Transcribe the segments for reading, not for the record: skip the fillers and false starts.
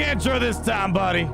intro this time, buddy.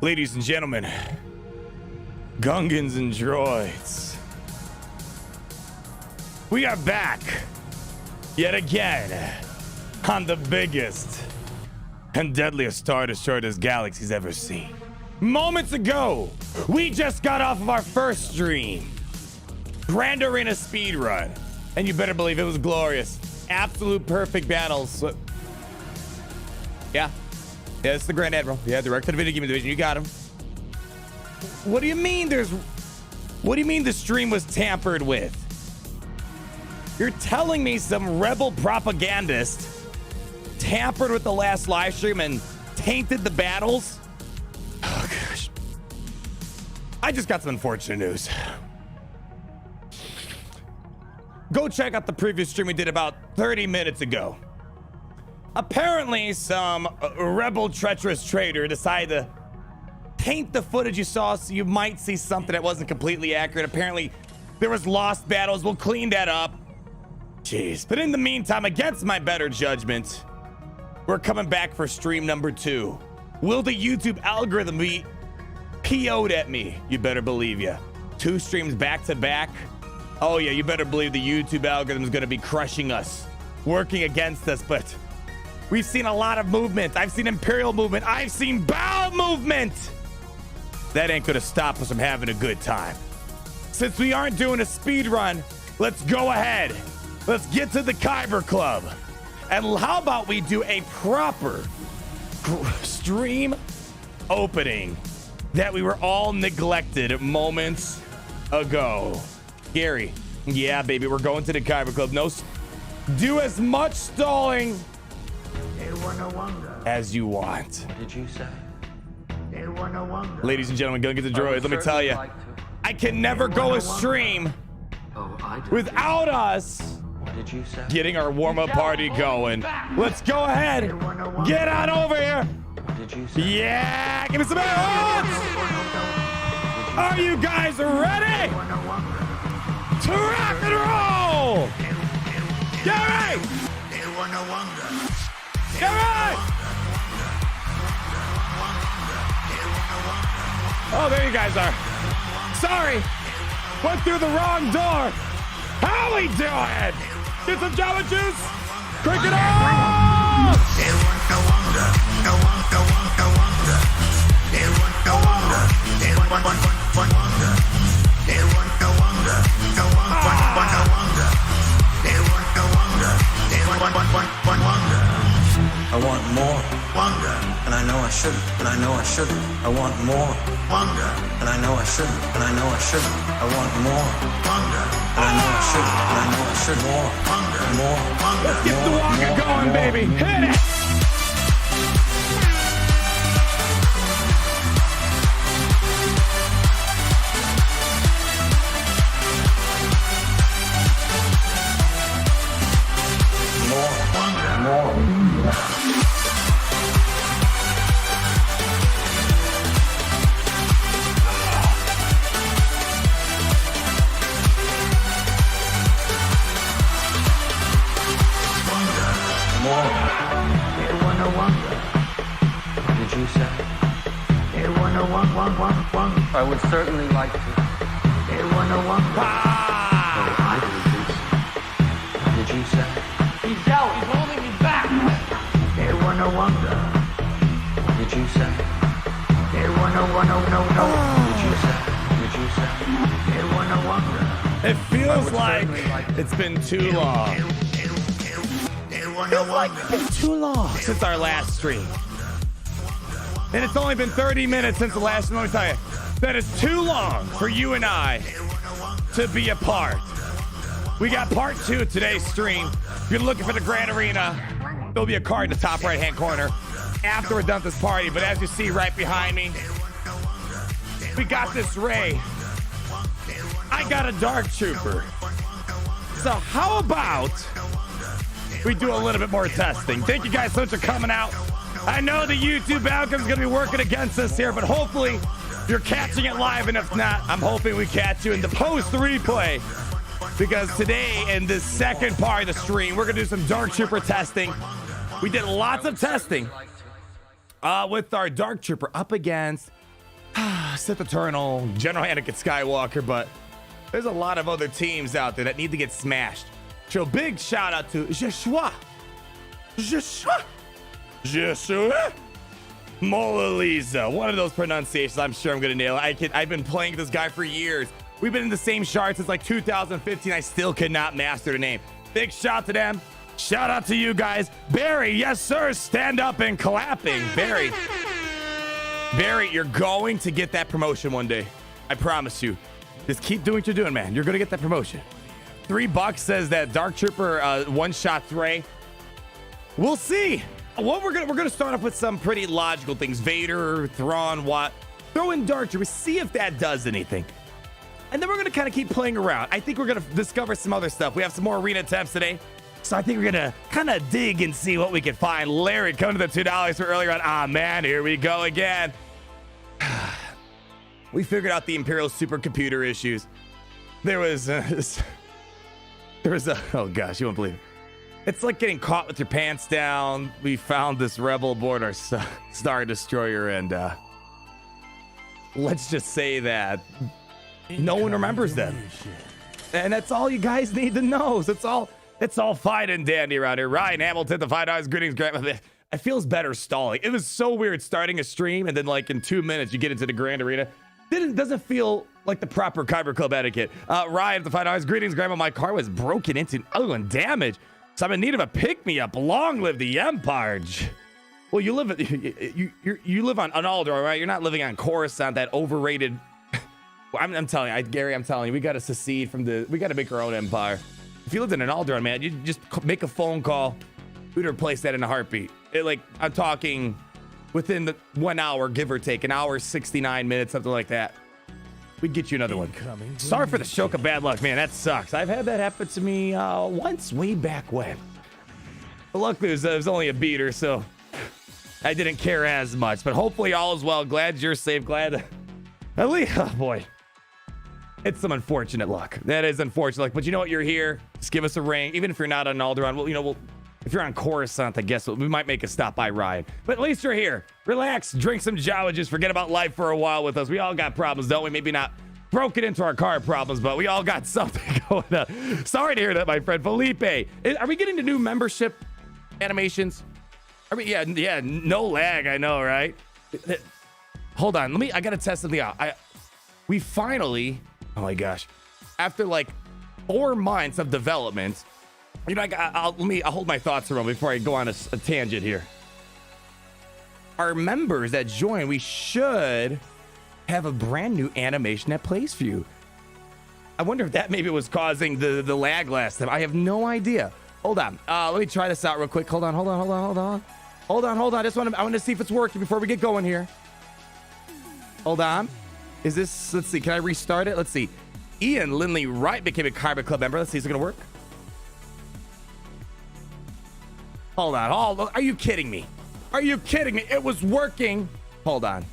Ladies and gentlemen, Gungans and droids, we are back yet again on the biggest and deadliest Star Destroyer this galaxy's ever seen. Moments ago, we just got off of our first stream, Grand Arena speedrun, and you better believe it was glorious. Absolute perfect battles. Yeah, it's the Grand Admiral. Yeah, director of the video game division. You got him. What do you mean what do you mean the stream was tampered with? You're telling me some rebel propagandist tampered with the last live stream and tainted the battles? Oh, gosh. I just got some unfortunate news. Go check out the previous stream we did about 30 minutes ago. Apparently, some rebel treacherous traitor decided to taint the footage you saw so you might see something that wasn't completely accurate. Apparently, there was lost battles. We'll clean that up. Jeez. But in the meantime, against my better judgment, we're coming back for stream number 2. Will the YouTube algorithm be PO'd at me? You better believe ya. 2 streams back to back. Oh yeah, you better believe the YouTube algorithm is going to be crushing us, working against us. But we've seen a lot of movement. I've seen Imperial movement. I've seen bowel movement. That ain't gonna stop us from having a good time. Since we aren't doing a speed run, let's go ahead. Let's get to the Kyber Club. And how about we do a proper stream opening that we were all neglected moments ago. Gary, yeah, baby, we're going to the Kyber Club. No, do as much stalling as you want. What did you say? Ladies and gentlemen, gonna get the droid. Let me tell you, I can never go a stream without us getting our warm-up party going. Let's go ahead. Get on over here. Yeah, give me some air. Are you guys ready to rock and roll? Get ready. Get ready. Oh, there you guys are. Sorry. Went through the wrong door. How we doing? Get some Java juice. Drink it off. I want more wonder, and I know I shouldn't, and I know I shouldn't. I want more wonder, and I know I shouldn't, and I know I shouldn't. I want more wonder, and I know I shouldn't, and I know I should. More wonder, more wonder. Let's get the wonga going, baby. Hit it. I would certainly like to. Did you say? He's out. He's holding me back. Did you say? It feels like it's been too long. Feels like it's been too long since our last stream. And it's only been 30 minutes since the last one. Let me tell you, that is too long for you and I to be apart. We got part 2 of today's stream. If you're looking for the Grand Arena, there'll be a card in the top right-hand corner after we're done with this party. But as you see right behind me, we got this Rey. I got a Dark Trooper. So how about we do a little bit more testing? Thank you guys so much for coming out. I know the YouTube outcome's going to be working against us here, but hopefully you're catching it live. And if not, I'm hoping we catch you in the post replay. Because today, in this second part of the stream, we're going to do some Dark Trooper testing. We did lots of testing with our Dark Trooper up against Sith Eternal, General Anakin Skywalker, but there's a lot of other teams out there that need to get smashed. So big shout out to Joshua Mona Lisa. One of those pronunciations I'm sure I'm gonna nail. I've been playing this guy for years. We've been in the same shard since like 2015. I still could not master the name. Big shout to them. Shout out to you guys. Barry, yes sir, stand up and clapping. Barry, you're going to get that promotion one day. I promise you. Just keep doing what you're doing, man. You're gonna get that promotion. $3 says that Dark Trooper one-shot Rey. We'll see. Well, we're gonna start off with some pretty logical things. Vader, Thrawn, Watt. Throw in Dark Trooper, see if that does anything. And then we're gonna kind of keep playing around. I think we're gonna discover some other stuff. We have some more arena attempts today. So I think we're gonna kind of dig and see what we can find. Larry, come to the $2 for earlier on. Ah, man, here we go again. We figured out the Imperial supercomputer issues. There was a, oh gosh, you won't believe it. It's like getting caught with your pants down. We found this rebel aboard our Star Destroyer, and let's just say that no one remembers them. And that's all you guys need to know. So it's all fine and dandy around here. Ryan Hamilton, the $5 greetings. It feels better stalling. It was so weird starting a stream, and then like in 2 minutes you get into the Grand Arena. Doesn't feel like the proper Kyber Club etiquette. Ryan, the $5 greetings. Grandma, my car was broken into and damaged. So I'm in need of a pick-me-up. Long live the Empire. Well, you live on Alderaan, right? You're not living on Coruscant, that overrated. I'm telling you, Gary, I'm telling you, we got to secede from we got to make our own empire. If you lived in an Alderaan, man, you just make a phone call. We'd replace that in a heartbeat. I'm talking within the 1 hour, give or take, an hour, 69 minutes, something like that. We'd get you another one. Sorry for the shock of bad luck, man. That sucks. I've had that happen to me once, way back when. But luckily, it was only a beater, so I didn't care as much. But hopefully, all is well. Glad you're safe. Glad. At least, oh boy. It's some unfortunate luck. That is unfortunate luck. But you know what? You're here. Just give us a ring. Even if you're not on Alderaan, well, if you're on Coruscant, I guess we might make a stop by Ryan. But at least you're here. Relax, drink some Java juice, forget about life for a while with us. We all got problems, don't we? Maybe not broken into our car problems, but we all got something going on. Sorry to hear that, my friend Felipe. Are we getting to new membership animations? I mean, yeah, no lag. I know, right? Hold on, I gotta test something out. We finally, oh my gosh, after like 4 months of development, you know, I'll hold my thoughts for a moment before I go on a tangent here. Our members that join, we should have a brand new animation that plays for you. I wonder if that maybe was causing the lag last time. I have no idea. Hold on. Let me try this out real quick. Hold on. I just want to see if it's working before we get going here. Hold on. Is this, let's see, can I restart it? Let's see. Ian Lindley Wright became a Kyber Club member. Let's see, is it gonna work? Hold on. Are you kidding me? Are you kidding me? It was working. Hold on.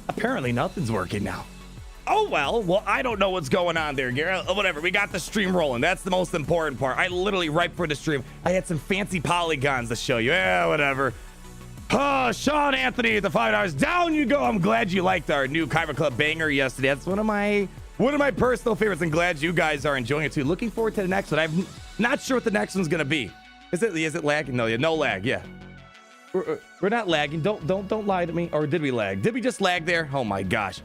Apparently nothing's working now. Oh, well, I don't know what's going on there, Gary. Whatever, we got the stream rolling. That's the most important part. I literally, right before the stream, I had some fancy polygons to show you. Yeah, whatever. Sean Anthony, the $5. Down you go. I'm glad you liked our new Kyber Club banger yesterday. That's one of my personal favorites, and glad you guys are enjoying it too. Looking forward to the next one. I'm not sure what the next one's gonna be. Is it lagging? No lag. Yeah. We're not lagging. Don't lie to me. Or did we lag? Did we just lag there? Oh my gosh.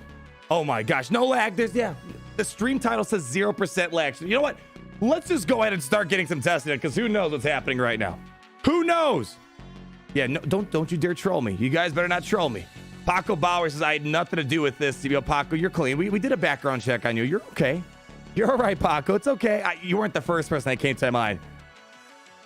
No lag. The stream title says 0% lag. So you know what? Let's just go ahead and start getting some testing, because who knows what's happening right now? Who knows? Yeah, no, don't you dare troll me. You guys better not troll me. Paco Bauer says I had nothing to do with this. CBO Paco, you're clean. We did a background check on you. You're okay. You're all right, Paco. It's okay. You weren't the first person that came to mind.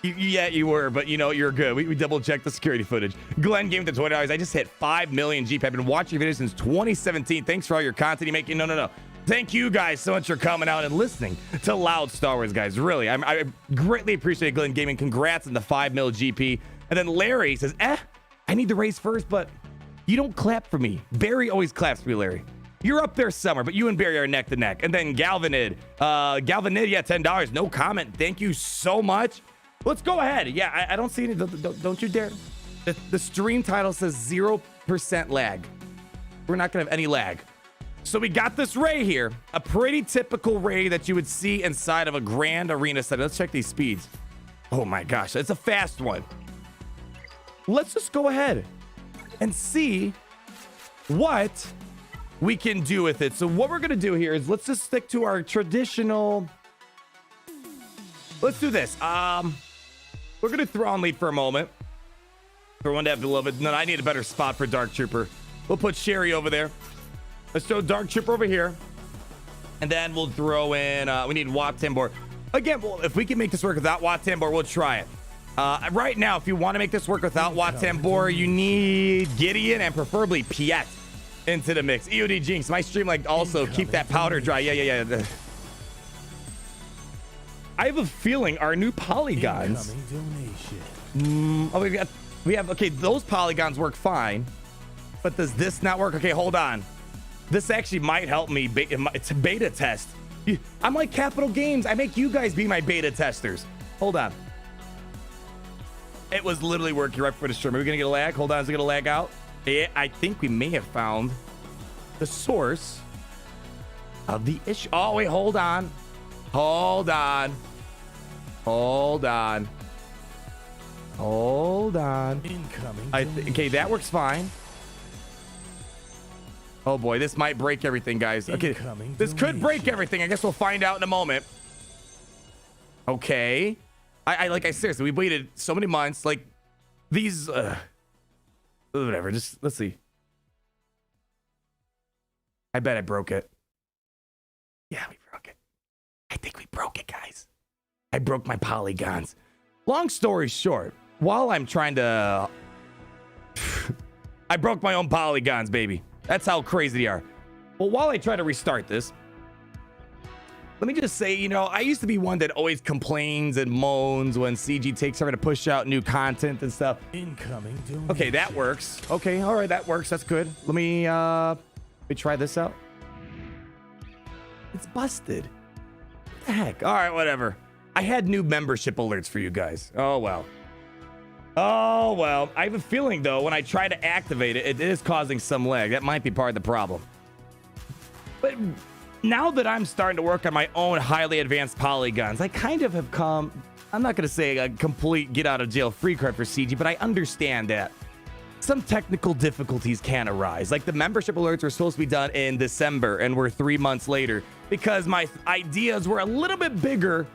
Yeah, you were, but you know, you're good. We double-checked the security footage. Glenn gave me the $20. I just hit 5 million GP. I've been watching videos since 2017. Thanks for all your content you make. No. Thank you guys so much for coming out and listening to Loud Star Wars, guys. Really, I greatly appreciate Glenn Gaming. Congrats on the 5 mil GP. And then Larry says, I need to raise first, but you don't clap for me. Barry always claps for me, Larry. You're up there somewhere, but you and Barry are neck to neck. And then Galvanid. Galvanid, yeah, $10. No comment. Thank you so much. Let's go ahead. Yeah, I don't see any. Don't you dare. The stream title says 0% lag. We're not going to have any lag. So we got this Rey here. A pretty typical Rey that you would see inside of a grand arena setting. Let's check these speeds. Oh my gosh, it's a fast one. Let's just go ahead and see what we can do with it. So what we're going to do here is let's just stick to our traditional. Let's do this. We're going to throw on lead for a moment. For one to have to love it. No, I need a better spot for Dark Trooper. We'll put Sherry over there. Let's throw Dark Trooper over here. And then we'll throw in, we need Wat Tambor. Again, well, if we can make this work without Wat Tambor, we'll try it. Right now, if you want to make this work without Wat Tambor, you need Gideon and preferably Piet into the mix. EOD Jinx, my stream like also keep that powder dry. Yeah. I have a feeling our new polygons. Okay, those polygons work fine, but does this not work? Okay, hold on. This actually might help me. It's a beta test. I'm like Capital Games. I make you guys be my beta testers. Hold on. It was literally working right before the stream. Are we gonna get a lag? Hold on, is it gonna lag out? Yeah, I think we may have found the source of the issue. Oh wait, hold on. Incoming. Okay, that works fine. Oh boy, this might break everything, guys. Okay, this could break everything. I guess we'll find out in a moment. Okay. I seriously, we waited so many months. Like, these, whatever, just, let's see. I bet I broke it. Yeah, we broke it. I think we broke it, guys. I broke my polygons. Long story short, while I'm trying to... I broke my own polygons, baby. That's how crazy they are. Well, while I try to restart this, let me just say, you know, I used to be one that always complains and moans when CG takes forever to push out new content and stuff. Incoming donation. Okay, that works. Okay, all right, that works. That's good. Let me try this out. It's busted. What the heck? All right, whatever. I had new membership alerts for you guys. Oh, well. Oh, well, I have a feeling, though, when I try to activate it, it is causing some lag. That might be part of the problem. But now that I'm starting to work on my own highly advanced polygons, I kind of have come, I'm not going to say a complete get out of jail free card for CG, but I understand that some technical difficulties can arise. Like the membership alerts were supposed to be done in December, and we're 3 months later because my ideas were a little bit bigger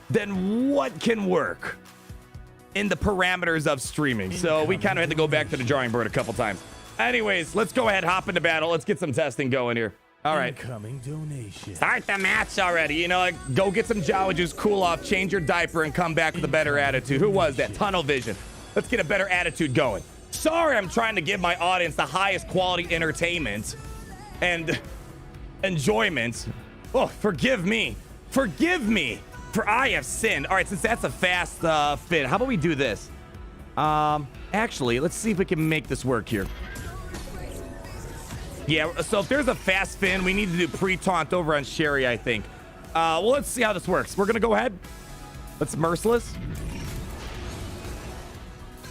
than what can work in the parameters of streaming. So we kind of had to go back to the drawing board a couple times. Anyways, let's go ahead, hop into battle. Let's get some testing going here. All right. Incoming donation. Start the match already. You know, like, go get some Jawa juice, cool off, change your diaper, and come back with a better attitude. Who was that? Tunnel Vision. Let's get a better attitude going. Sorry, I'm trying to give my audience the highest quality entertainment and enjoyment. Oh, forgive me. Forgive me, for I have sinned. All right, since that's a fast fit, how about we do this? Actually, let's see if we can make this work here. Yeah, so if there's a fast fin, we need to do pre-taunt over on Sherry, I think. Well, let's see how this works. We're gonna go ahead. Let's merciless.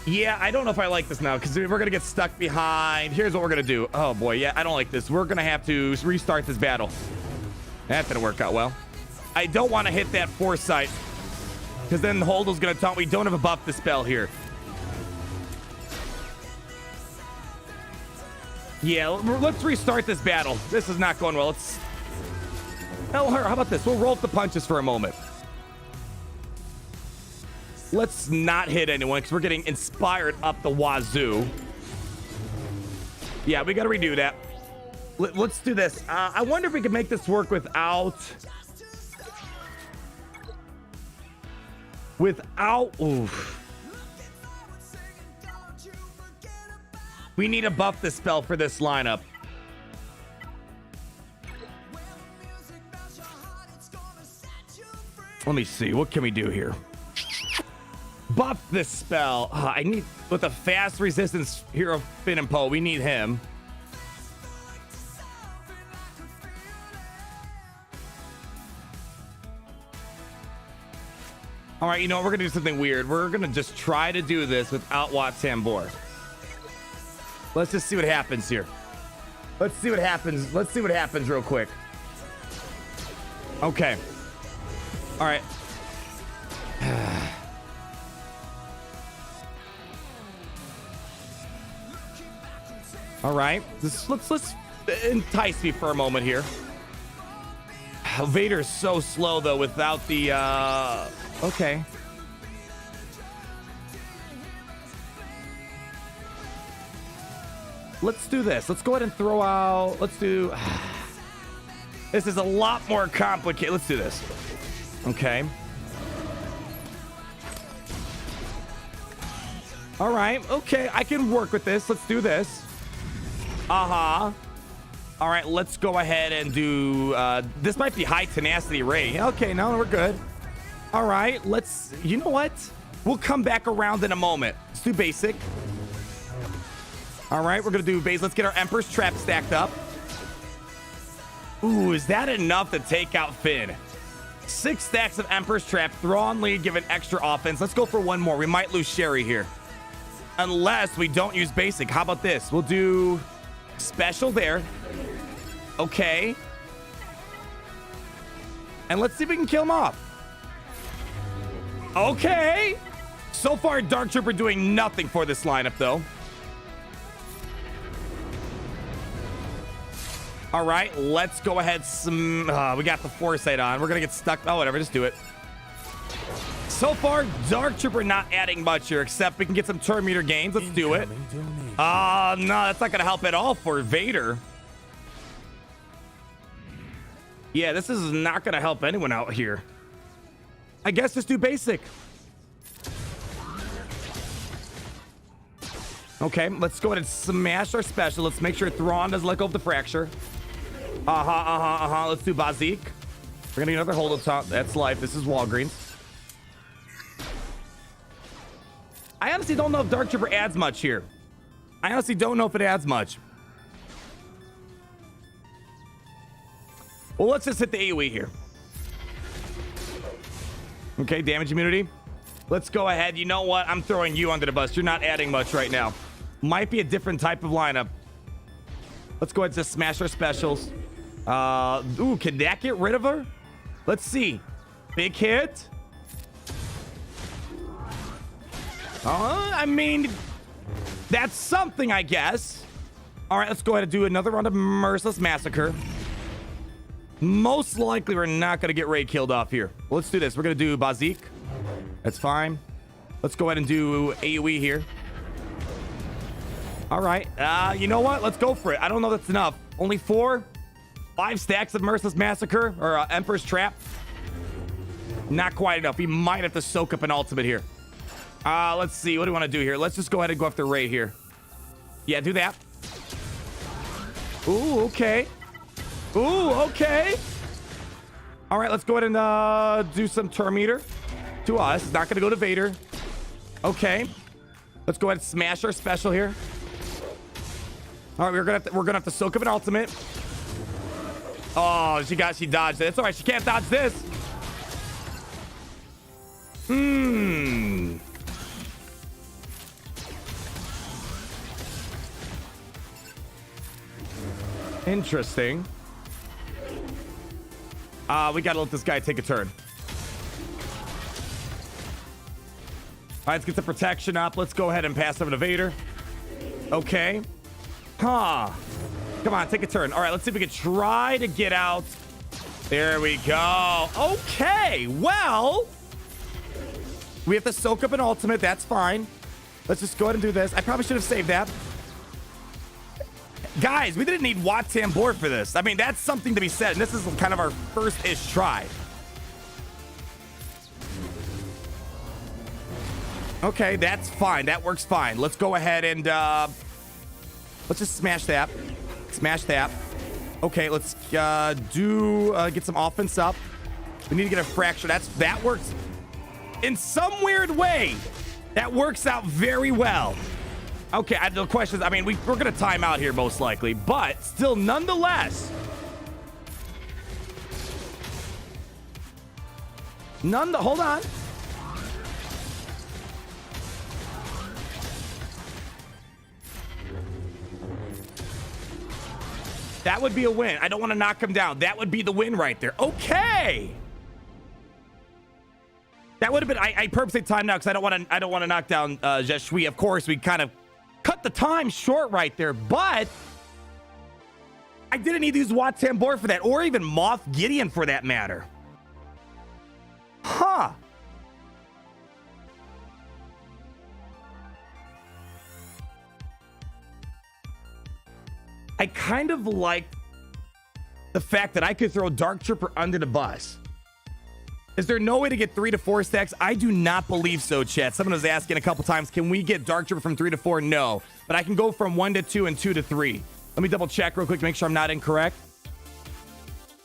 Yeah, I don't know if I like this now because we're gonna get stuck behind. Here's what we're gonna do. Oh boy, yeah, I don't like this. We're gonna have to restart this battle. That didn't work out well. I don't want to hit that foresight because then Holdo's gonna taunt. We don't have a buff to spell here. Yeah, let's restart this battle. This is not going well. Let's... Hell, how about this? We'll roll up the punches for a moment. Let's not hit anyone because we're getting inspired up the wazoo. Yeah, we got to redo that. Let's do this. I wonder if we can make this work without... Oof. We need to buff this spell for this lineup. Let me see. What can we do here? Buff this spell. I need, with a fast resistance hero Finn and Poe, we need him. All right, you know what? We're going to do something weird. We're going to just try to do this without Wat Tambor. Let's just see what happens here. Let's see what happens. Let's see what happens real quick. Okay. All right. All right. Let's entice me for a moment here. Vader's so slow though without the okay. Let's do this. Let's go ahead and throw out. Let's do. This is a lot more complicated. Let's do this. Okay. All right. Okay. I can work with this. Let's do this. All right. Let's go ahead and do. This might be high tenacity Rey. Okay. No, we're good. All right. Let's. You know what? We'll come back around in a moment. Let's do basic. All right, we're going to do base. Let's get our Emperor's Trap stacked up. Ooh, is that enough to take out Finn? 6 stacks of Emperor's Trap. Thrawn lead, give an extra offense. Let's go for one more. We might lose Sherry here. Unless we don't use basic. How about this? We'll do special there. Okay. And let's see if we can kill him off. Okay. So far, Dark Trooper doing nothing for this lineup, though. All right, let's go ahead. We got the foresight on. We're going to get stuck. Oh, whatever. Just do it. So far, Dark Trooper not adding much here, except we can get some turn meter gains. Let's do it. No, that's not going to help at all for Vader. Yeah, this is not going to help anyone out here. I guess just do basic. Okay, let's go ahead and smash our special. Let's make sure Thrawn doesn't let go of the fracture. Let's do Bazik. We're gonna get another hold up top. That's life. This is Walgreens. I honestly don't know if Dark Trooper adds much here. I honestly don't know if it adds much. Well, let's just hit the AoE here. Okay, damage immunity. Let's go ahead. You know what? I'm throwing you under the bus. You're not adding much right now. Might be a different type of lineup. Let's go ahead and just smash our specials. Ooh, can that get rid of her? Let's see. Big hit. I mean, that's something, I guess. All right, let's go ahead and do another round of Merciless Massacre. Most likely, we're not going to get Rey killed off here. Well, let's do this. We're going to do Bazik. That's fine. Let's go ahead and do AoE here. All right. You know what? Let's go for it. I don't know if that's enough. Only 5 stacks of Merciless Massacre or Emperor's Trap. Not quite enough. We might have to soak up an ultimate here. Let's see. What do we want to do here? Let's just go ahead and go after Rey here. Yeah, do that. Ooh, okay. Ooh, okay. All right, let's go ahead and do some Turn Meter to us. Not going to go to Vader. Okay. Let's go ahead and smash our special here. All right, we're gonna have to soak up an ultimate. Oh, she dodged it. It's all right. She can't dodge this. Interesting. We gotta let this guy take a turn. All right, let's get the protection up. Let's go ahead and pass over to Vader. Okay. Huh. Come on, take a turn. All right, let's see if we can try to get out. There we go. Okay, well, we have to soak up an ultimate. That's fine. Let's just go ahead and do this. I probably should have saved that. Guys, we didn't need Wat Tambor for this. I mean, that's something to be said. And this is kind of our first-ish try. Okay, that's fine. That works fine. Let's go ahead and let's just smash that. Smash that. Okay, let's get some offense up. We need to get a fracture. That works in some weird way. That works out very well. Okay, the question is, I mean, we're going to time out here most likely, but still, nonetheless. Hold on. That would be a win. I don't want to knock him down. That would be the win right there. Okay. That would have been. I purposely timed out because I don't want to knock down Jeshui. Of course, we kind of cut the time short right there, but I didn't need to use Wat Tambor for that, or even Moff Gideon for that matter. Huh. I kind of like the fact that I could throw Dark Trooper under the bus. Is there no way to get 3 to 4 stacks? I do not believe so, chat. Someone was asking a couple times, can we get Dark Trooper from 3 to 4? No, but I can go from 1 to 2 and 2 to 3. Let me double check real quick to make sure I'm not incorrect.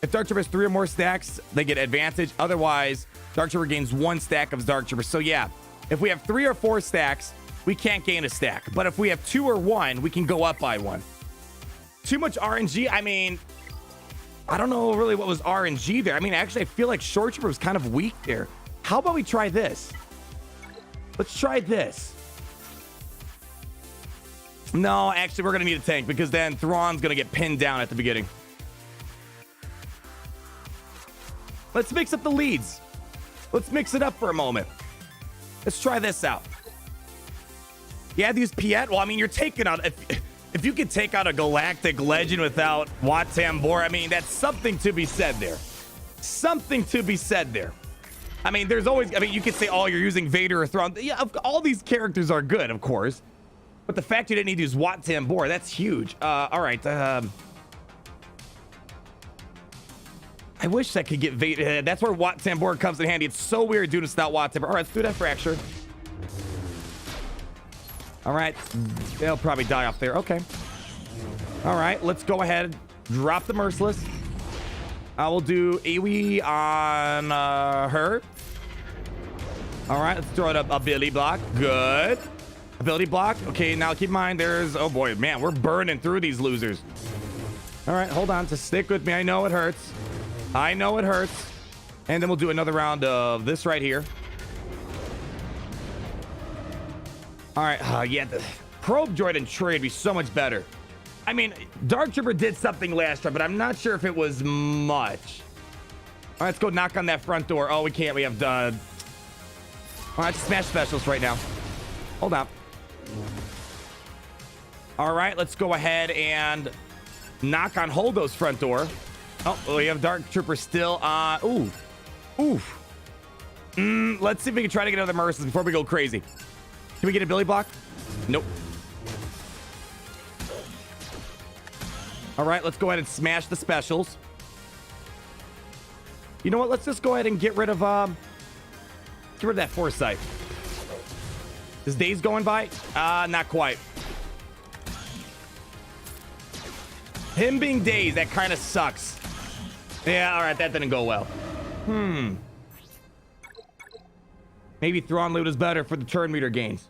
If Dark Trooper has 3 or more stacks, they get advantage. Otherwise, Dark Trooper gains 1 stack of Dark Trooper. So yeah, if we have 3 or 4 stacks, we can't gain a stack. But if we have 2 or 1, we can go up by 1. Too much RNG. I mean, I don't know really what was RNG there. I mean, actually, I feel like Short Trooper was kind of weak there. How about we try this? Let's try this. No, actually, we're going to need a tank because then Thrawn's going to get pinned down at the beginning. Let's mix up the leads. Let's mix it up for a moment. Let's try this out. Yeah, these Piet. Well, I mean, you're taking out... If you could take out a galactic legend without Wat Tambor, I mean, that's something to be said there. Something to be said there. I mean, there's always... I mean, you could say, oh, you're using Vader or Thrawn. Yeah, all these characters are good, of course. But the fact you didn't need to use Wat Tambor, that's huge. All right. I wish I could get Vader. That's where Wat Tambor comes in handy. It's so weird doing this without Wat Tambor. All right, let's do that fracture. All right. They'll probably die off there. Okay. All right. Let's go ahead. Drop the Merciless. I will do AoE on her. All right. Let's throw it up ability block. Good. Ability block. Okay. Now keep in mind there's... Oh, boy. Man, we're burning through these losers. All right. Hold on. Just stick with me. I know it hurts. I know it hurts. And then we'll do another round of this right here. All right, yeah, the probe droid and trade would be so much better. I mean, Dark Trooper did something last time, but I'm not sure if it was much. All right, let's go knock on that front door. Oh, we can't. We have done. All right, smash specials right now. Hold up. All right, let's go ahead and knock on Holdo's front door. Oh, we have Dark Trooper still. Ooh. Let's see if we can try to get other Mercs before we go crazy. Can we get a Billy block? Nope. All right, let's go ahead and smash the specials. You know what? Let's just go ahead and get rid of that foresight. Is days going by? Not quite. Him being dazed, that kind of sucks. Yeah, all right, that didn't go well. Maybe Thrawn loot is better for the turn meter gains.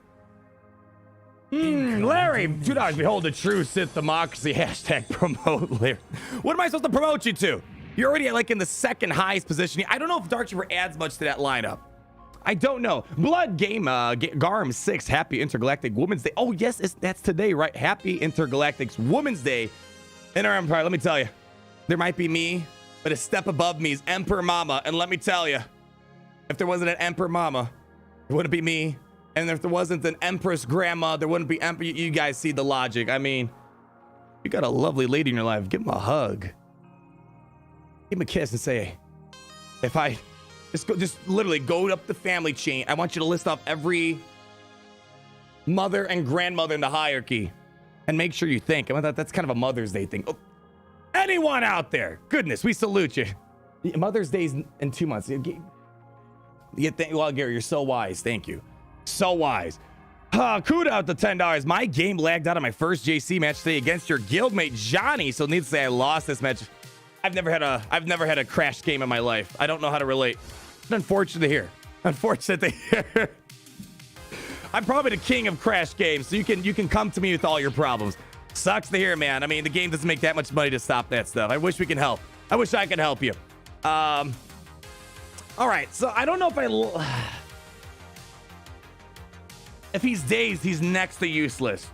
Larry, $2. Behold the true Sith democracy. Hashtag promote Larry. What am I supposed to promote you to? You're already like in the second highest position. I don't know if Dark Trooper adds much to that lineup. I don't know. Blood Game, Garm 6, Happy Intergalactic Women's Day. Oh, yes, that's today, right? Happy Intergalactic Women's Day in our Empire. Let me tell you, there might be me, but a step above me is Emperor Mama. And let me tell you, if there wasn't an Emperor Mama, it wouldn't be me. And if there wasn't an Empress Grandma, there wouldn't be Emperor. You guys see the logic. I mean, you got a lovely lady in your life. Give him a hug. Give him a kiss and say, if I just literally go up the family chain, I want you to list off every mother and grandmother in the hierarchy and make sure you think. I mean, that's kind of a Mother's Day thing. Oh, anyone out there, goodness, we salute you. Mother's Day's in 2 months. Well, Gary, you're so wise. Thank you. So wise. Kuda out to $10. My game lagged out on my first JC match today against your guildmate Johnny. So needless to say, I lost this match. I've never had a crash game in my life. I don't know how to relate. It's unfortunate to hear. Unfortunate to hear. I'm probably the king of crash games, so you can come to me with all your problems. Sucks to hear, man. I mean, the game doesn't make that much money to stop that stuff. I wish we could help. I wish I could help you. All right, so I don't know if he's dazed, he's next to useless.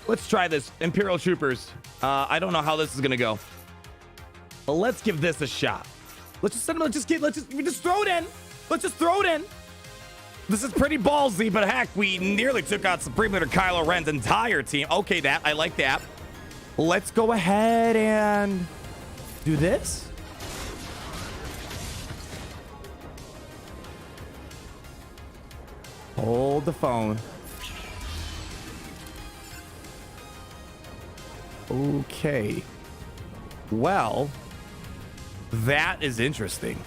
Let's try this. Imperial Troopers. I don't know how this is gonna go, but let's give this a shot. Let's just throw it in. Let's just throw it in. This is pretty ballsy, but heck, we nearly took out Supreme Leader Kylo Ren's entire team. Okay, I like that. Let's go ahead and do this. Hold the phone. Okay. Well, that is interesting.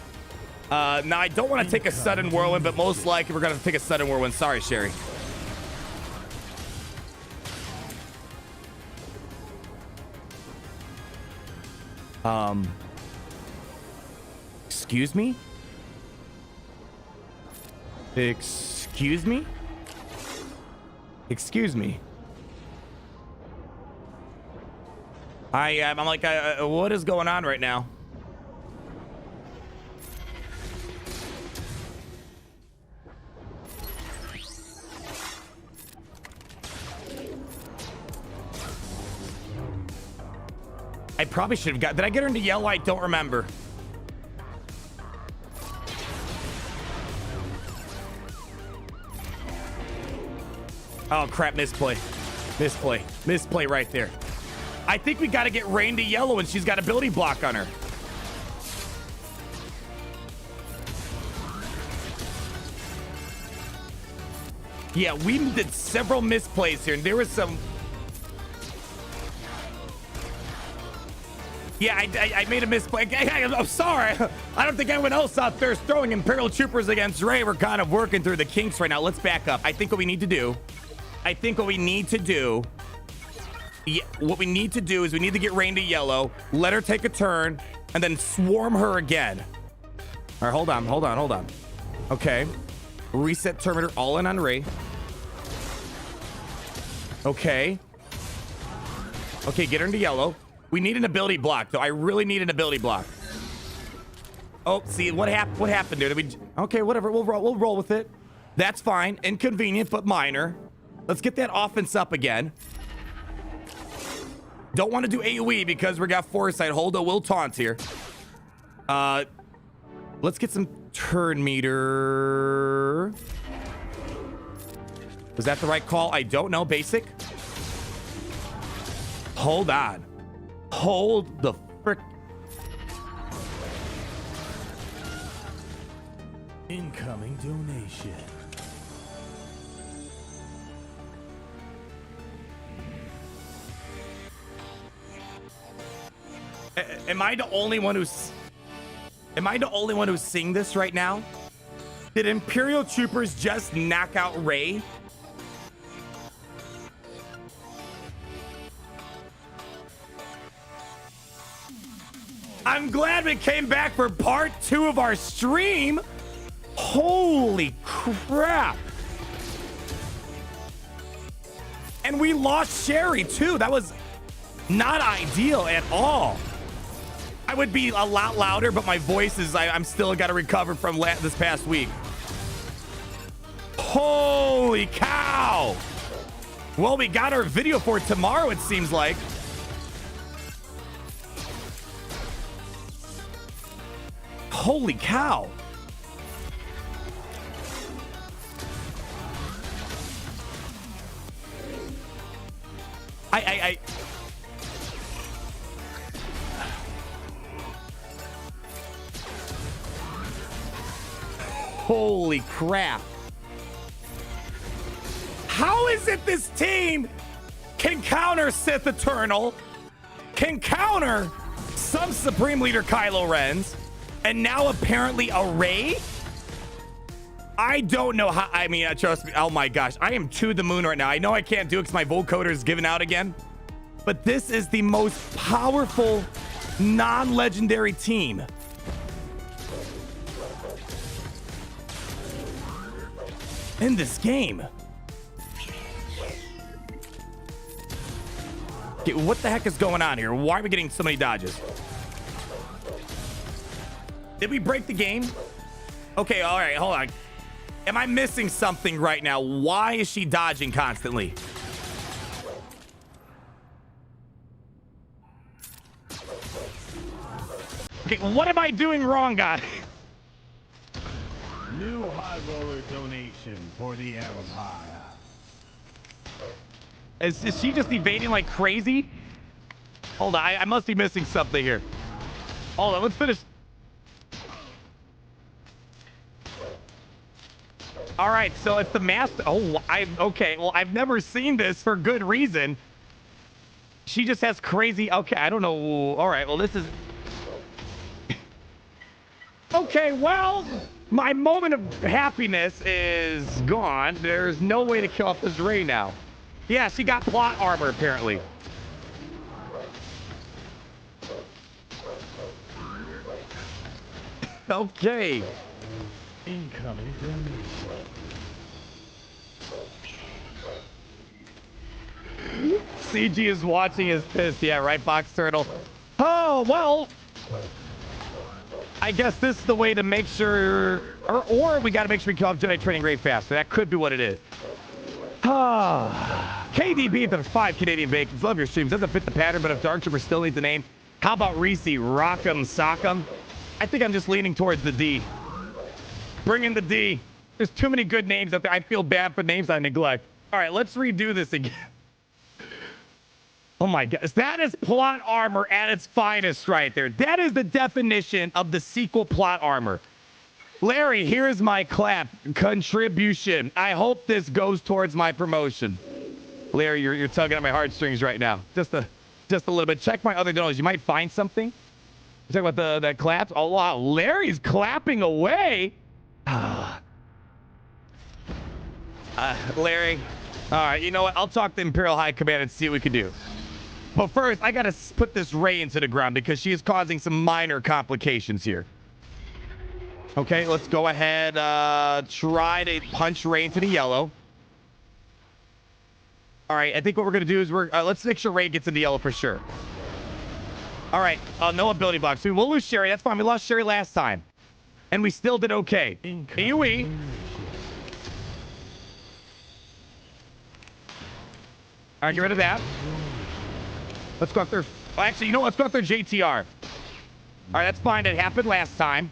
Now, I don't want to take a sudden whirlwind, but most likely we're going to take a sudden whirlwind. Sorry, Sherry. Excuse me? Excuse me? Excuse me? I'm like, what is going on right now? I probably should have got... Did I get her into yellow? I don't remember. Oh, crap. Misplay. Misplay. Misplay right there. I think we got to get Rain to yellow, and she's got ability block on her. Yeah, we did several misplays here, and there was some... Yeah, I made a misplay. I'm sorry. I don't think anyone else out there is throwing Imperial Troopers against Rey. We're kind of working through the kinks right now. Let's back up. I think what we need to do... Yeah, what we need to do is we need to get Rain to yellow, let her take a turn, and then swarm her again. All right, hold on. Okay. Reset Terminator all in on Rey. Okay. Okay, get her into yellow. We need an ability block, though. I really need an ability block. Oh, see what happened? What happened there? Okay, whatever. We'll roll with it. That's fine. Inconvenient, but minor. Let's get that offense up again. Don't want to do AoE because we got foresight. Holdo will taunt here. Let's get some turn meter. Was that the right call? I don't know. Basic. Hold on. Hold the frick. Incoming donation. Am I the only one who's seeing this right now? Did Imperial Troopers just knock out Rey? I'm glad we came back for part 2 of our stream. Holy crap. And we lost Sherry too. That was not ideal at all. I would be a lot louder, but my voice is, I'm still got to recover from this past week. Holy cow. Well, we got our video for tomorrow, it seems like. Holy cow. Holy crap. How is it this team can counter Sith Eternal, can counter some Supreme Leader Kylo Ren's, and now apparently a Rey? I don't know how. I mean, trust me. Oh my gosh. I am to the moon right now. I know I can't do it because my vocoder is giving out again. But this is the most powerful non-legendary team. In this game. Okay, what the heck is going on here? Why are we getting so many dodges? Did we break the game? Okay, all right, hold on. Am I missing something right now? Why is she dodging constantly? Okay, what am I doing wrong, guys? New high roller donation for the Empire. Is she just evading like crazy? Hold on, I must be missing something here. Hold on, let's finish. All right, so it's the master. Oh, okay. Well, I've never seen this for good reason. She just has crazy. Okay, I don't know. All right, well, this is. Okay, well, my moment of happiness is gone. There's no way to kill off this Rey now. Yeah, she got plot armor apparently. Okay. Incoming donation. CG is watching his pissed. Yeah, right, Box Turtle. Oh, well. I guess this is the way to make sure, or we got to make sure we kill off Jedi training Rey faster. That could be what it is. KDB for 5 Canadian bacons. Love your streams. Doesn't fit the pattern, but if Dark Trooper still needs a name, how about Reese Rock'em Sock'em? I think I'm just leaning towards the D. Bring in the D. There's too many good names out there. I feel bad for names I neglect. All right, let's redo this again. Oh my gosh, that is plot armor at its finest right there. That is the definition of the sequel plot armor. Larry, here's my clap contribution. I hope this goes towards my promotion. Larry, you're tugging at my heartstrings right now. Just a little bit. Check my other donos. You might find something. You talk about the claps. Oh wow, Larry's clapping away. Larry. All right, you know what? I'll talk to Imperial High Command and see what we can do. But first, I gotta put this Rey into the ground because she is causing some minor complications here. Okay, let's go ahead. Try to punch Rey into the yellow. All right, I think what we're gonna do is let's make sure Rey gets into yellow for sure. All right, no ability blocks. We'll lose Sherry. That's fine. We lost Sherry last time. And we still did okay. AoE. All right, get rid of that. Let's go after... Oh, actually, you know what? Let's go after JTR. All right, that's fine. It happened last time.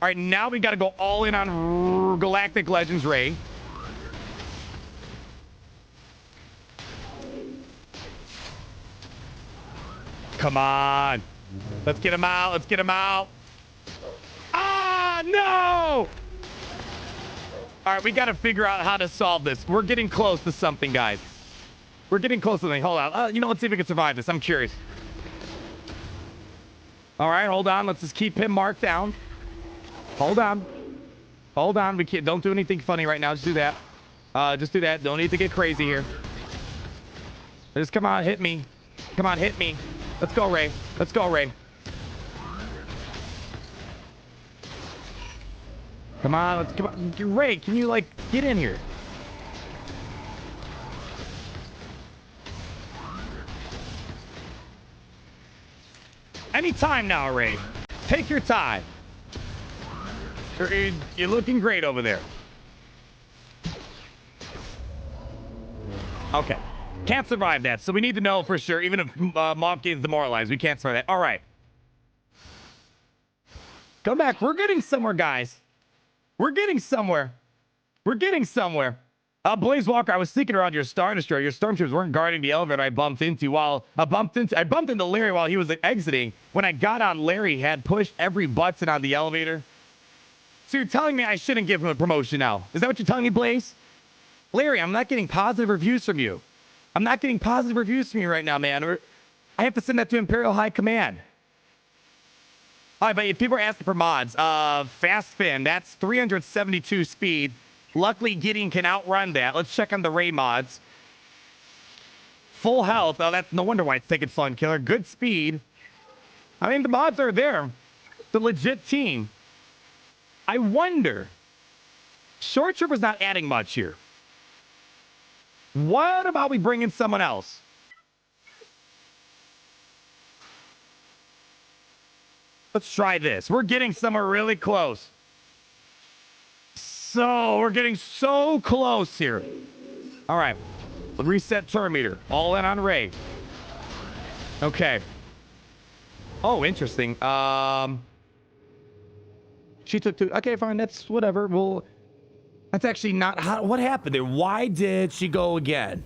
All right, now we got to go all in on Galactic Legends Rey. Come on. Let's get him out. Let's get him out. Ah, no! All right, we got to figure out how to solve this. We're getting close to something, guys. We're getting close to something. Hold on. You know, let's see if we can survive this. I'm curious. All right, hold on. Let's just keep him marked down. Hold on. Hold on. We can't. Don't do anything funny right now. Just do that. Just do that. Don't need to get crazy here. Just come on, hit me. Come on, hit me. Let's go, Rey. Let's go, Rey. Come on, let's come on. Rey, can you like get in here? Anytime now, Rey. Take your time. You're looking great over there. Okay. Can't survive that, so we need to know for sure. Even if Moff Gideon's demoralized, we can't survive that. All right. Come back. We're getting somewhere, guys. We're getting somewhere. We're getting somewhere. Blaze Walker, I was sneaking around your Star Destroyer. Your stormtroopers weren't guarding the elevator I bumped into I bumped into Larry while he was exiting. When I got on, Larry had pushed every button on the elevator. So you're telling me I shouldn't give him a promotion now? Is that what you're telling me, Blaze? Larry, I'm not getting positive reviews from you. I'm not getting positive reviews from you right now, man. I have to send that to Imperial High Command. All right, but if people are asking for mods, Fast Fin, that's 372 speed. Luckily, Gideon can outrun that. Let's check on the Rey mods. Full health. Oh, that's no wonder why it's taking Fun Killer. Good speed. I mean, the mods are there. The legit team. I wonder. Short Trooper's not adding much here. What about we bring in someone else? Let's try this. We're getting somewhere really close. So, we're getting so close here. All right. Reset turn meter. All in on Rey. Okay. Oh, interesting. She took two. Okay, fine. That's whatever. Well, that's actually not how. What happened there? Why did she go again?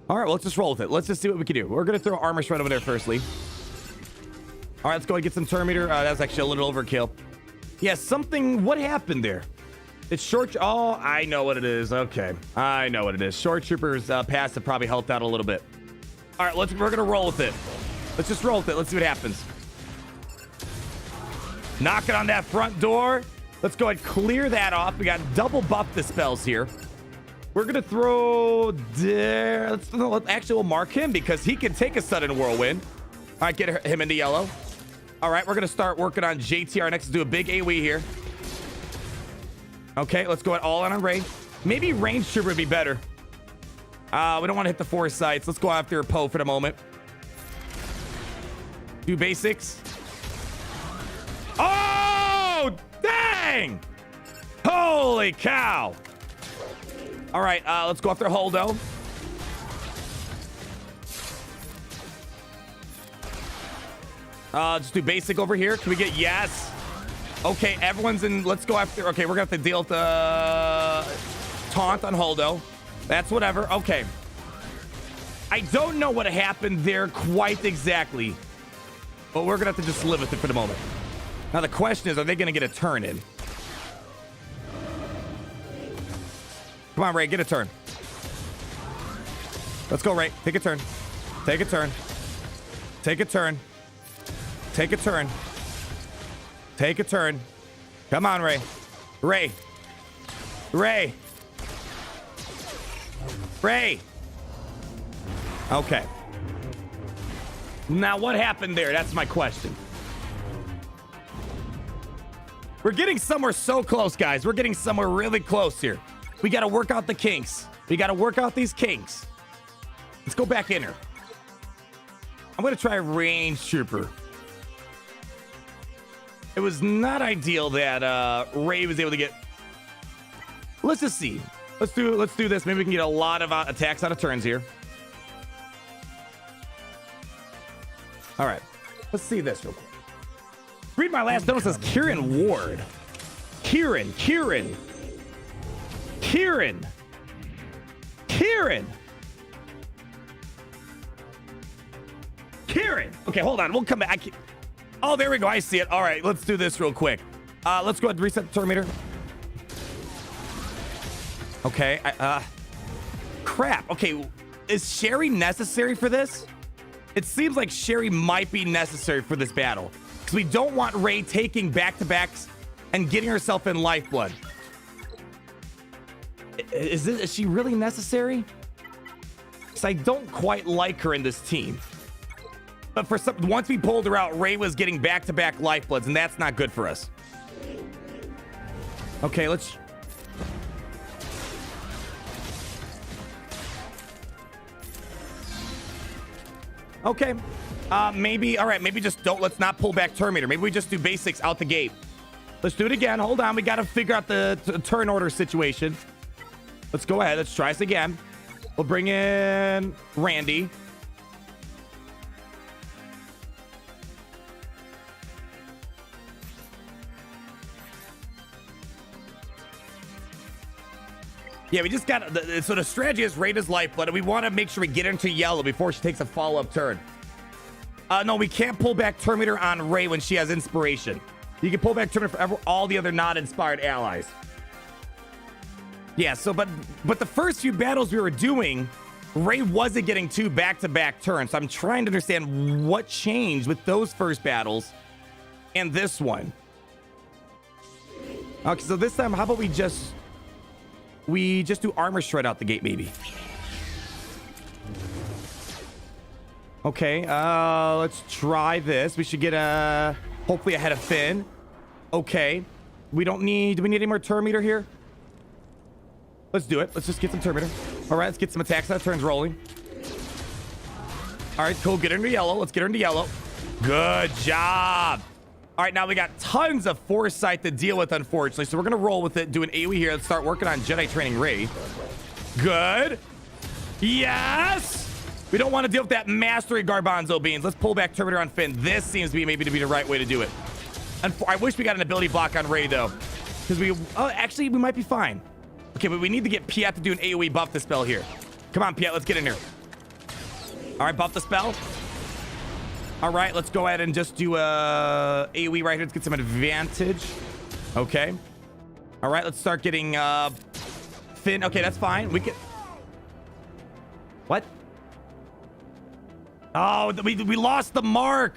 All right, well, let's just roll with it. Let's just see what we can do. We're going to throw Armor Shred over there firstly. All right, let's go and get some turn meter. That was actually a little overkill. Yeah, something. What happened there? It's short. Oh, I know what it is. Okay, I know what it is. Short Troopers passive probably helped out a little bit. All right, we're going to roll with it. Let's just roll with it. Let's see what happens. Knocking on that front door. Let's go ahead and clear that off. We got double buff dispels here. We're going to throw there. Actually, we'll mark him because he can take a sudden whirlwind. All right, get him into yellow. All right, we're going to start working on JTR next to do a big AoE here. Okay, let's go all in on Rey. Maybe range trooper would be better. We don't want to hit the 4 sights. Let's go after Poe for the moment. Do basics. Oh, dang! Holy cow! All right, let's go after Holdo. Just do basic over here. Can we get yes? Okay, everyone's in. Let's go after. Okay, we're gonna have to deal with the taunt on Holdo. That's whatever. Okay. I don't know what happened there quite exactly, but we're gonna have to just live with it for the moment. Now the question is, are they gonna get a turn in? Come on, Rey, get a turn. Let's go, Rey. Take a turn. Take a turn. Take a turn. Take a turn. Take a turn. Come on, Rey. Rey. Rey. Rey. Okay. Now, what happened there? That's my question. We're getting somewhere so close, guys. We're getting somewhere really close here. We got to work out the kinks. We got to work out these kinks. Let's go back in here. I'm going to try a range trooper. It was not ideal that Rey was able to get. Let's just see. Let's do this. Maybe we can get a lot of attacks out of turns here. All right. Let's see this real quick. Read my last note. It says Kieran Ward. Kieran. Okay, hold on. We'll come back. Oh, there we go. I see it. All right, let's do this real quick. Let's go ahead and reset the turn meter. Okay. Crap. Okay, is Sherry necessary for this? It seems like Sherry might be necessary for this battle because we don't want Rey taking back-to-backs and getting herself in lifeblood. Is she really necessary? Because I don't quite like her in this team. But once we pulled her out, Rey was getting back-to-back lifebloods, and that's not good for us. Okay, let's. Okay. Maybe. All right. Maybe just don't. Let's not pull back turn meter. Maybe we just do basics out the gate. Let's do it again. Hold on. We got to figure out the turn order situation. Let's go ahead. Let's try this again. We'll bring in Randy. Yeah, we just got so the strategy is Rey does lifeblood, and we want to make sure we get into yellow before she takes a follow-up turn. No, we can't pull back turn meter on Rey when she has inspiration. You can pull back turn meter for all the other non-inspired allies. Yeah, so but the first few battles we were doing, Rey wasn't getting 2 back-to-back turns. So I'm trying to understand what changed with those first battles and this one. Okay, so this time, how about we just do armor shred out the gate, maybe. Okay, let's try this. We should get hopefully ahead of Finn. Okay, do we need any more turn meter here? Let's do it. Let's just get some turn meter. All right, let's get some attacks out of turns rolling. All right, cool. Get her into yellow. Let's get her into yellow. Good job. All right, now we got tons of foresight to deal with, unfortunately. So we're going to roll with it, do an AoE here. Let's start working on Jedi training Rey. Good. Yes. We don't want to deal with that mastery garbanzo beans. Let's pull back turn meter on Finn. This seems to be maybe the right way to do it. And I wish we got an ability block on Rey, though. Because actually, we might be fine. Okay, but we need to get Piet to do an AoE buff the spell here. Come on, Piet, let's get in here. All right, buff the spell. All right, let's go ahead and just do AoE right here. Let's get some advantage. Okay. All right, let's start getting Finn. Okay, that's fine. We can. What? Oh, we lost the mark.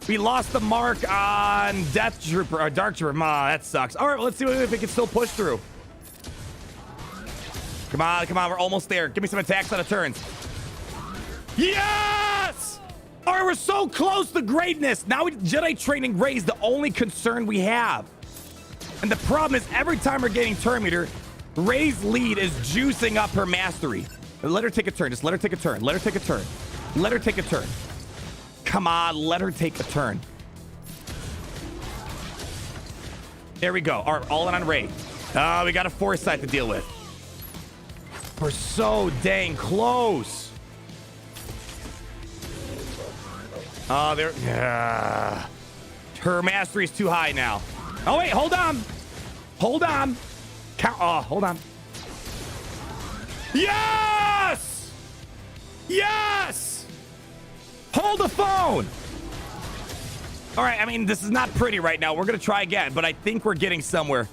We lost the mark on Death Trooper or Dark Trooper. That sucks. All right, well, let's see if we can still push through. Come on, come on. We're almost there. Give me some attacks out of turns. Yes! All right, we're so close to greatness. Now Jedi training Rey is the only concern we have. And the problem is every time we're getting turn meter, Rey's lead is juicing up her mastery. Let her take a turn. Just let her take a turn. Let her take a turn. Let her take a turn. Come on, let her take a turn. There we go. All right, all in on Rey. We got a foresight to deal with. We're so dang close. Oh, there. Yeah. Her mastery is too high now. Oh, wait, hold on. Hold on. Hold on. Yes! Yes! Hold the phone. All right, I mean, this is not pretty right now. We're going to try again, but I think we're getting somewhere.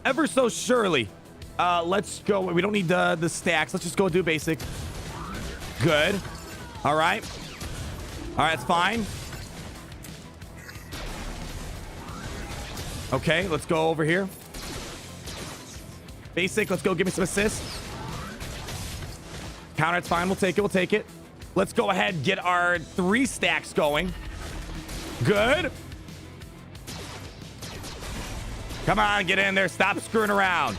Ever so surely. Let's go. We don't need the stacks. Let's just go do basic. Good. All right. All right, that's fine. Okay, let's go over here. Basic, let's go. Give me some assists. Counter, it's fine. We'll take it. We'll take it. Let's go ahead and get our 3 stacks going. Good. Come on, get in there. Stop screwing around.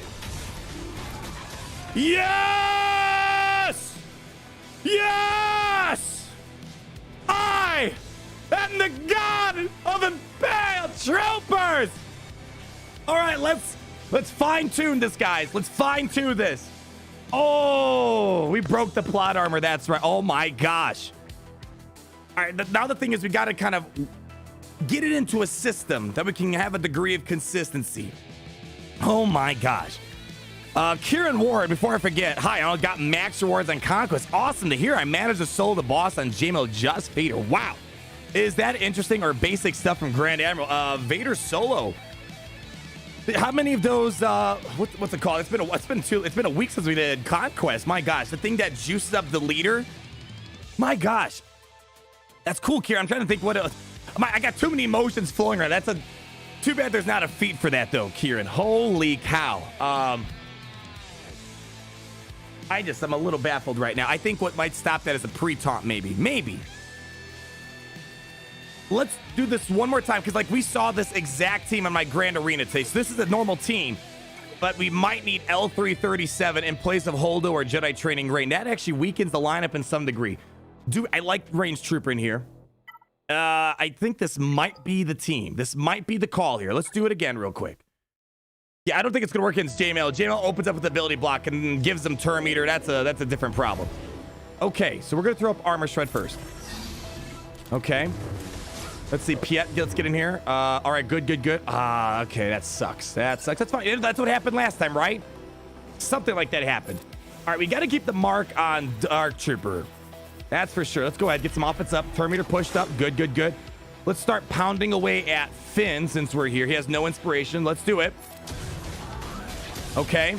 Yes! Yes! I am the god of Imperial Troopers! All right, let's fine-tune this, guys. Let's fine-tune this. Oh, we broke the plot armor. That's right. Oh, my gosh. All right, now the thing is we got to kind of get it into a system that we can have a degree of consistency. Oh, my gosh. Kieran Ward, before I forget, hi, I got max rewards on Conquest. Awesome to hear. I managed to solo the boss on JMO Just Vader. Wow. Is that interesting or basic stuff from Grand Admiral? Vader solo. How many of those, what's it called? It's been a week since we did Conquest. My gosh, the thing that juices up the leader. My gosh. That's cool, Kieran. I'm trying to think what else. I got too many emotions flowing right. Too bad there's not a feat for that though, Kieran. Holy cow. I'm a little baffled right now. I think what might stop that is a pre-taunt, maybe. Let's do this one more time, because like we saw this exact team on my Grand Arena today. So this is a normal team, but we might need L337 in place of Holdo or Jedi Training Rey. That actually weakens the lineup in some degree. I like Range Trooper in here. I think this might be the team. This might be the call here. Let's do it again real quick. Yeah, I don't think it's gonna work against JML. JML opens up with ability block and gives them turn meter. That's a different problem. Okay, so we're gonna throw up armor shred first. Okay. Let's see, Piet, let's get in here. All right, good. Okay, that sucks. That's fine. That's what happened last time, right? Something like that happened. All right, we got to keep the mark on Dark Trooper. That's for sure. Let's go ahead, get some offense up. Turn meter pushed up. Good. Let's start pounding away at Finn since we're here. He has no inspiration. Let's do it. Okay.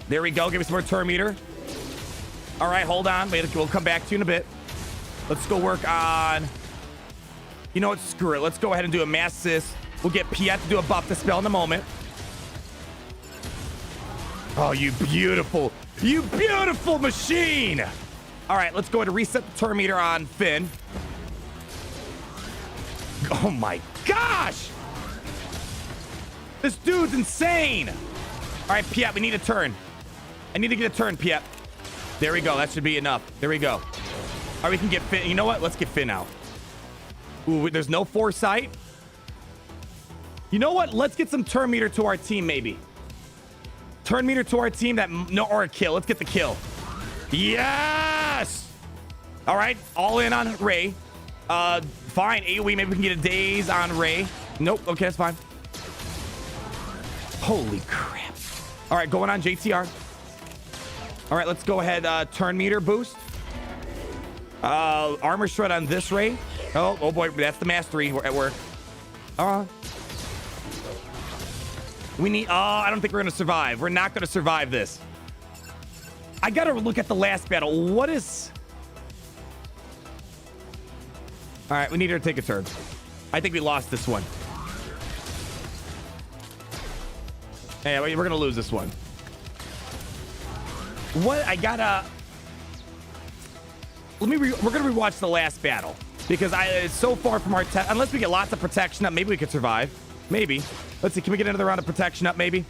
There we go. Give me some more turn meter. All right, hold on. We'll come back to you in a bit. Let's go work on... You know what? Screw it. Let's go ahead and do a mass assist. We'll get Piet to do a buff dispel in a moment. Oh, you beautiful machine. All right, let's go ahead and reset the turn meter on Finn. Oh my gosh. This dude's insane. All right, Piet, we need a turn. I need to get a turn, Piet. There we go. That should be enough. There we go. All right, we can get Finn. You know what? Let's get Finn out. Ooh, there's no foresight. You know what? Let's get some turn meter to our team, maybe. Turn meter to our team or a kill. Let's get the kill. Yes! All right, all in on Rey. Fine, AoE, maybe we can get a daze on Rey. Nope, okay, that's fine. Holy crap. All right, going on JTR. All right, let's go ahead, turn meter boost. Armor shred on this Rey. Oh boy, that's the mastery at work. We need, I don't think we're gonna survive. We're not gonna survive this. I gotta look at the last battle. What is... All right, we need her to take a turn. I think we lost this one. Yeah, we're gonna lose this one. What, I gotta... We're gonna rewatch the last battle. Because it's so far from our... Unless we get lots of protection up, maybe we could survive. Maybe. Let's see, can we get another round of protection up, maybe?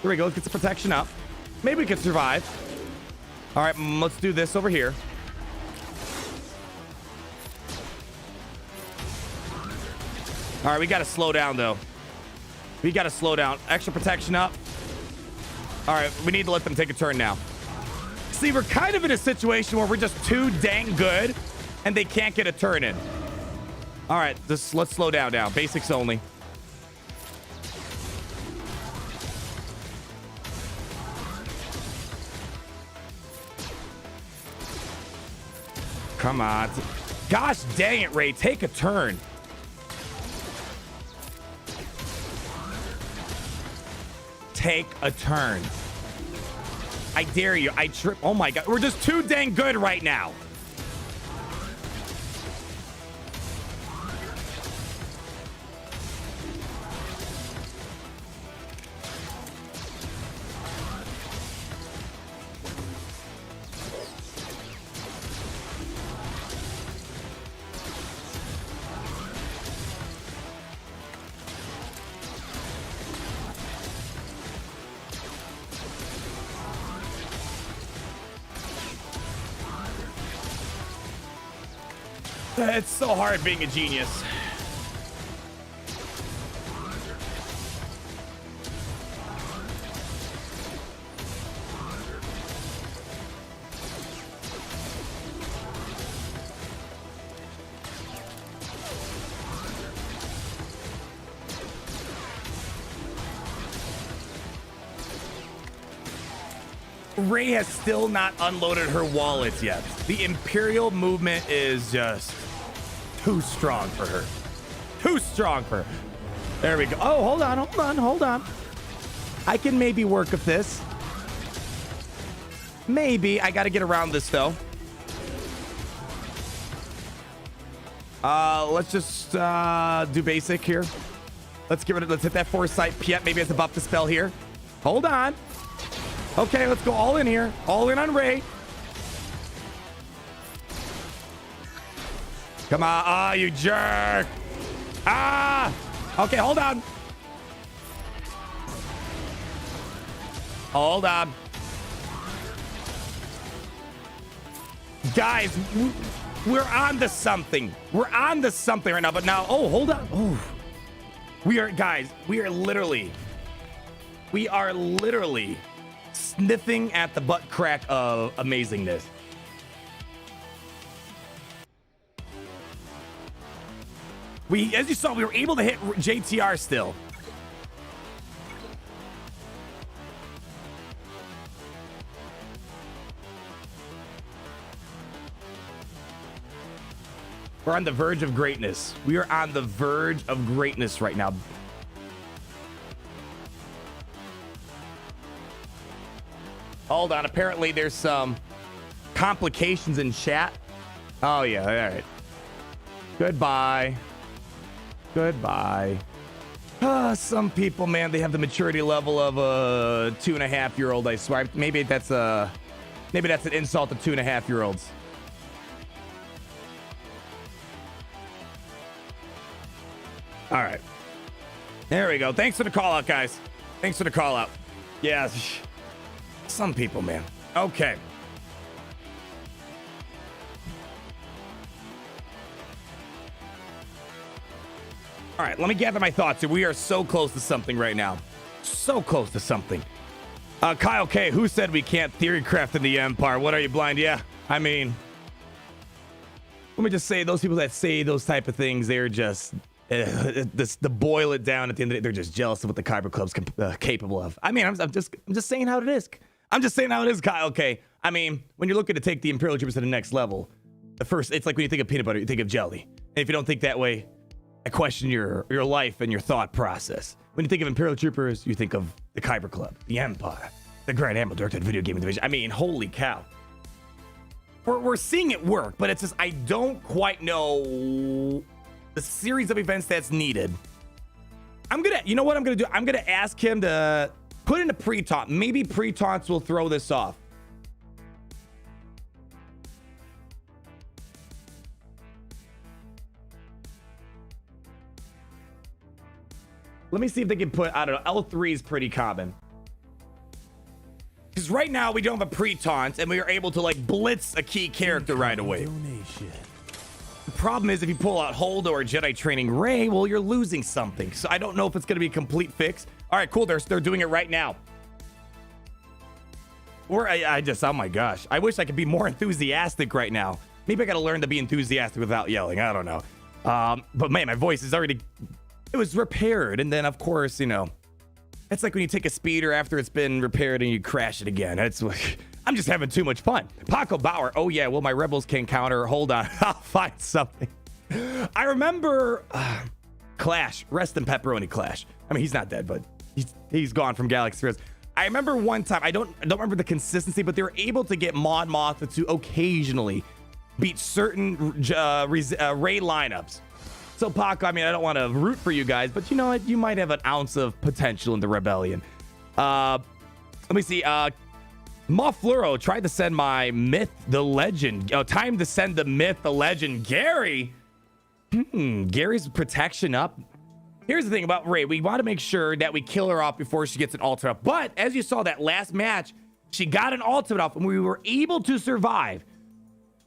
Here we go, let's get some protection up. Maybe we could survive. All right, let's do this over here. All right, we gotta slow down, though. We gotta slow down. Extra protection up. All right, we need to let them take a turn now. See, we're kind of in a situation where we're just too dang good and they can't get a turn in. All right, let's slow down now. Basics only. Come on. Gosh dang it, Rey. Take a turn. Take a turn. I dare you. I trip. Oh my God. We're just too dang good right now. It's so hard being a genius. Rey has still not unloaded her wallets yet. The Imperial movement is just too strong for her. Too strong for her. There we go. Oh, hold on. I can maybe work with this. Maybe. I got to get around this, though. Let's just do basic here. Let's hit that foresight. Piet maybe has to buff the spell here. Hold on. Okay, let's go all in here. All in on Rey. Come on. Ah, you jerk. Ah. Okay, hold on. Hold on. Guys, we're on to something. We're on to something right now. But now, oh, hold on. Oh, we are literally sniffing at the butt crack of amazingness. As you saw, we were able to hit JTR still. We're on the verge of greatness. We are on the verge of greatness right now. Hold on. Apparently, there's some complications in chat. Oh, yeah. All right. Goodbye. Some people, man, they have the maturity level of a 2.5-year-old, I swear. Maybe that's an insult to 2.5-year-olds. All right. There we go. Thanks for the call out, guys. Thanks for the call out. Yeah. Some people, man. Okay. All right, let me gather my thoughts here. We are so close to something right now. So close to something. Kyle K, who said we can't theory craft in the Empire? What, are you blind? Yeah, I mean, let me just say, those people that say those type of things, they're just, to boil it down at the end of the day, they're just jealous of what the Kyber Club's capable of. I mean, I'm just saying how it is. I'm just saying how it is, Kyle K. I mean, when you're looking to take the Imperial Troopers to the next level, it's like when you think of peanut butter, you think of jelly. And if you don't think that way, I question your life and your thought process. When you think of Imperial Troopers, you think of the Kyber Club, the Empire, the Grand Admiral directed video gaming division. I mean, holy cow. We're seeing it work, but it's just, I don't quite know the series of events that's needed. You know what I'm gonna do? I'm gonna ask him to put in a pre-taunt. Maybe pre-taunts will throw this off. Let me see if they can put, I don't know, L3 is pretty common. Because right now we don't have a pre-taunt and we are able to like blitz a key character right away. The problem is if you pull out Holdo or Jedi Training Rey, well, you're losing something. So I don't know if it's going to be a complete fix. All right, cool. They're doing it right now. Or oh my gosh. I wish I could be more enthusiastic right now. Maybe I got to learn to be enthusiastic without yelling. I don't know. But man, my voice is already... It was repaired, and then of course, you know, it's like when you take a speeder after it's been repaired and you crash it again. It's like, I'm just having too much fun. Paco Bauer, oh yeah, well, my rebels can counter. Hold on, I'll find something. I remember Clash, rest in pepperoni Clash. I mean, he's not dead, but he's gone from Galaxy Wars. I remember one time, I don't remember the consistency, but they were able to get Mon Mothma to occasionally beat certain Rey lineups. So, Paco, I mean, I don't want to root for you guys, but you know what? You might have an ounce of potential in the rebellion. Let me see. Moff Fluro tried to send my myth, the legend. Oh, time to send the myth, the legend. Gary. Gary's protection up. Here's the thing about Rey. We want to make sure that we kill her off before she gets an ultimate up. But as you saw that last match, she got an ultimate off and we were able to survive.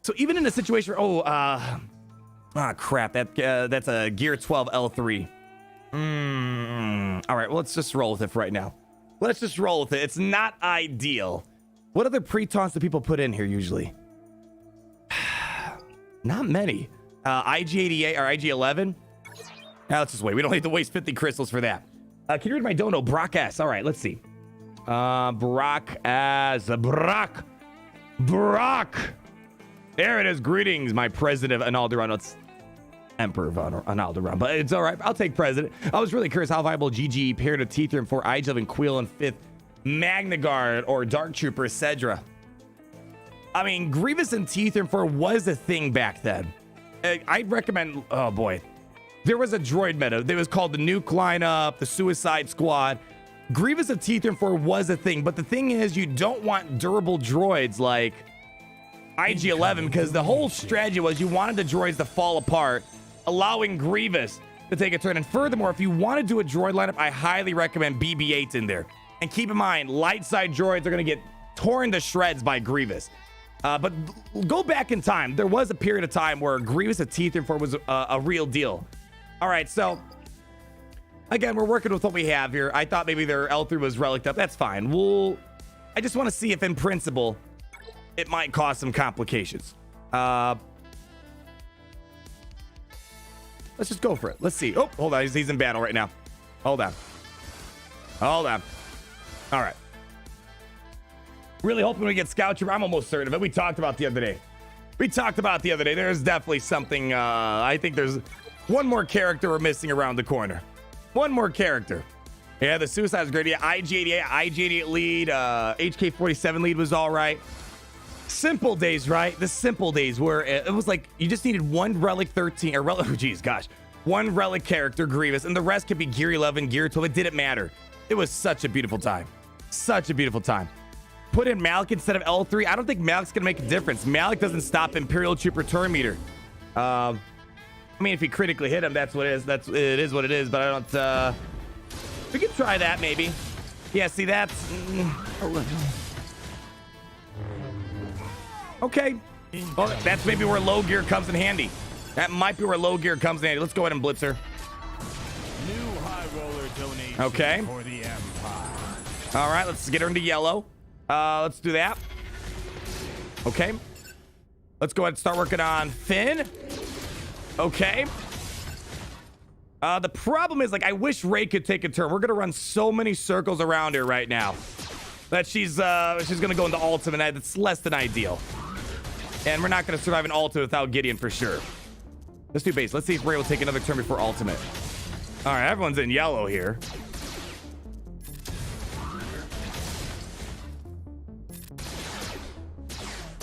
So even in a situation where, Ah, crap. That's a Gear 12 L3. All right, well, let's just roll with it for right now. Let's just roll with it. It's not ideal. What other pre-taunts do people put in here usually? Not many. IG-88 or IG-11? Now let's just wait. We don't need to waste 50 crystals for that. Can you read my dono? Brock S. All right, let's see. Brock as Brock. There it is. Greetings, my president of Alderaan. It's Emperor of Alderaan, but it's all right. I'll take president. I was really curious how viable GG paired of Teethrim for IG-11 Quill and 5th Magna Guard or Dark Trooper Cedra. I mean, Grievous and Teethrim 4 was a thing back then. I'd recommend, oh boy. There was a droid meta. It was called the Nuke Lineup, the Suicide Squad. Grievous and Teethrim 4 was a thing, but the thing is, you don't want durable droids like IG-11 because the whole strategy was you wanted the droids to fall apart, allowing Grievous to take a turn. And furthermore, if you want to do a droid lineup, I highly recommend BB-8s in there. And keep in mind, light side droids are going to get torn to shreds by Grievous. But go back in time. There was a period of time where Grievous and Teethrim 4 was a real deal. All right, so again, we're working with what we have here. I thought maybe their L3 was relicked up. That's fine. I just want to see if in principle it might cause some complications. Let's just go for it. Let's see. Oh, hold on. He's in battle right now. Hold on. All right. Really hoping we get Scout Trooper. I'm almost certain of it. We talked about the other day. There's definitely something. I think there's one more character we're missing around the corner. One more character. Yeah, the Suicide is great. Yeah, IG-88 lead. HK-47 lead was all right. Simple days, right? The simple days where it was like you just needed one Relic 13 or Relic. Oh, geez, gosh. One Relic character, Grievous, and the rest could be Gear 11, Gear 12. It didn't matter. It was such a beautiful time. Put in Malik instead of L3. I don't think Malik's gonna make a difference. Malik doesn't stop Imperial Trooper turn meter. I mean, if you critically hit him, that's what it is. It is what it is. But I don't. We could try that maybe. Yeah. See, that's okay. Well, that's maybe where low gear comes in handy. That might be where low gear comes in handy. Let's go ahead and blitz her. New high roller donation Okay. for the Empire. All right, let's get her into yellow. Let's do that. Okay. Let's go ahead and start working on Finn. Okay. The problem is, like, I wish Rey could take a turn. We're gonna run so many circles around her right now that she's gonna go into ultimate. That's less than ideal. And we're not gonna survive an ultimate without Gideon for sure. Let's do base. Let's see if Rey will take another turn before ultimate. All right, everyone's in yellow here.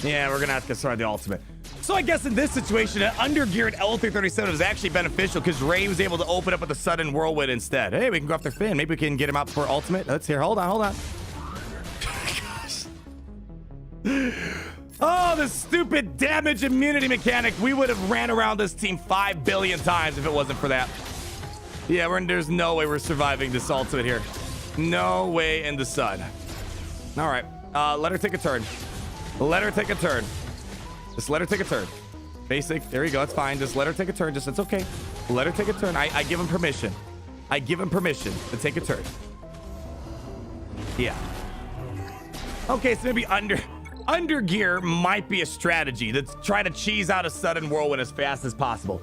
Yeah, we're gonna have to survive the ultimate. So I guess in this situation, an undergeared L337 was actually beneficial because Rey was able to open up with a sudden whirlwind instead. Hey, we can go after Finn. Maybe we can get him out before ultimate. Let's hear. Hold on. Gosh. Oh, the stupid damage immunity mechanic. We would have ran around this team 5 billion times if it wasn't for that. Yeah, there's no way we're surviving this ultimate here. No way in the sun. All right, let her take a turn. Just let her take a turn. Basic. There you go. It's fine. Just let her take a turn. It's okay. Let her take a turn. I give him permission. To take a turn. Yeah. Okay, so maybe under gear might be a strategy. Let's try to cheese out a sudden whirlwind as fast as possible.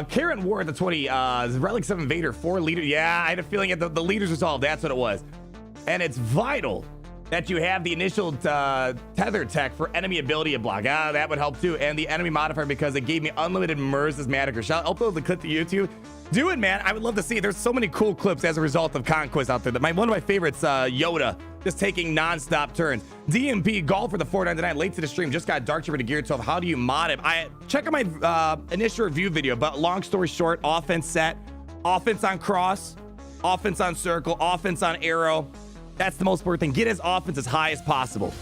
Karen Ward, the 20, Relic 7 Vader, 4 leader. Yeah, I had a feeling the leaders resolved. That's what it was. And it's vital that you have the initial tether tech for enemy ability block. That would help too. And the enemy modifier because it gave me unlimited MERS as Manager. Shall I upload the clip to YouTube? Do it, man. I would love to see it. There's so many cool clips as a result of Conquest out there. One of my favorites, Yoda, just taking non-stop turns. DMP, Golf for the 499, late to the stream, just got Dark Trooper to Gear 12. How do you mod him? Check out my initial review video, but long story short, offense set, offense on cross, offense on circle, offense on arrow. That's the most important thing. Get his offense as high as possible.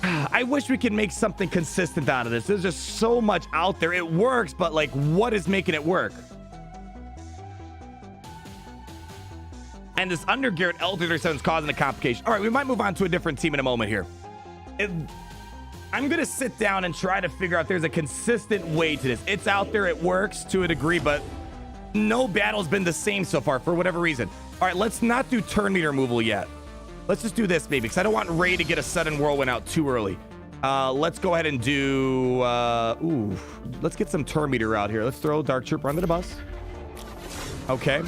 I wish we could make something consistent out of this. There's just so much out there. It works, but like, what is making it work? And this undergeared L337 is causing a complication. All right, we might move on to a different team in a moment here. I'm gonna sit down and try to figure out there's a consistent way to this. It's out there, it works to a degree, but no battle's been the same so far for whatever reason. All right, let's not do turn meter removal yet. Let's just do this maybe, because I don't want Rey to get a sudden whirlwind out too early. Let's go ahead and do, let's get some turn meter out here. Let's throw Dark Trooper under the bus. Okay.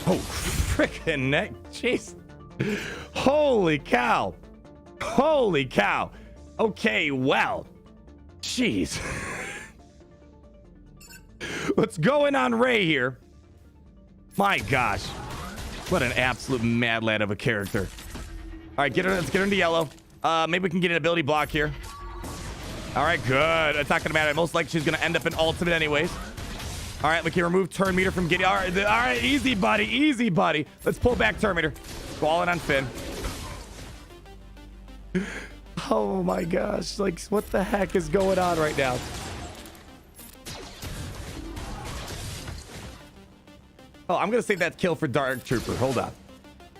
Oh, frickin' neck. Jeez. Holy cow. Holy cow. Okay, well. Jeez. What's going on Rey here? My gosh. What an absolute mad lad of a character. All right, let's get her into yellow. Maybe we can get an ability block here. All right, good. It's not going to matter. Most likely she's going to end up in ultimate anyways. All right, we can remove turn meter from Gideon. All right, easy, buddy. Easy, buddy. Let's pull back turn meter. Ball it on Finn. Oh, my gosh. Like, what the heck is going on right now? Oh, I'm going to save that kill for Dark Trooper. Hold on.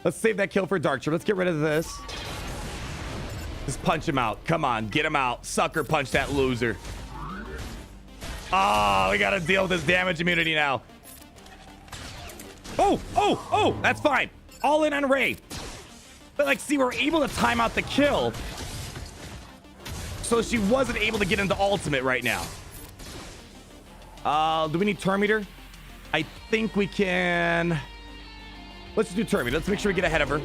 Let's save that kill for Dark Trooper. Let's get rid of this. Just punch him out. Come on, get him out. Sucker punch that loser. Oh, we got to deal with this damage immunity now. Oh, that's fine. All in on Rey. But, like, see, we're able to time out the kill. So she wasn't able to get into ultimate right now. Do we need turn meter? I think we can. Let's do turn meter. Let's make sure we get ahead of her.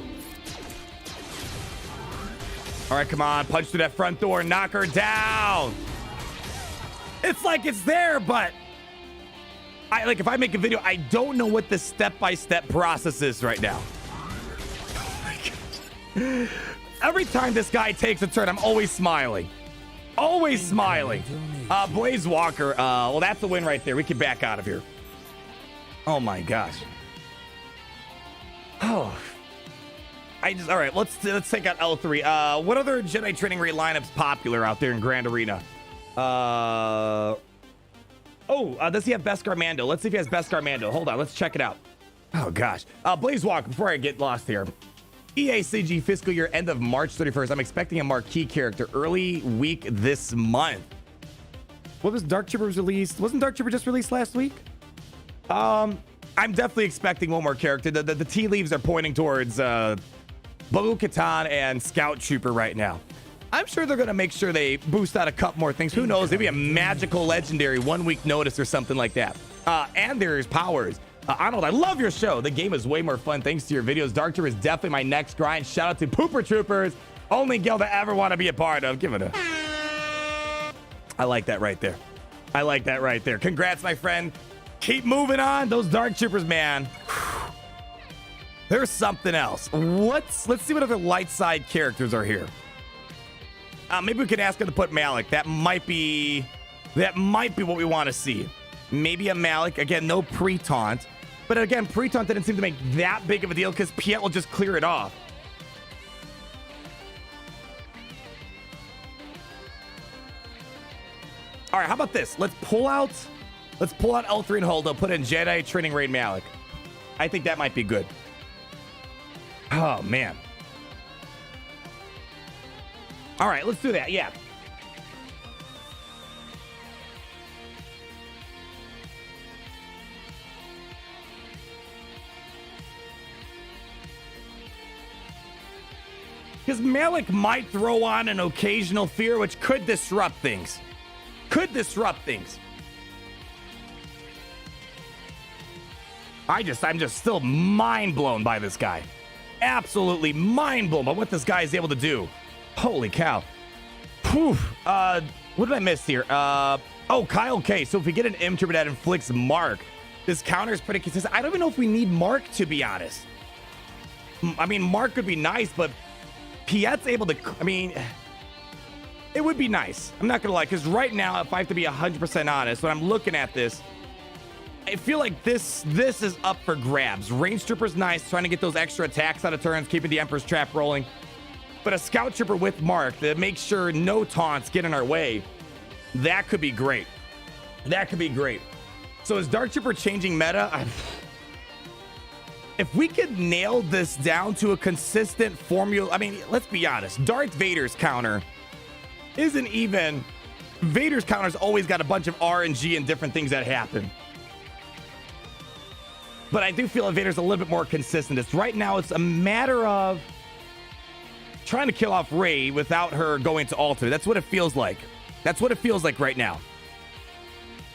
All right, come on. Punch through that front door. Knock her down. It's like it's there, but if I make a video, I don't know what the step-by-step process is right now. Oh my gosh. Every time this guy takes a turn, I'm always smiling. Always smiling. Blaze Walker. Well, that's the win right there. We can back out of here. Oh my gosh. Oh. All right, let's take out L3. What other Jedi training rate lineups popular out there in Grand Arena? Does he have Beskar Mando? Let's see if he has Beskar Mando. Hold on, let's check it out. Oh gosh. Blaze Walker, before I get lost here. EACG fiscal year end of March 31st. I'm expecting a marquee character early week this month. What was Dark Trooper released? Wasn't Dark Trooper just released last week? I'm definitely expecting one more character. The tea leaves are pointing towards Bo-Katan and Scout Trooper right now. I'm sure they're going to make sure they boost out a couple more things. Who knows? Maybe a magical legendary 1 week notice or something like that. And there's powers. Arnold, I love your show. The game is way more fun thanks to your videos. Dark Trooper is definitely my next grind. Shout out to Pooper Troopers. Only guild I ever want to be a part of. Give it a... I like that right there. I like that right there. Congrats, my friend. Keep moving on. Those Dark Troopers, man. There's something else. Let's see what other light side characters are here. Maybe we could ask him to put Malik. That might be what we want to see. Maybe a Malik. Again, no pre-taunt. But again, pre-taunt didn't seem to make that big of a deal because Piet will just clear it off. All right, how about this? Let's pull out L3 and Holdo, put in Jedi Training Raid Malik. I think that might be good. Oh, man. All right, let's do that. Yeah. Because Malik might throw on an occasional fear, which could disrupt things. I'm just still mind blown by this guy. Absolutely mind blown by what this guy is able to do. Holy cow. Whew. What did I miss here? Oh, Kyle K. So if we get an M Trooper that inflicts Mark, this counter is pretty consistent. I don't even know if we need Mark, to be honest. I mean, Mark could be nice, but Piet's able to, I mean, it would be nice. I'm not going to lie, because right now, if I have to be 100% honest, when I'm looking at this, I feel like this is up for grabs. Range Trooper's nice, trying to get those extra attacks out of turns, keeping the Emperor's Trap rolling. But a Scout Trooper with Mark that makes sure no taunts get in our way, that could be great. That could be great. So is Dark Trooper changing meta? If we could nail this down to a consistent formula, I mean, let's be honest. Darth Vader's counter isn't even... Vader's counter's always got a bunch of RNG and different things that happen. But I do feel that Vader's a little bit more consistent. Right now, it's a matter of trying to kill off Rey without her going to alter. That's what it feels like. That's what it feels like right now.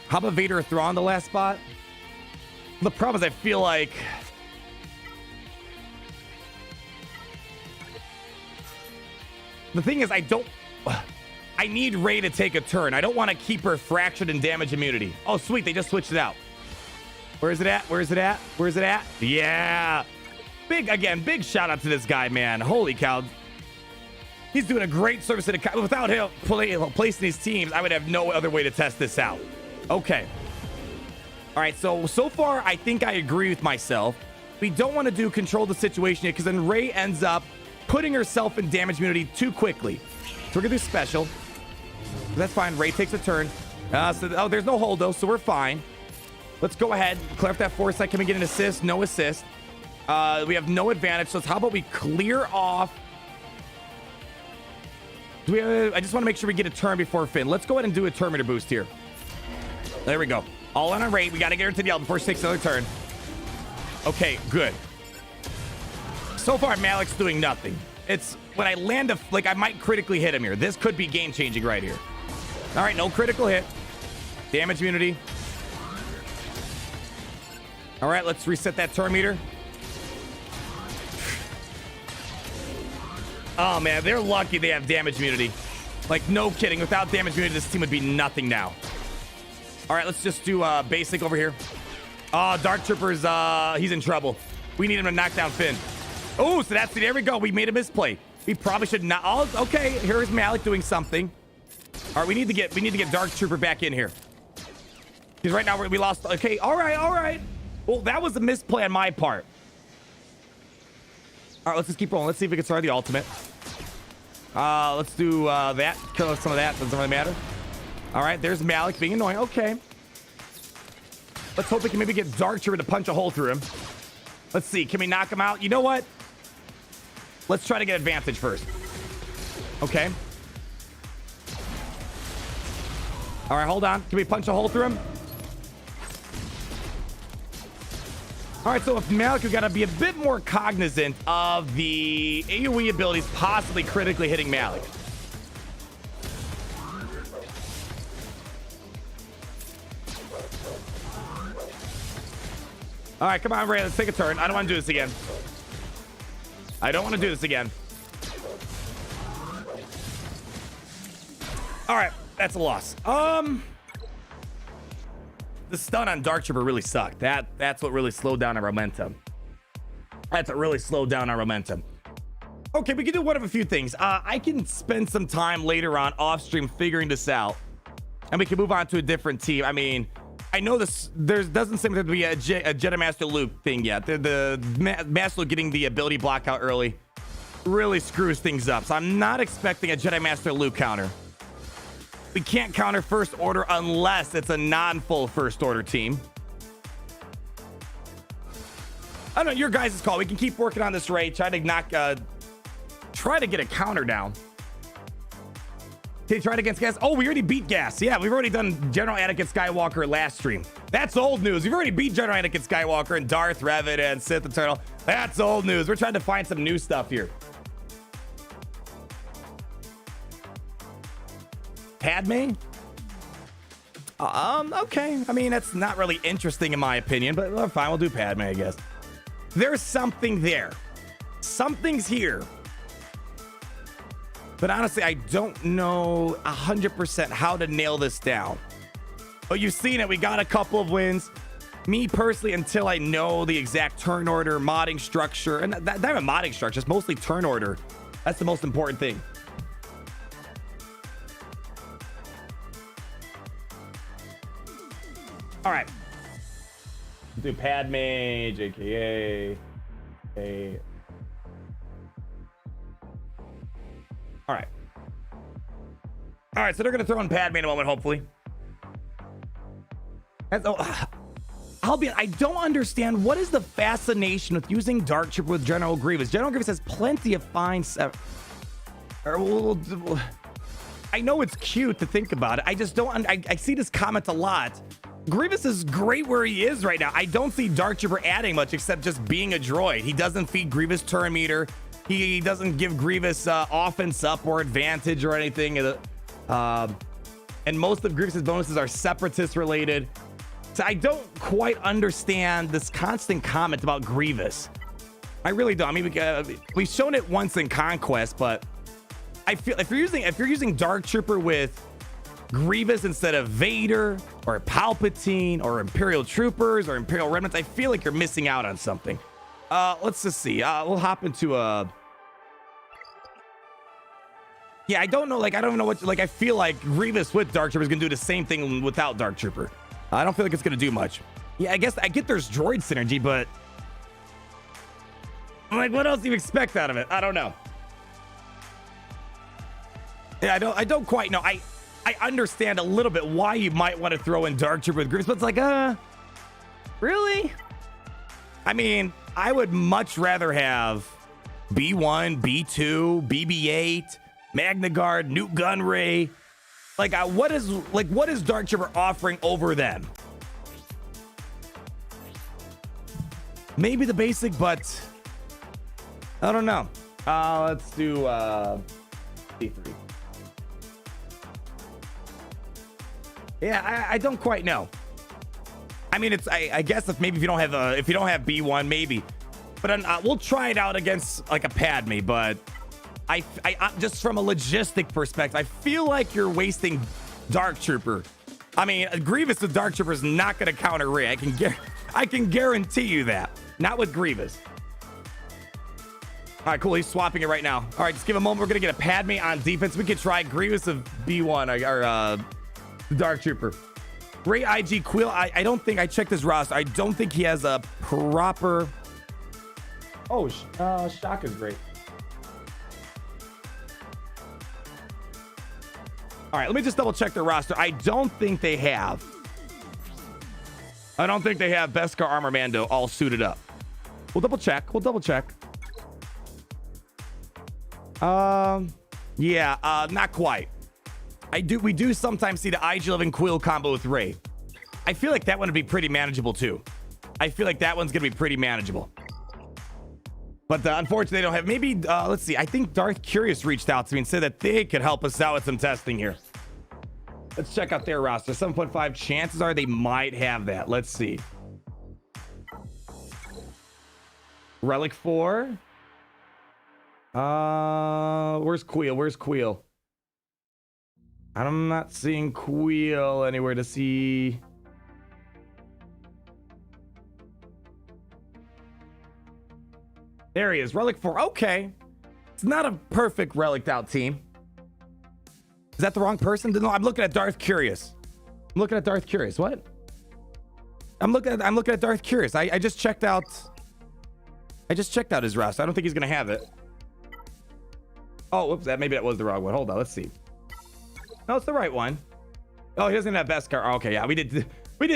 How about Vader or Thrawn the last spot? The problem is I feel like... The thing is, I need Rey to take a turn. I don't want to keep her fractured in damage immunity. Oh, sweet. They just switched it out. Where is it at? Where is it at? Where is it at? Yeah. Big shout out to this guy, man. Holy cow. He's doing a great service to the... Without him placing these teams, I would have no other way to test this out. Okay. All right, so far, I think I agree with myself. We don't want to do control the situation yet, because then Rey ends up putting herself in damage immunity too quickly. So we're going to do special. That's fine. Rey takes a turn. There's no hold, though, so we're fine. Let's go ahead. Clear up that foresight. Can we get an assist? No assist. We have no advantage. So how about we clear off... I just want to make sure we get a turn before Finn. Let's go ahead and do a Terminator boost here. There we go. All on Rey. We got to get her to the L before she takes another turn. Okay, good. So far, Malik's doing nothing. It's when I land I might critically hit him here. This could be game-changing right here. All right, no critical hit. Damage immunity. All right, let's reset that turn meter. Oh, man, they're lucky they have damage immunity. Like, no kidding. Without damage immunity, this team would be nothing now. All right, let's just do basic over here. Oh, Dark Troopers, he's in trouble. We need him to knock down Finn. Oh, so that's it. There we go. We made a misplay. We probably should not. Oh, okay, here's Malik doing something. All right, we need to get Dark Trooper back in here. Because right now we lost. Okay, all right. Well, that was a misplay on my part. All right, let's just keep rolling. Let's see if we can start the ultimate. Let's do that. Kill some of that. Doesn't really matter. All right, there's Malik being annoying. Okay. Let's hope we can maybe get Dark Trooper to punch a hole through him. Let's see. Can we knock him out? You know what? Let's try to get advantage first. Okay. All right, hold on. Can we punch a hole through him? All right, so if Malik, we got to be a bit more cognizant of the AoE abilities possibly critically hitting Malik. All right, come on, Rey. Let's take a turn. I don't want to do this again. All right, that's a loss. The stun on Dark Trooper really sucked. That's what really slowed down our momentum. Okay, we can do one of a few things. I can spend some time later on off stream figuring this out, and we can move on to a different team. I mean, I know there doesn't seem to be a Jedi Master Luke thing yet. The Master Luke getting the ability block out early really screws things up. So I'm not expecting a Jedi Master Luke counter. We can't counter First Order unless it's a non-full First Order team. I don't know, your guys' call. We can keep working on this, Rey. Try to get a counter down. Okay, try it against Gas. Oh, we already beat Gas. Yeah, we've already done General Anakin Skywalker last stream. That's old news. We've already beat General Anakin Skywalker and Darth Revan and Sith Eternal. That's old news. We're trying to find some new stuff here. Padme? Okay. I mean, that's not really interesting in my opinion, but fine, we'll do Padme, I guess. There's something there. Something's here. But honestly, I don't know 100% how to nail this down. But you've seen it. We got a couple of wins. Me personally, until I know the exact turn order, modding structure, and not even modding structure, it's mostly turn order. That's the most important thing. All right. Do Padme, JKA. Okay. All right. All right, so they're going to throw in Padme in a moment, hopefully. And so, I don't understand what is the fascination with using Dark Trooper with General Grievous. General Grievous has plenty of fine... I I know it's cute to think about it. I just don't. I see this comment a lot. Grievous is great where he is right now. I don't see Dark Trooper adding much except just being a droid. He doesn't feed Grievous turn meter. He doesn't give Grievous offense up or advantage or anything. And most of Grievous's bonuses are separatist related. So I don't quite understand this constant comment about Grievous. I really don't. I mean, we've shown it once in Conquest, but I feel if you're using Dark Trooper with Grievous instead of Vader or Palpatine or Imperial Troopers or Imperial Remnants, I feel like you're missing out on something. Let's just see. We'll hop into yeah, I don't know. Like, I don't know what. Like, I feel like Grievous with Dark Trooper is gonna do the same thing without Dark Trooper. I don't feel like it's gonna do much. Yeah, I guess I get there's droid synergy, but I'm like, what else do you expect out of it? I don't know. Yeah, I don't quite know. I understand a little bit why you might want to throw in Dark Trooper with Grievous, but it's like, really? I mean, I would much rather have B1, B2, BB8, Magna Guard, Newt Gunray. Like, what is Dark Trooper offering over them? Maybe the basic, but I don't know. Let's do D3. Yeah, I don't quite know. I mean, it's I guess if you don't have B1, maybe, but we'll try it out against like a Padme. But I just from a logistic perspective, I feel like you're wasting Dark Trooper. I mean, Grievous with Dark Trooper is not going to counter Rey. I can guarantee you that. Not with Grievous. All right, cool. He's swapping it right now. All right, just give a moment. We're going to get a Padme on defense. We could try Grievous of B1 or Dark Trooper. Rey IG Quill. I don't think I checked his roster. I don't think he has a proper. Oh, Shock is great. All right, let me just double check their roster. I don't think they have. I don't think they have Beskar Armor Mando all suited up. We'll double check. Yeah, not quite. We do sometimes see the IG-11 Quill combo with Rey. I feel like that one would be pretty manageable too. I feel like that one's gonna be pretty manageable. But unfortunately, they don't have. Maybe let's see. I think Darth Curious reached out to me and said that they could help us out with some testing here. Let's check out their roster. 7.5. Chances are they might have that. Let's see. Relic 4. Where's Queel? I'm not seeing Queel anywhere to see. There he is. Relic 4. Okay. It's not a perfect Relic out team. Is that the wrong person? No, I'm looking at Darth Curious. What? I'm looking at Darth Curious. I just checked out. His roster. I don't think he's gonna have it. Oh, whoops. Maybe that was the wrong one. Hold on. Let's see. No, it's the right one. Oh, he doesn't have Beskar. Oh, okay, yeah, we did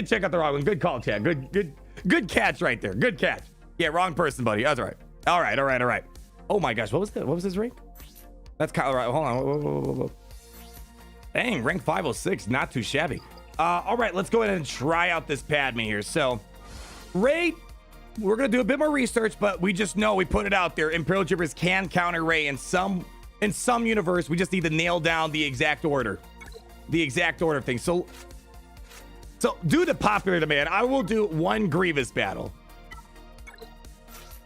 check out the wrong one. Good call, Chad. Good catch right there. Good catch. Yeah, wrong person, buddy. That's all right. All right. Oh my gosh, what was his rank? That's kind of right. Hold on. Whoa. Dang, rank 506, not too shabby. All right, let's go ahead and try out this Padme here. So, Rey, we're gonna do a bit more research, but we just know we put it out there. Imperial Troopers can counter Rey in some universe. We just need to nail down the exact order of things. So due to popular demand, I will do one Grievous battle.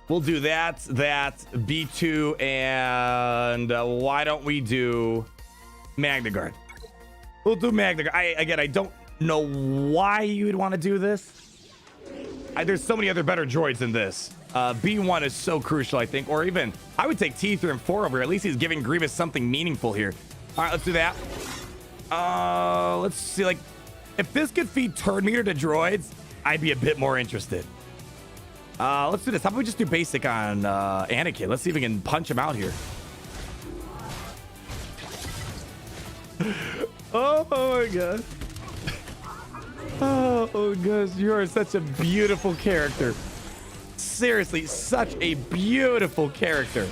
We'll do that B2, and why don't we do Magna Guard? We'll do Magna Guard. I don't know why you would want to do this. There's so many other better droids than this. B1 is so crucial, I think. Or even, I would take T3 and 4 over here. At least he's giving Grievous something meaningful here. All right, let's do that. Let's see, like, if this could feed turn meter to droids, I'd be a bit more interested. Let's do this. How about we just do basic on Anakin? Let's see if we can punch him out here. Oh my god. Oh gosh, you are such a beautiful character. Seriously, such a beautiful character.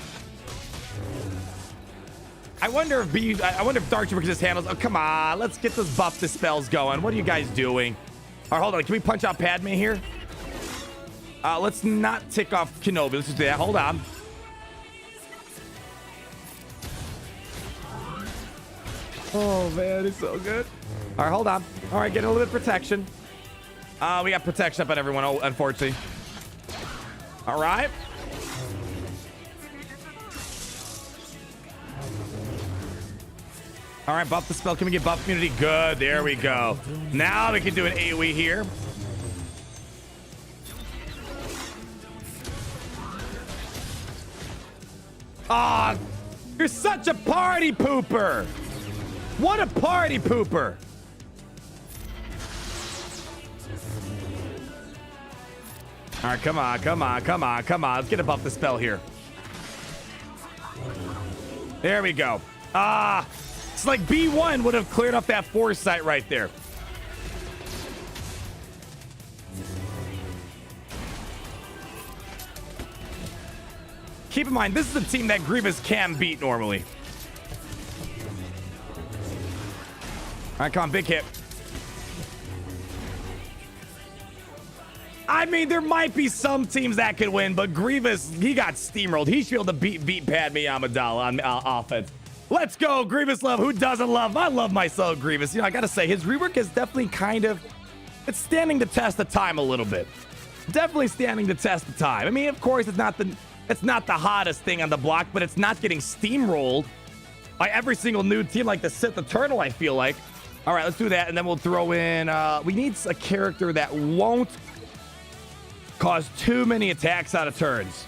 I wonder if Dark Trooper just handles. Oh, come on. Let's get those buff dispels going. What are you guys doing? All right, hold on. Can we punch out Padme here? Let's not tick off Kenobi. Let's just do that. Hold on. Oh, man. It's so good. All right, hold on. All right, get a little bit of protection. We got protection up on everyone, unfortunately. All right. All right, buff the spell. Can we get buff immunity? Good. There we go. Now we can do an AoE here. Ah, you're such a party pooper. What a party pooper. All right, come on, come on, come on, come on. Let's get a buff the spell here. There we go. Ah, it's like B1 would have cleared up that foresight right there. Keep in mind, this is a team that Grievous can beat normally. All right, come on, big hit. I mean, there might be some teams that could win, but Grievous, he got steamrolled. He should be able to beat Padme Amidala on offense. Let's go, Grievous love. Who doesn't love? I love myself, Grievous. You know, I gotta say, his rework is definitely it's standing the test of time a little bit. Definitely standing the test of time. I mean, of course, it's not the hottest thing on the block, but it's not getting steamrolled by every single new team like the Sith Eternal, I feel like. All right, let's do that, and then we'll throw in... we need a character that won't cause too many attacks out of turns.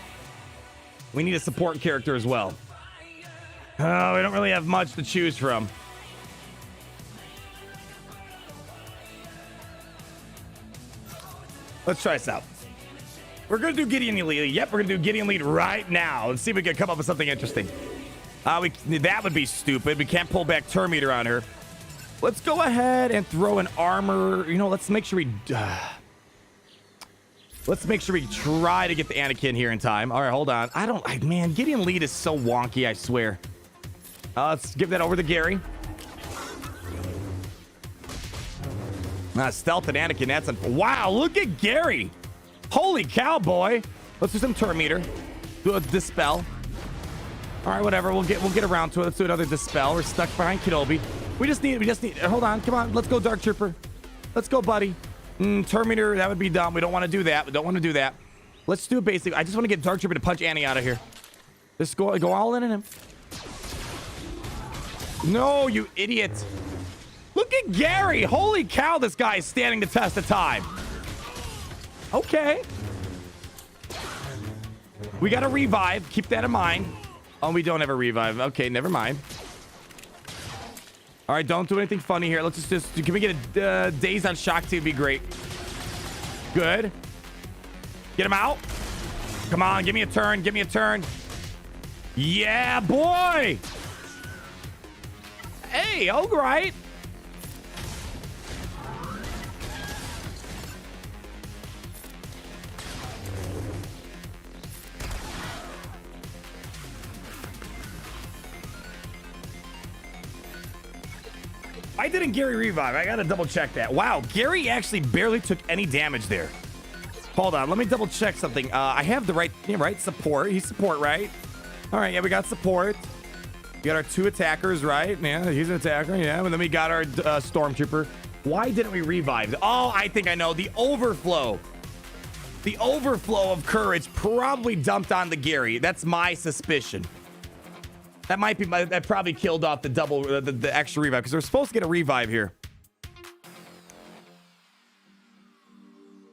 We need a support character as well. Oh, we don't really have much to choose from. Let's try this out. We're going to do Gideon lead. Yep, we're going to do Gideon lead right now. Let's see if we can come up with something interesting. That would be stupid. We can't pull back turn meter on her. Let's go ahead and throw an armor. You know, let's make sure we... let's make sure we try to get the Anakin here in time. All right, hold on. Man, Gideon lead is so wonky, I swear. Let's give that over to Gary. Stealth and Anakin, that's a... Wow, look at Gary. Holy cow, boy. Let's do some turn meter. Do a dispel. All right, whatever. We'll get around to it. Let's do another dispel. We're stuck behind Kenobi. We just need... Hold on. Come on. Let's go, Dark Trooper. Let's go, buddy. Turn meter, that would be dumb. We don't want to do that. We don't want to do that. Let's do a basic. I just want to get Dark Trooper to punch Annie out of here. Just go all in on him. No, you idiot. Look at Gary. Holy cow, this guy is standing the test of time. Okay. We got a revive. Keep that in mind. Oh, we don't have a revive. Okay, never mind. All right, don't do anything funny here. Let's just can we get a Days on Shock 2? Would be great. Good. Get him out. Come on, give me a turn. Give me a turn. Yeah, boy. Hey, all right. Why didn't Gary revive? I gotta double check that. Wow, Gary actually barely took any damage there. Hold on, let me double check something. I have the right support. He's support, right? All right, yeah, we got support. We got our 2 attackers, right? Yeah, he's an attacker, yeah. And then we got our stormtrooper. Why didn't we revive? Oh, I think I know. The overflow. The overflow of courage probably dumped on the Gary. That's my suspicion. That might be that probably killed off the double, the extra revive, because we're supposed to get a revive here.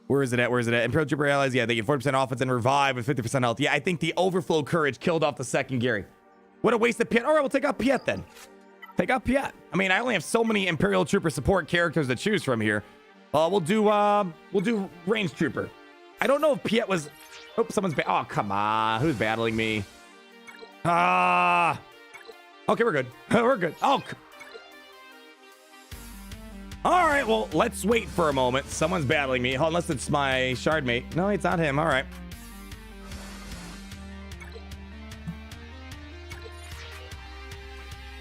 Where is it at? Where is it at? Imperial Trooper allies, yeah, they get 40% offense and revive with 50% health. Yeah, I think the overflow courage killed off the second Gary. What a waste of Piet. All right, we'll take out Piet then. Take out Piet. I mean, I only have so many Imperial Trooper support characters to choose from here. We'll do Range Trooper. I don't know if Piet was... Oh, someone's... Oh, come on. Who's battling me? Okay, we're good. We're good. Oh. All right, well, let's wait for a moment. Someone's battling me. Unless it's my shard mate. No, it's not him. All right.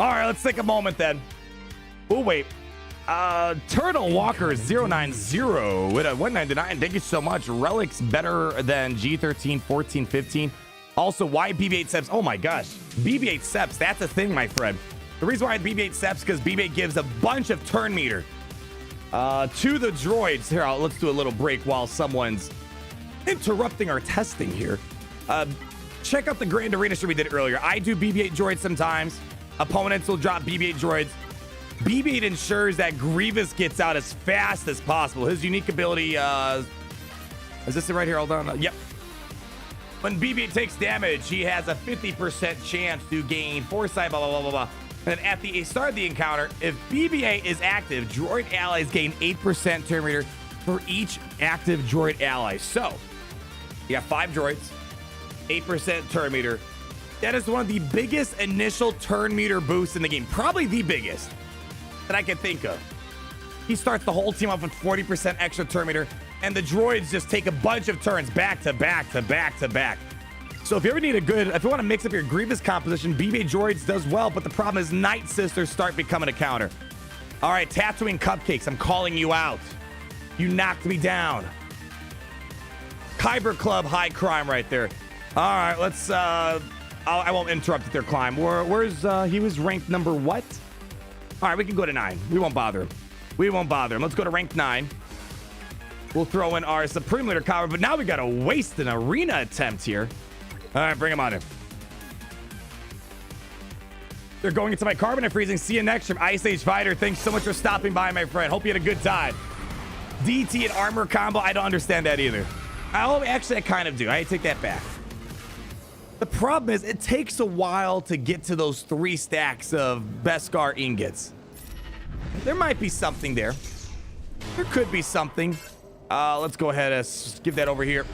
All right, let's take a moment then. Oh, wait. Turtle Walker 090 with a 199. Thank you so much. Relic's better than G13, 14, 15. Also, why BB-8 Seps? Oh my gosh. BB-8 Seps, that's a thing, my friend. The reason why BB-8 Seps because BB-8 gives a bunch of turn meter to the droids. Here, let's do a little break while someone's interrupting our testing here. Check out the Grand Arena stream we did earlier. I do BB-8 droids sometimes. Opponents will drop BB-8 droids. BB-8 ensures that Grievous gets out as fast as possible. His unique ability, is this it right here? Hold on. Yep. When BB-8 takes damage, he has a 50% chance to gain foresight, blah, blah, blah, blah, blah. And then at the start of the encounter, if BB-8 is active, droid allies gain 8% turn meter for each active droid ally. So, you have 5 droids, 8% turn meter. That is one of the biggest initial turn meter boosts in the game. Probably the biggest that I can think of. He starts the whole team off with 40% extra turn meter, and the droids just take a bunch of turns back to back to back to back. So if you ever need if you want to mix up your Grievous composition, BB-8 droids does well, but the problem is Night Sisters start becoming a counter. All right, Tatooine Cupcakes, I'm calling you out. You knocked me down. Kyber Club high crime right there. All right, let's, I won't interrupt their climb. Where's, he was ranked number what? All right, we can go to 9. We won't bother him. We won't bother him. Let's go to rank 9. We'll throw in our Supreme Leader Kyber, but now we got to waste an arena attempt here. All right, bring him on in. They're going into my carbonite freezing. See you next time, Ice Age Fighter. Thanks so much for stopping by, my friend. Hope you had a good time. DT and armor combo. I don't understand that either. Actually, I kind of do. I take that back. The problem is it takes a while to get to those 3 stacks of Beskar ingots. There might be something there. There could be something. Let's go ahead and give that over here.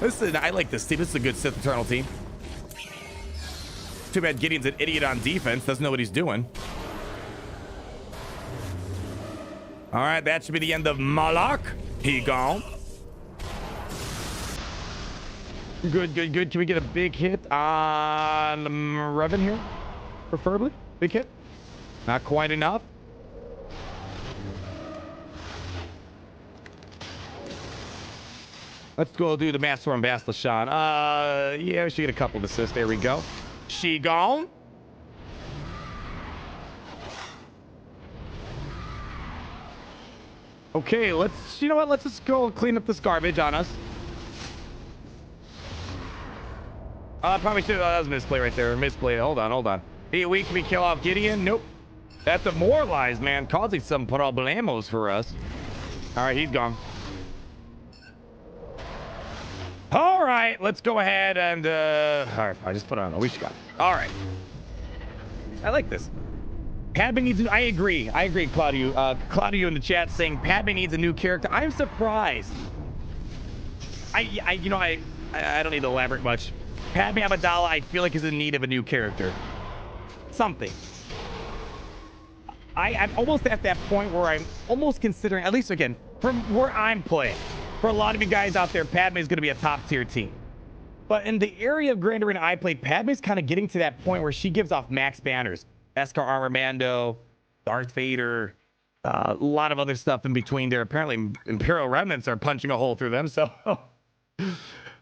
I like this team. This is a good Sith Eternal team. Too bad Gideon's an idiot on defense. Doesn't know what he's doing. All right, that should be the end of Malak. He gone. Good, good, good. Can we get a big hit on Revan here? Preferably. Big hit. Not quite enough. Let's go do the Master on Bastila Shan. Yeah, we should get a couple of assists. There we go. She gone. Okay, you know what? Let's just go clean up this garbage on us. Probably should. That was a misplay right there. Misplay. Hold on. Hey, can we kill off Gideon? Nope. That's demoralized, man. Causing some problemos for us. All right, he's gone. All right, let's go ahead and all right, I just put on a wish gun. All right. I like this. Padme needs I agree, Claudio. Claudio in the chat saying Padme needs a new character. I'm surprised. I don't need to elaborate much. Padme Amidala, I feel like is in need of a new character. Something. I'm almost at that point where I'm almost considering, at least again, from where I'm playing. For a lot of you guys out there, Padme is going to be a top tier team. But in the area of Grand Arena I played, Padme's kind of getting to that point where she gives off max banners. Beskar Armor Mando, Darth Vader, a lot of other stuff in between there. Apparently, Imperial Remnants are punching a hole through them. So,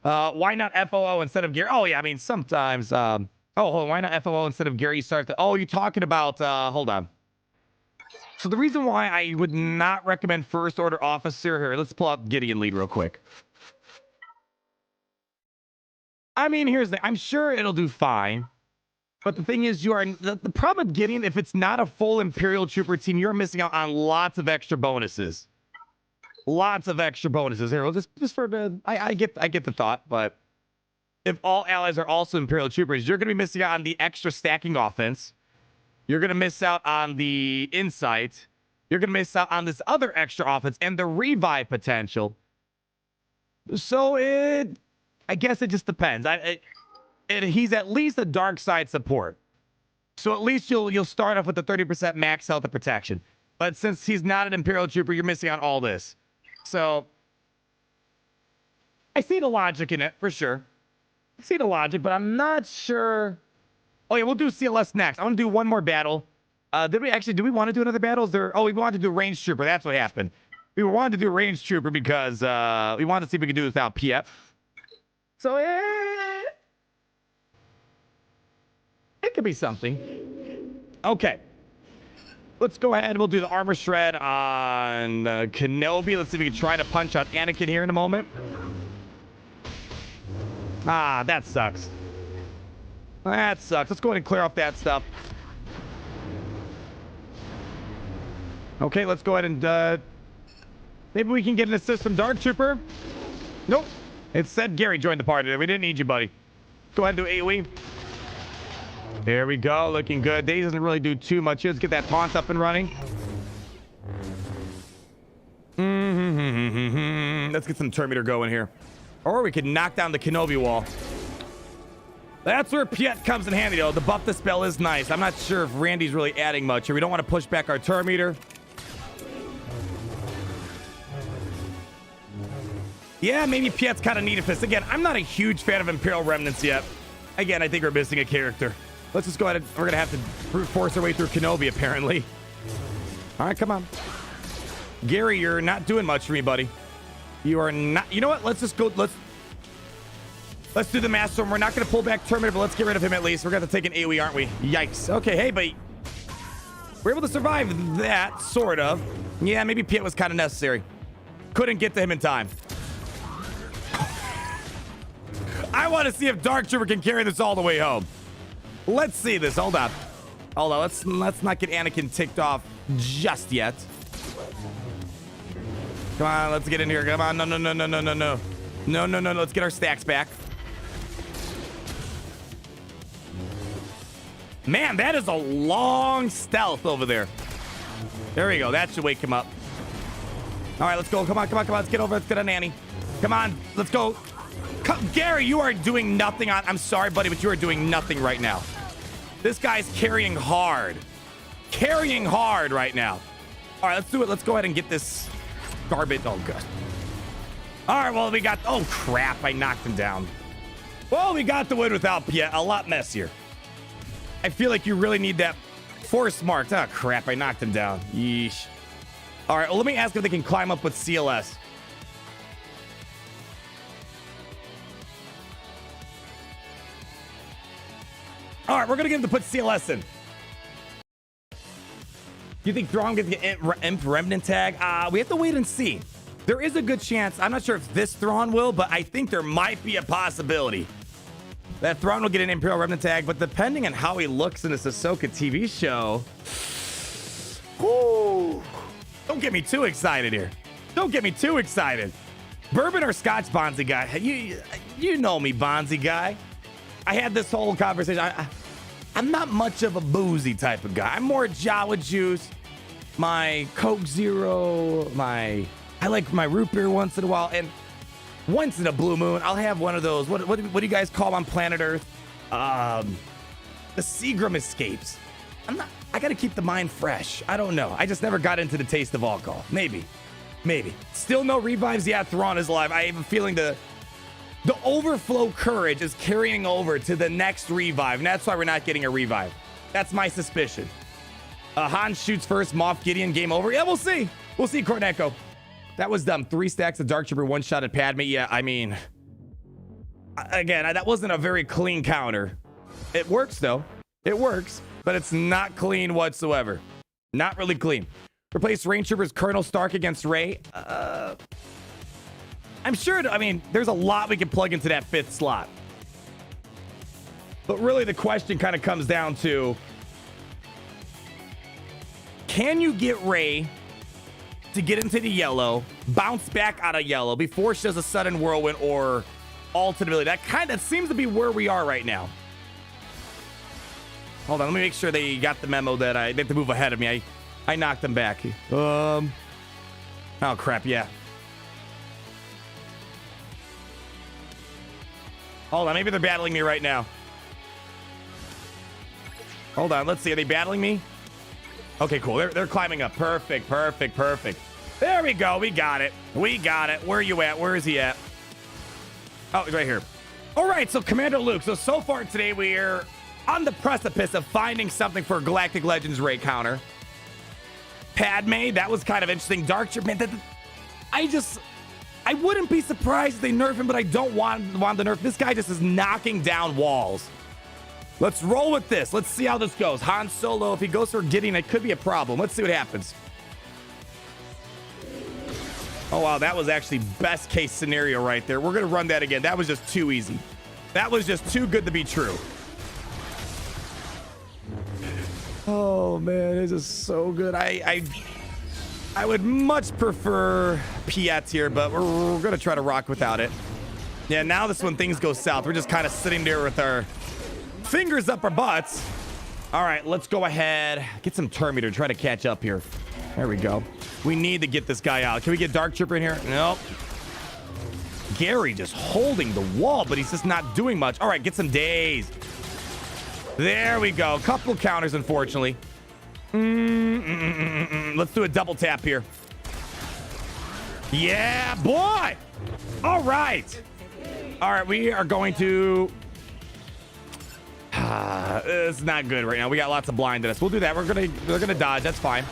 why not FOO instead of Gary? Oh, yeah, I mean, sometimes. Why not FOO instead of Gary Start? Oh, you're talking about, hold on. So the reason why I would not recommend First Order Officer here, let's pull out Gideon lead real quick. I mean, here's the, I'm sure it'll do fine. But the thing is, the problem with Gideon, if it's not a full Imperial Trooper team, you're missing out on lots of extra bonuses. Lots of extra bonuses. Here, well, just for the, I get the thought, but if all allies are also Imperial Troopers, you're going to be missing out on the extra stacking offense. You're going to miss out on the insight. You're going to miss out on this other extra offense and the revive potential. So I guess it just depends. He's at least a dark side support. So at least you'll start off with the 30% max health and protection. But since he's not an Imperial Trooper, you're missing on all this. So I see the logic in it, for sure. I see the logic, but I'm not sure. Oh yeah, we'll do CLS next. I want to do one more battle. Do we want to do another battle? Is there? Oh, we wanted to do range trooper. That's what happened. We wanted to do range trooper because we wanted to see if we could do it without PF. So it could be something. Okay. Let's go ahead. We'll do the armor shred on Kenobi. Let's see if we can try to punch out Anakin here in a moment. Ah, that sucks. That sucks. Let's go ahead and clear off that stuff. Okay, let's go ahead and maybe we can get an assist from Dark Trooper. Nope. It said Gary joined the party. We didn't need you, buddy. Go ahead and do AoE. There we go. Looking good. Daze doesn't really do too much. Let's get that taunt up and running. Let's get some Terminator going here. Or we could knock down the Kenobi wall. That's where Piet comes in handy, though. The buff the spell is nice. I'm not sure if Randy's really adding much here. We don't want to push back our Terminator. Yeah, maybe Piet's kind of needed for this. Again, I'm not a huge fan of Imperial Remnants yet. Again, I think we're missing a character. Let's just go ahead and we're going to have to brute force our way through Kenobi, apparently. All right, come on. Gary, you're not doing much for me, buddy. You are not. You know what? Let's just go. Let's do the Master Storm. We're not going to pull back Terminator, but let's get rid of him at least. We're going to take an AoE, aren't we? Yikes. Okay, hey, but we're able to survive that, sort of. Yeah, maybe Piet was kind of necessary. Couldn't get to him in time. I want to see if Dark Trooper can carry this all the way home. Let's see this. Hold on. Hold on. Let's not get Anakin ticked off just yet. Come on, let's get in here. Come on. No. No. Let's get our stacks back. Man, that is a long stealth over there. There we go. That should wake him up. All right, let's go. Come on. Let's get over. Let's get a nanny. Come on. Let's go. Gary, you are doing nothing on... I'm sorry, buddy, but you are doing nothing right now. This guy's carrying hard. Carrying hard right now. All right, let's do it. Let's go ahead and get this garbage. Oh, good. All right, well, we got... Oh, crap. I knocked him down. Well, we got the win without Piet. A lot messier. I feel like you really need that force mark. Oh, crap. I knocked him down. Yeesh. All right, well, let me ask if they can climb up with CLS. All right, we're going to get him to put CLS in. Do you think Thrawn gets the Imp Remnant tag? We have to wait and see. There is a good chance. I'm not sure if this Thrawn will, but I think there might be a possibility that Thrawn will get an Imperial Remnant tag. But depending on how he looks in this Ahsoka TV show... Ooh, don't get me too excited here. Don't get me too excited. Bourbon or Scotch, Bonzi guy? You know me, Bonzi guy. I had this whole conversation. I'm not much of a boozy type of guy. I'm more Jawa juice, my Coke Zero, I like my root beer once in a while, and once in a blue moon, I'll have one of those. What do you guys call them on planet Earth? The Seagram escapes. I got to keep the mind fresh. I don't know. I just never got into the taste of alcohol. Maybe. Still no revives. Yeah, Thrawn is alive. I have a feeling the overflow courage is carrying over to the next revive, and that's why we're not getting a revive. That's my suspicion. Han shoots first, Moff Gideon, game over. Yeah, we'll see. We'll see, Corneco. That was dumb. 3 stacks of Dark Trooper, 1 shot at Padme. Yeah, I mean, again, that wasn't a very clean counter. It works, though. It works, but it's not clean whatsoever. Not really clean. Replace Range Troopers Colonel Stark against Rey. I'm sure, I mean, there's a lot we can plug into that 5th slot. But really the question kind of comes down to, can you get Rey to get into the yellow, bounce back out of yellow before she does a sudden whirlwind or alternate ability? That seems to be where we are right now. Hold on, let me make sure they got the memo that they have to move ahead of me. I knocked them back. Oh crap, yeah. Hold on, maybe they're battling me right now. Hold on, let's see. Are they battling me? Okay, cool. They're climbing up. Perfect. There we go. We got it. Where are you at? Where is he at? Oh, he's right here. All right, so Commander Luke. So far today, we're on the precipice of finding something for a Galactic Legends Rey counter. Padme, that was kind of interesting. Dark Trooper, man, I wouldn't be surprised if they nerf him, but I don't want the nerf. This guy just is knocking down walls. Let's roll with this. Let's see how this goes. Han Solo, if he goes for Gideon, it could be a problem. Let's see what happens. Oh, wow, that was actually best case scenario right there. We're going to run that again. That was just too easy. That was just too good to be true. Oh, man, this is so good. I would much prefer Piet here, but we're going to try to rock without it. Yeah, now this when things go south. We're just kind of sitting there with our fingers up our butts. All right, let's go ahead. Get some Terminator. Try to catch up here. There we go. We need to get this guy out. Can we get Dark Trooper in here? Nope. Gary just holding the wall, but he's just not doing much. All right, get some days. There we go. Couple counters, unfortunately. Let's do a double tap here. Yeah, boy. All right. All right, we are going to... it's not good right now. We got lots of blind in us. We'll do that. We're gonna dodge. That's fine.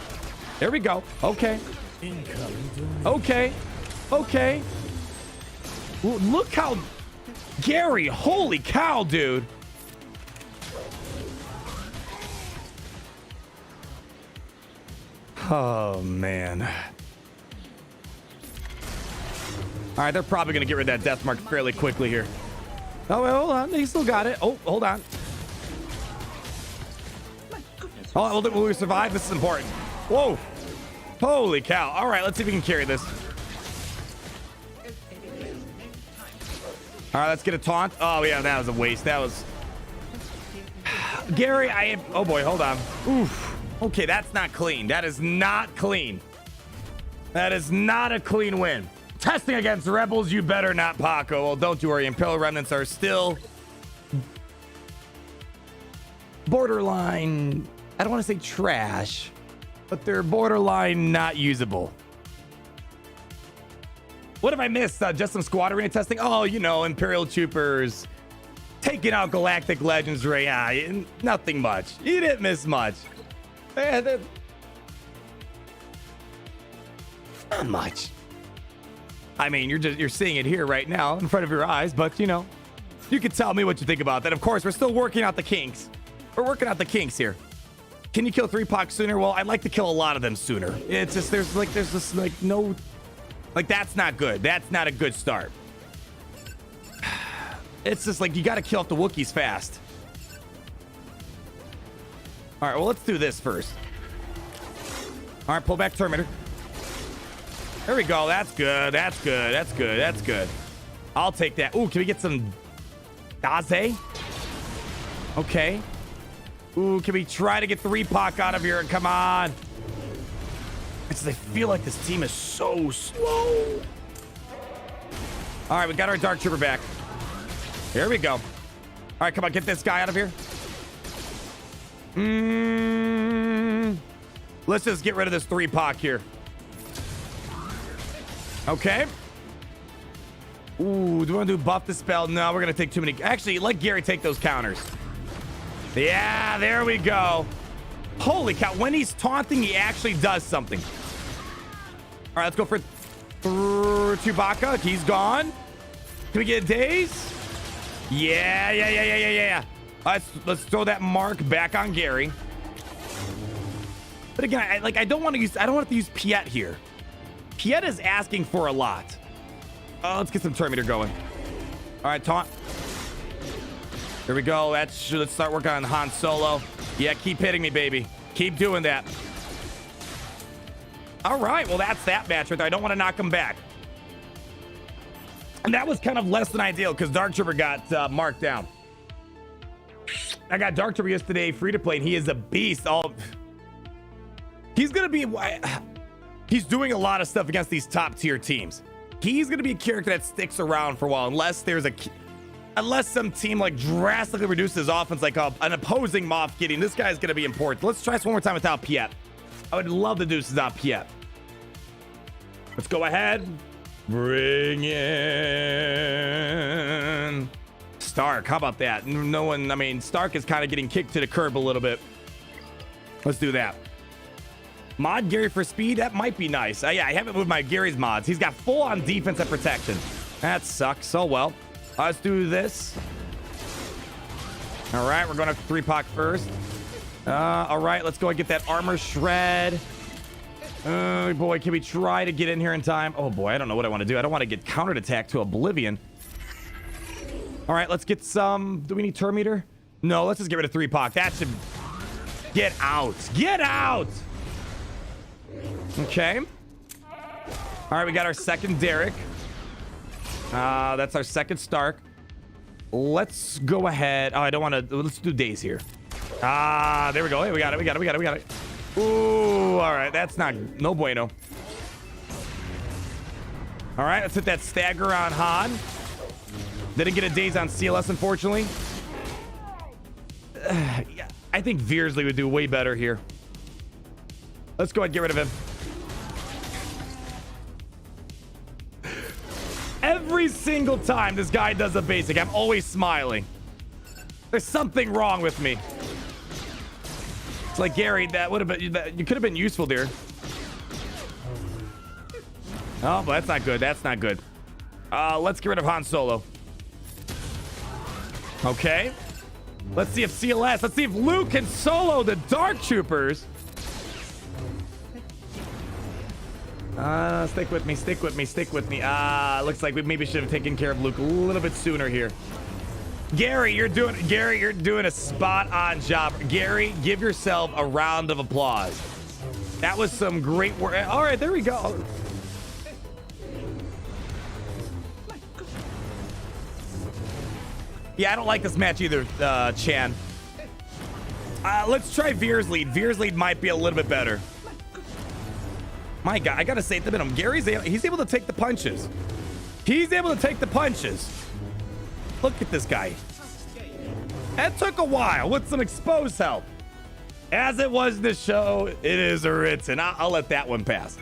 There we go. Okay. Okay. Okay. Look how... Gary, holy cow, dude. Oh, man. All right, they're probably going to get rid of that death mark fairly quickly here. Oh, wait, hold on. He still got it. Oh, hold on. Oh, will we survive? This is important. Whoa. Holy cow. All right, let's see if we can carry this. All right, let's get a taunt. Oh, yeah, that was a waste. That was... Gary, oh, boy, hold on. Oof. Okay, that's not clean. That is not clean. That is not a clean win. Testing against Rebels, you better not, Paco. Well, don't you worry. Imperial Remnants are still borderline... I don't want to say trash, but they're borderline not usable. What have I missed? Just some squad arena testing? Oh, you know, Imperial Troopers taking out Galactic Legends Rey. Nothing much. You didn't miss much. Not much. I mean, you're seeing it here right now in front of your eyes, but you know, you can tell me what you think about that. Of course, we're still working out the kinks. We're working out the kinks here. Can you kill 3-Pac sooner? Well, I'd like to kill a lot of them sooner. It's just there's just no, that's not good. That's not a good start. It's just like you got to kill off the Wookiees fast. All right, well, let's do this first. All right, pull back Terminator. There we go. That's good. That's good. That's good. That's good. I'll take that. Ooh, can we get some Daze? Okay. Ooh, can we try to get 3-Pac out of here? Come on. It's, I feel like this team is so slow. All right, we got our Dark Trooper back. Here we go. All right, come on, get this guy out of here. Let's just get rid of this 3-Pac here. Okay. Ooh, do we want to do buff the spell? No, we're going to take too many. Actually, let Gary take those counters. Yeah, there we go. Holy cow. When he's taunting, he actually does something. All right, let's go for Chewbacca. He's gone. Can we get a daze? Yeah. Let's throw that mark back on Gary. But again, I don't want to use Piet here. Piet is asking for a lot. Oh, let's get some Terminator going. All right, taunt. There we go. Let's start working on Han Solo. Yeah, keep hitting me, baby. Keep doing that. All right, well, that's that match right there. I don't want to knock him back. And that was kind of less than ideal because Dark Trooper got marked down. I got Dark Trooper yesterday, free to play, and he is a beast. He's going to be... He's doing a lot of stuff against these top tier teams. He's going to be a character that sticks around for a while unless some team like drastically reduces offense, like an opposing Moff Gideon. This guy's going to be important. Let's try this one more time without Piet. I would love to do this without Piet. Let's go ahead. Bring in Stark. How about that? No one, I mean, Stark is kind of getting kicked to the curb a little bit. Let's do that. Mod Gary for speed? That might be nice. Yeah, I haven't moved my Gary's mods. He's got full on defense and protection. That sucks. Oh, well. Let's do this. All right, we're going after 3POC first. All right, let's go and get that armor shred. Oh, boy, can we try to get in here in time? Oh, boy, I don't know what I want to do. I don't want to get countered attacked to oblivion. All right, let's get some... Do we need turn meter? No, let's just get rid of 3POC. That should... Get out. Get out! Okay. All right, we got our second Derek. That's our second Stark. Let's go ahead. Oh, I don't want to... Let's do days here. There we go. Hey, we got it. Ooh, all right. That's not... No bueno. All right, let's hit that stagger on Han. Didn't get a days on CLS, unfortunately. Yeah, I think Veersley would do way better here. Let's go ahead and get rid of him. Every single time this guy does a basic, I'm always smiling. There's something wrong with me. It's like, Gary, that would have been... You could have been useful there. Oh, but that's not good. That's not good. Let's get rid of Han Solo. Okay. Let's see if CLS... Let's see if Luke can solo the Dark Troopers. Stick with me. Looks like we maybe should have taken care of Luke a little bit sooner here. Gary, you're doing a spot-on job. Gary, give yourself a round of applause. That was some great work. All right, there we go. Yeah, I don't like this match either, Chan. Let's try Veer's lead. Veer's lead might be a little bit better. My God, I gotta say at the minimum, he's able to take the punches. He's able to take the punches. Look at this guy. That took a while with some exposed help. As it was in the show, it is written. I'll let that one pass.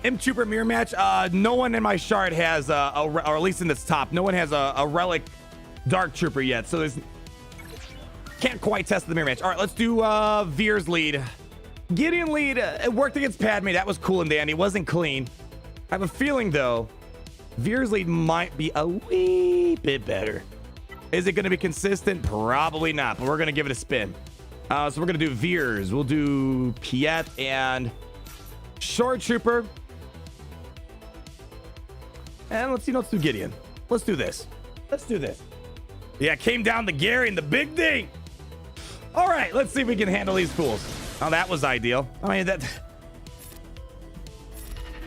Imp Trooper mirror match. No one in my shard has, or at least in this top, no one has a Relic Dark Trooper yet. So there's can't quite test the mirror match. All right, let's do Veer's lead. Gideon lead, it worked against Padme. That was cool and dandy. It wasn't clean. I have a feeling, though, Veer's lead might be a wee bit better. Is it going to be consistent? Probably not, but we're going to give it a spin. So we're going to do Veers. We'll do Piet and Short Trooper. And let's do Gideon. Let's do this. Yeah, came down to Gary and the big D. All right, let's see if we can handle these fools. Oh, that was ideal. I mean, that...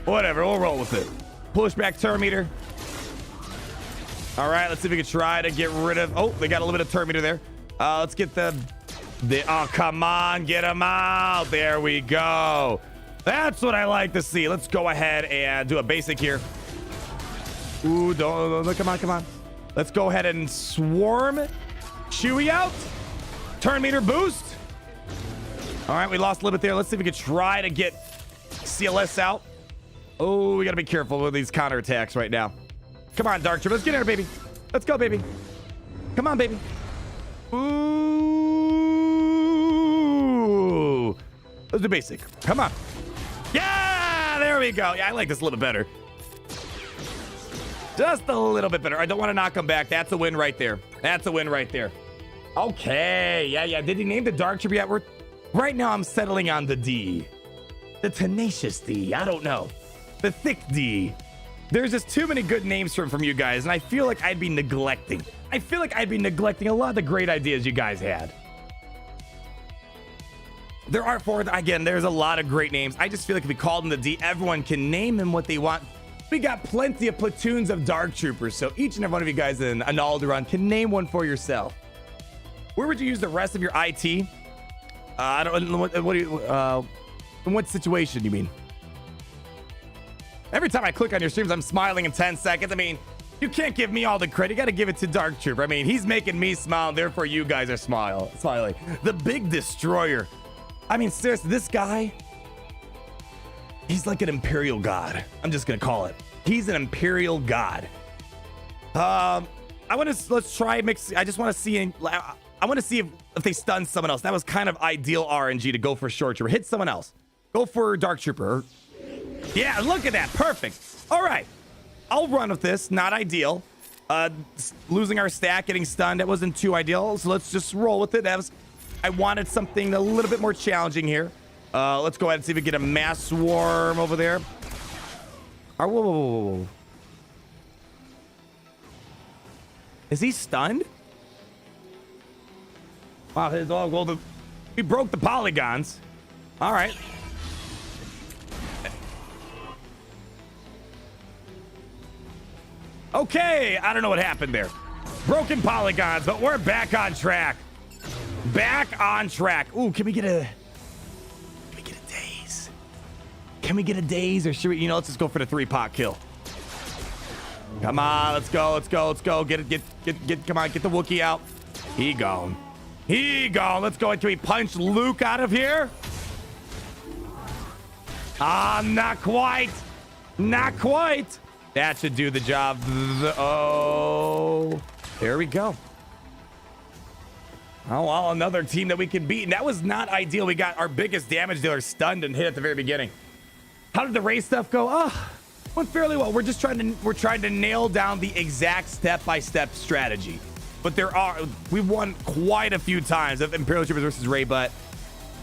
Whatever, we'll roll with it. Push back turn meter. All right, let's see if we can try to get rid of... Oh, they got a little bit of turn meter there. Let's get the... Oh, come on, get them out. There we go. That's what I like to see. Let's go ahead and do a basic here. Ooh, don't come on. Let's go ahead and swarm Chewie out. Turn meter boost. All right, we lost a little bit there. Let's see if we can try to get CLS out. Oh, we got to be careful with these counterattacks right now. Come on, Dark Trooper. Let's get in there, baby. Let's go, baby. Come on, baby. Ooh. Let's do basic. Come on. Yeah, there we go. Yeah, I like this a little bit better. Just a little bit better. I don't want to knock him back. That's a win right there. Okay. Yeah. Did he name the Dark Trooper yet? Right now, I'm settling on the D. The Tenacious D. I don't know. The Thick D. There's just too many good names from you guys, and I feel like I'd be neglecting. a lot of the great ideas you guys had. There are there's a lot of great names. I just feel like if we called them the D, everyone can name them what they want. We got plenty of platoons of Dark Troopers, so each and every one of you guys in an Alderaan can name one for yourself. Where would you use the rest of your IT? I don't know. What do you, in what situation you mean? Every time I click on your streams, I'm smiling in 10 seconds. I mean, you can't give me all the credit. You got to give it to Dark Trooper. I mean, he's making me smile, therefore you guys are smiling. The Big Destroyer. I mean, seriously, this guy, he's like an Imperial God. I'm just going to call it. He's an Imperial God. I let's try mix. I just want to see. I want to see if they stun someone else. That was kind of ideal RNG to go for short trooper. Hit someone else. Go for dark trooper. Yeah, look at that. Perfect. All right. I'll run with this. Not ideal. Losing our stack, getting stunned. That wasn't too ideal. So let's just roll with it. I wanted something a little bit more challenging here. Let's go ahead and see if we get a mass swarm over there. Whoa, whoa, whoa, whoa. Is he stunned? Wow, we broke the polygons. All right. Okay, I don't know what happened there. Broken polygons, but we're back on track. Back on track. Ooh, can we get a daze? Can we get a daze, or should we, let's just go for the 3-pot kill. Come on, let's go. Come on, get the Wookiee out. He gone. Let's go. Can we punch Luke out of here? Not quite. That should do the job. Oh, there we go. Oh, well, another team that we can beat. And that was not ideal. We got our biggest damage dealer stunned and hit at the very beginning. How did the race stuff go? Went fairly well. We're trying to nail down the exact step-by-step strategy. But we won quite a few times of Imperial Troopers versus Rey, but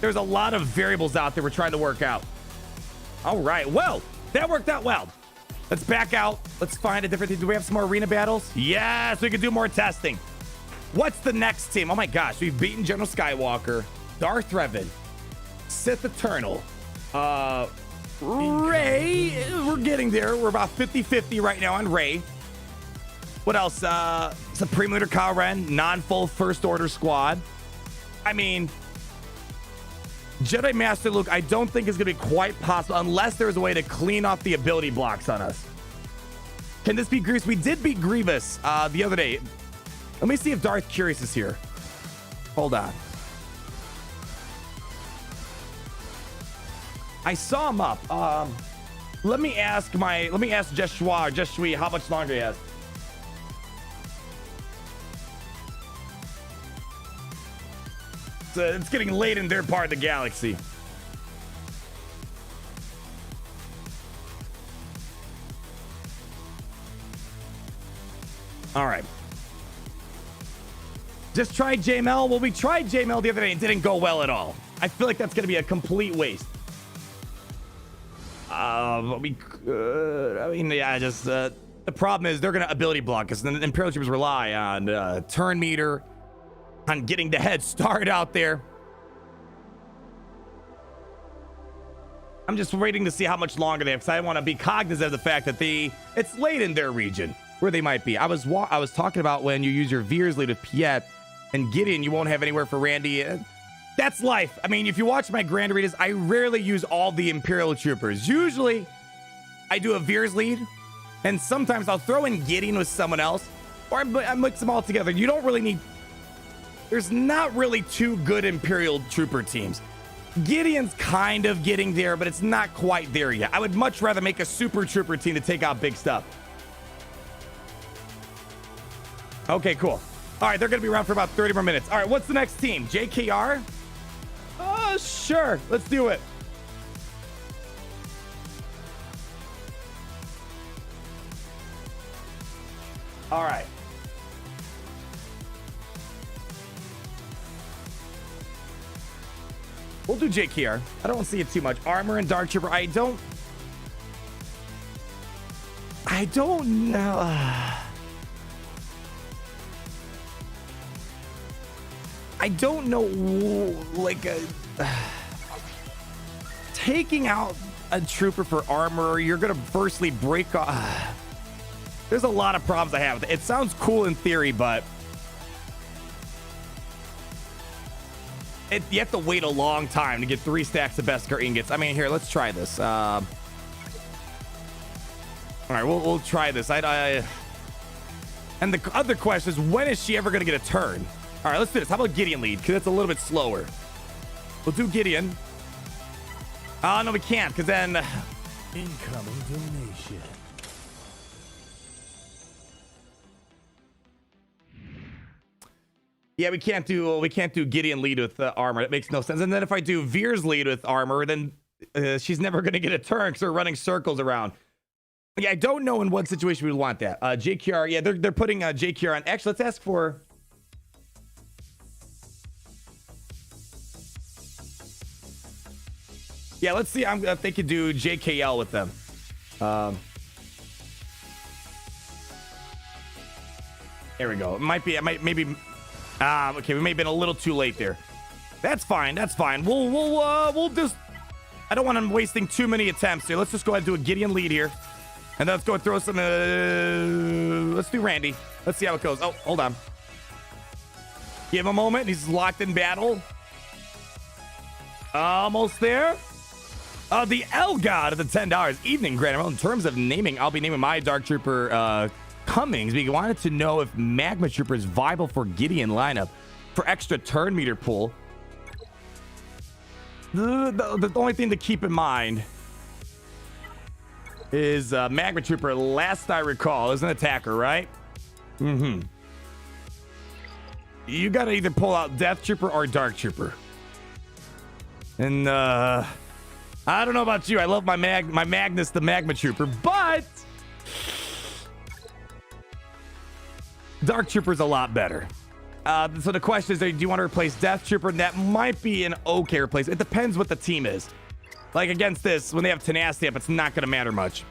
there's a lot of variables out there we're trying to work out. All right, well, that worked out well. Let's back out. Let's find a different team. Do we have some more arena battles? Yes, we can do more testing. What's the next team? Oh my gosh, we've beaten General Skywalker, Darth Revan, Sith Eternal, Rey. We're getting there. We're about 50-50 right now on Rey. What else? Supreme Leader Kylo Ren, non-full First Order squad. I mean, Jedi Master Luke, I don't think is going to be quite possible unless there's a way to clean off the ability blocks on us. Can this be Grievous? We did beat Grievous the other day. Let me see if Darth Curious is here. Hold on. I saw him up. Let me ask Jeshui how much longer he has. So it's getting late in their part of the galaxy. All right. Just tried JML. Well, we tried JML the other day and didn't go well at all. I feel like that's going to be a complete waste. We could. I mean, yeah, just the problem is they're going to ability block us. And the Imperial Troopers rely on turn meter, on getting the head start out there. I'm just waiting to see how much longer they have, because I want to be cognizant of the fact that it's late in their region where they might be. I was talking about when you use your Veers lead with Piet and Gideon, you won't have anywhere for Randy. That's life. I mean, if you watch my Grand Readers, I rarely use all the Imperial Troopers. Usually, I do a Veers lead, and sometimes I'll throw in Gideon with someone else, or I mix them all together. You don't really need... There's not really two good Imperial Trooper teams. Gideon's kind of getting there, but it's not quite there yet. I would much rather make a Super Trooper team to take out big stuff. Okay, cool. All right, they're going to be around for about 30 more minutes. All right, what's the next team? JKR? Sure. Let's do it. All right. We'll do JKR. I don't see it too much. Armor and Dark Trooper. I don't know. I don't know, like, taking out a trooper for armor, you're going to firstly break off. There's a lot of problems I have with it. It sounds cool in theory, but you have to wait a long time to get 3 stacks of Beskar ingots. I mean, here, let's try this. All right, we'll try this. And the other question is, when is she ever going to get a turn? All right, let's do this. How about Gideon lead? Because it's a little bit slower. We'll do Gideon. Oh, no, we can't, because then... Incoming donation. Yeah, we can't do Gideon lead with armor. That makes no sense. And then if I do Veer's lead with armor, then she's never going to get a turn because they're running circles around. Yeah, I don't know in what situation we would want that. JQR, yeah, they're putting JQR on. Actually, let's ask for... Yeah, let's see if they could do JKL with them. There we go. It might be, maybe... okay, we may have been a little too late there. That's fine, that's fine. We'll just... I don't want them wasting too many attempts here. Let's just go ahead and do a Gideon lead here. And then let's go and throw some... let's do Randy. Let's see how it goes. Oh, hold on. Give him a moment. He's locked in battle. Almost there. The L God of the $10. Evening, Grand Admiral. In terms of naming, I'll be naming my Dark Trooper Cummings. We wanted to know if Magma Trooper is viable for Gideon lineup for extra turn meter pool. The only thing to keep in mind is Magma Trooper, last I recall, is an attacker, right? Mm-hmm. You gotta either pull out Death Trooper or Dark Trooper. And I don't know about you. I love my Magnus, the Magma Trooper, but Dark Trooper's a lot better. So the question is, do you want to replace Death Trooper? And that might be an okay replacement. It depends what the team is. Like against this, when they have Tenacity up, it's not going to matter much.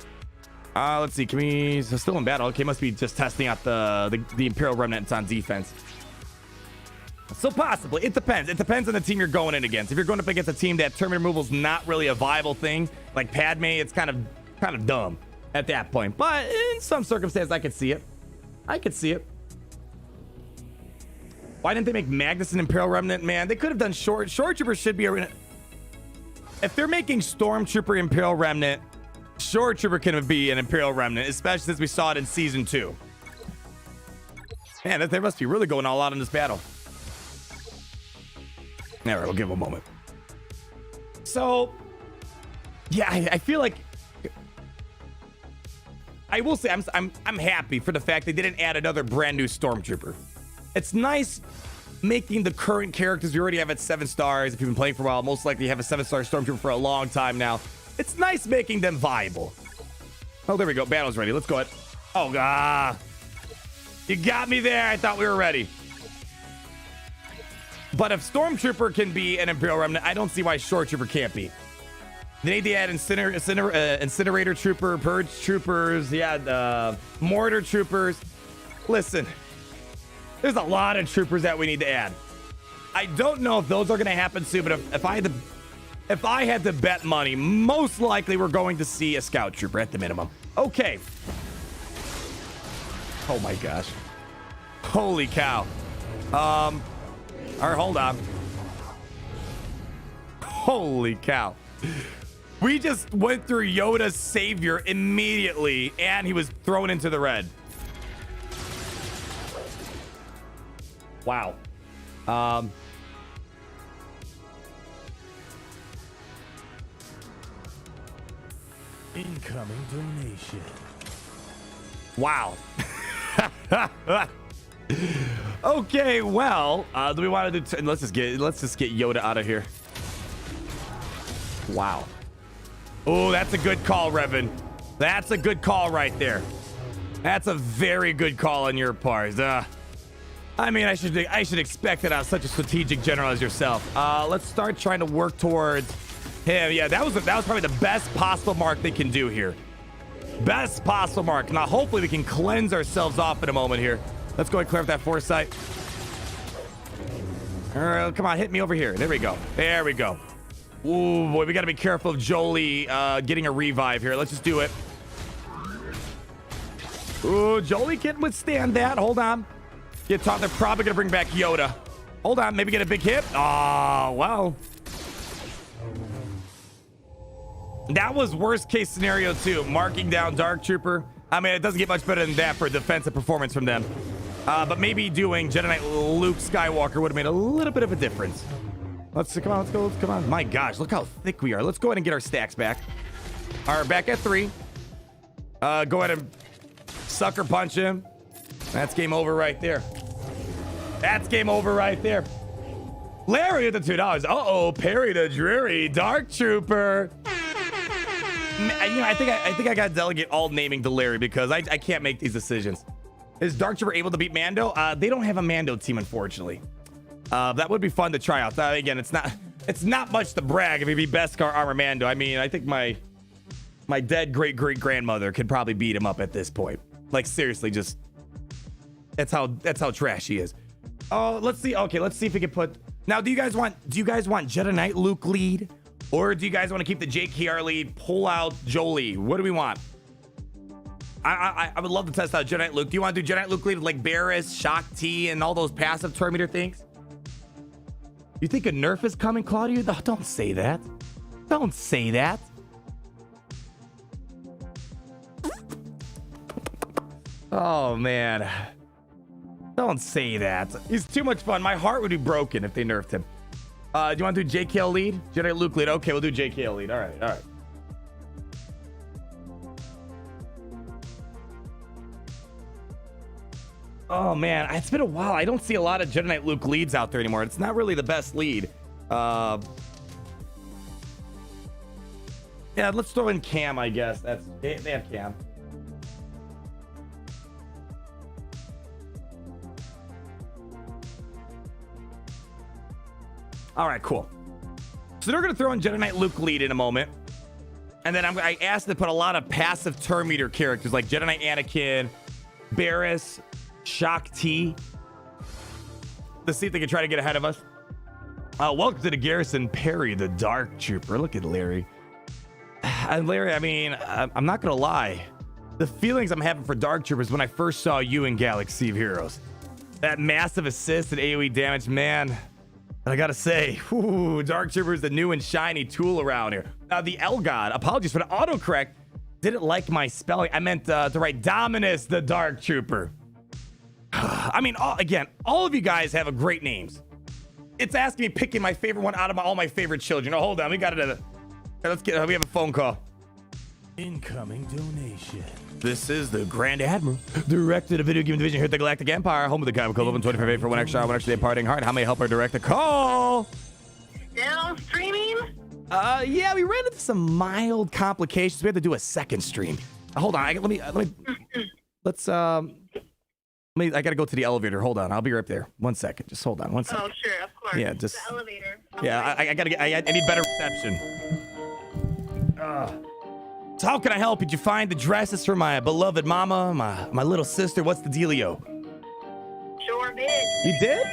Let's see. Can we... So still in battle. Okay, must be just testing out the Imperial Remnants on defense. So possibly. It depends. It depends on the team you're going in against. If you're going up against a team that turn removal is not really a viable thing, like Padme, it's kind of dumb at that point. But in some circumstances, I could see it. I could see it. Why didn't they make Magnus an Imperial Remnant? Man, they could have done Short Troopers should be a... If they're making Stormtrooper Imperial Remnant, Short Trooper can be an Imperial Remnant, especially since we saw it in Season 2. Man, they must be really going all out in this battle. All right, we'll give them a moment. So, yeah, I feel like... I will say I'm happy for the fact they didn't add another brand new Stormtrooper. It's nice making the current characters we already have at 7 stars. If you've been playing for a while, most likely you have a 7-star Stormtrooper for a long time now. It's nice making them viable. Oh, there we go. Battle's ready. Let's go ahead. Oh, you got me there. I thought we were ready. But if Stormtrooper can be an Imperial Remnant, I don't see why Short Trooper can't be. They need to add Incinerator Trooper, Purge Troopers, Mortar Troopers. Listen, there's a lot of troopers that we need to add. I don't know if those are going to happen soon, but if I had to bet money, most likely we're going to see a Scout Trooper at the minimum. Okay. Oh my gosh. Holy cow. All right, hold on. Holy cow. We just went through Yoda's savior immediately, and he was thrown into the red. Wow. Incoming donation. Wow. Okay, well, do we want to do... Let's just get Yoda out of here. Wow. Oh, that's a good call, Revan. That's a good call right there. That's a very good call on your part. I mean, I should expect it out of such a strategic general as yourself. Let's start trying to work towards him. Yeah, that was probably the best possible mark they can do here. Best possible mark. Now, hopefully, we can cleanse ourselves off in a moment here. Let's go ahead and clear up that foresight. All right, come on, hit me over here. There we go. There we go. Ooh, boy, we got to be careful of Jolie getting a revive here. Let's just do it. Ooh, Jolie can withstand that. Hold on. Get taught. They're probably going to bring back Yoda. Hold on. Maybe get a big hit. Oh, well. That was worst case scenario, too. Marking down Dark Trooper. I mean, it doesn't get much better than that for defensive performance from them. But maybe doing Jedi Knight Luke Skywalker would have made a little bit of a difference. Come on, let's go. Come on. My gosh, look how thick we are. Let's go ahead and get our stacks back. All right, back at 3. Go ahead and sucker punch him. That's game over right there. That's game over right there. Larry with the $2. Uh-oh, Perry the Dreary Dark Trooper. I think I got to delegate all naming to Larry because I can't make these decisions. Is Dark Trooper able to beat Mando? They don't have a Mando team, unfortunately. That would be fun to try out. Again, it's not much to brag if he beat Beskar Armor Mando. I mean, I think my dead great-great-grandmother could probably beat him up at this point. Like, seriously, just that's how trash he is. Oh, let's see. Okay, let's see if we can put. Now, do you guys want Jedi Knight Luke lead, or do you guys want to keep the JKR lead, pull out Jolie? What do we want? I would love to test out Jedi Knight Luke. Do you want to do Jedi Knight Luke lead with like Barriss, Shock T, and all those passive Terminator things? You think a nerf is coming, Claudio? No, don't say that. Don't say that. Oh, man. Don't say that. He's too much fun. My heart would be broken if they nerfed him. Do you want to do JKL lead? Jedi Luke lead. Okay, we'll do JKL lead. All right, all right. Oh, man. It's been a while. I don't see a lot of Jedi Knight Luke leads out there anymore. It's not really the best lead. Yeah, let's throw in Cam, I guess. They have Cam. All right, cool. So they're going to throw in Jedi Knight Luke lead in a moment. And then I asked to put a lot of passive turn meter characters like Jedi Knight Anakin, Barriss, Shock T. Let's see if they can try to get ahead of us. Welcome to the garrison, Perry the Dark Trooper. Look at Larry. And Larry, I mean, I'm not going to lie. The feelings I'm having for Dark Troopers when I first saw you in Galaxy of Heroes. That massive assist and AoE damage, man. And I gotta say, Dark Trooper is the new and shiny tool around here. The L God, apologies for the autocorrect. Didn't like my spelling. I meant to write Dominus the Dark Trooper. I mean, again, all of you guys have a great names. It's asking me picking my favorite one out of all my favorite children. Oh, hold on, we got it. We have a phone call. Incoming donation. This is the Grand Admiral, Director of Video Game Division here at the Galactic Empire, home of the Kyber Club, open 25 for 1 extra hour, 1 extra day partying hard. How may I help our director call? Still streaming? Yeah, we ran into some mild complications. We had to do a second stream. Hold on, I gotta go to the elevator. Hold on, I'll be right there. 1 second, just hold on 1 second. Oh, sure, of course. Yeah, just the elevator. Yeah, I need better reception. So how can I help? Did you find the dresses for my beloved mama, my little sister? What's the dealio? Sure did. You did?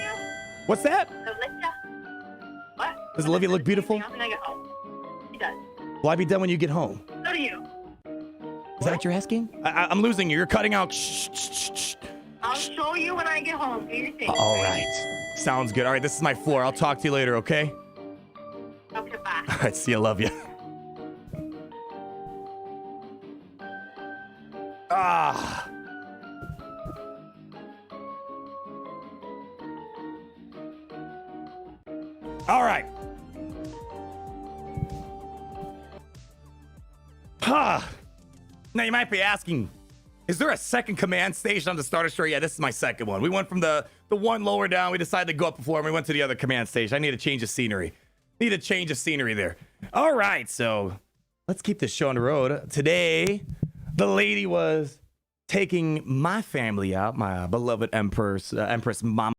What's that? Olivia? What? Does Olivia look beautiful? When I get home. She does. Will I be done when you get home? So do you. Is that what you're asking? I'm losing you. You're cutting out. Shh, shh, shh, shh. I'll show you when I get home. Do your thing. All right. Sounds good. All right, this is my floor. I'll talk to you later, okay? Okay, bye. All right, see you. Love you. Ah. All right. Now you might be asking, is there a second command station on the Star Destroyer? Yeah, this is my second one. We went from the one lower down. We decided to go up the floor and we went to the other command station. I need a change of scenery. Need a change of scenery there. All right, so let's keep this show on the road. Today, the lady was taking my family out, my beloved Empress Mama.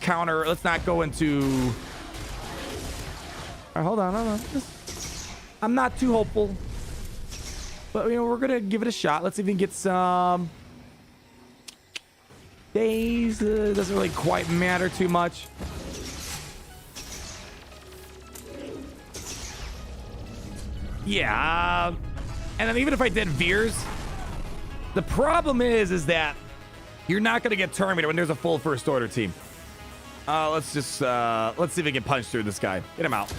counter. Let's not go into... All right, hold on. I'm not too hopeful. But, you know, we're going to give it a shot. Let's see if we can get some... days. Doesn't really quite matter too much. Yeah. And then even if I did Veers, the problem is that you're not going to get Terminator when there's a full First Order team. Let's see if we can punch through this guy. Get him out.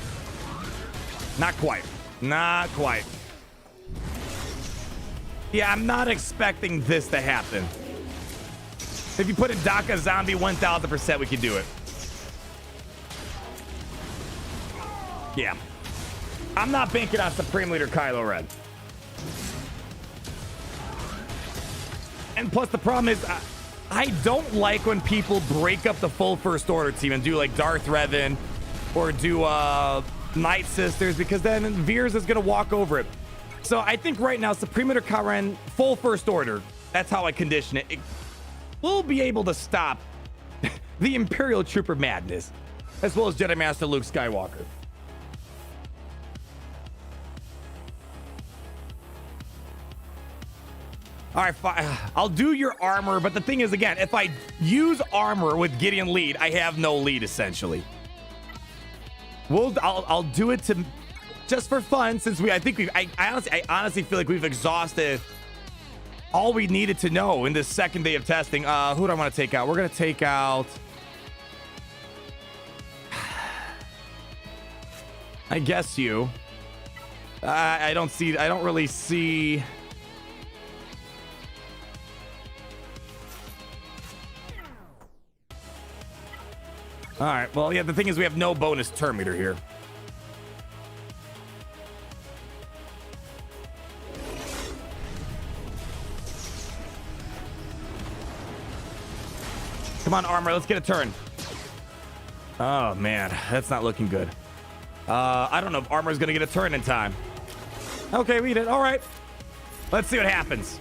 Not quite. Not quite. Yeah, I'm not expecting this to happen. If you put in Daka Zombie 1000%, we can do it. Yeah. I'm not banking on Supreme Leader Kylo Ren. And plus the problem is I don't like when people break up the full First Order team and do like Darth Revan or do Night Sisters, because then Veers is going to walk over it. So I think right now Supreme Leader Kylo Ren, full First Order. That's how I condition it. We'll be able to stop the Imperial Trooper madness, as well as Jedi Master Luke Skywalker. All right, fine. I'll do your armor, but the thing is, again, if I use armor with Gideon lead, I have no lead essentially. I'll do it to just for fun, since I honestly feel like we've exhausted all we needed to know in this second day of testing. Who do I want to take out? We're gonna take out, I guess you. I don't really see. All right, well, yeah, the thing is we have no bonus turn meter here. Come on, armor, let's get a turn. Oh, man, that's not looking good. I don't know if armor's gonna get a turn in time. Okay, we did, all right. Let's see what happens.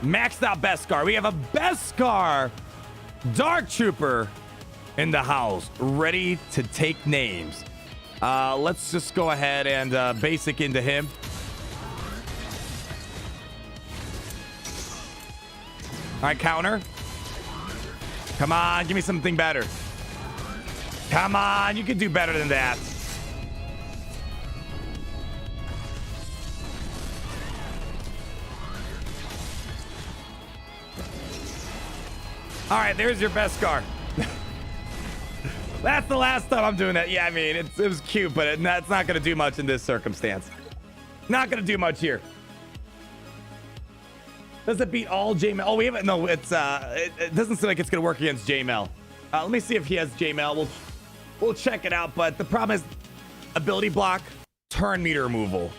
Maxed out Beskar. We have a Beskar Dark Trooper in the house, ready to take names. Let's just go ahead and basic into him. All right, counter. Come on, give me something better. Come on, you can do better than that. All right, there's your Beskar. That's the last time I'm doing that. Yeah, I mean, it was cute, but it's not going to do much in this circumstance. Not going to do much here. Does it beat all JML? Oh, we haven't. No, it doesn't seem like it's going to work against JML. Let me see if he has JML. We'll check it out. But the problem is ability block, turn meter removal.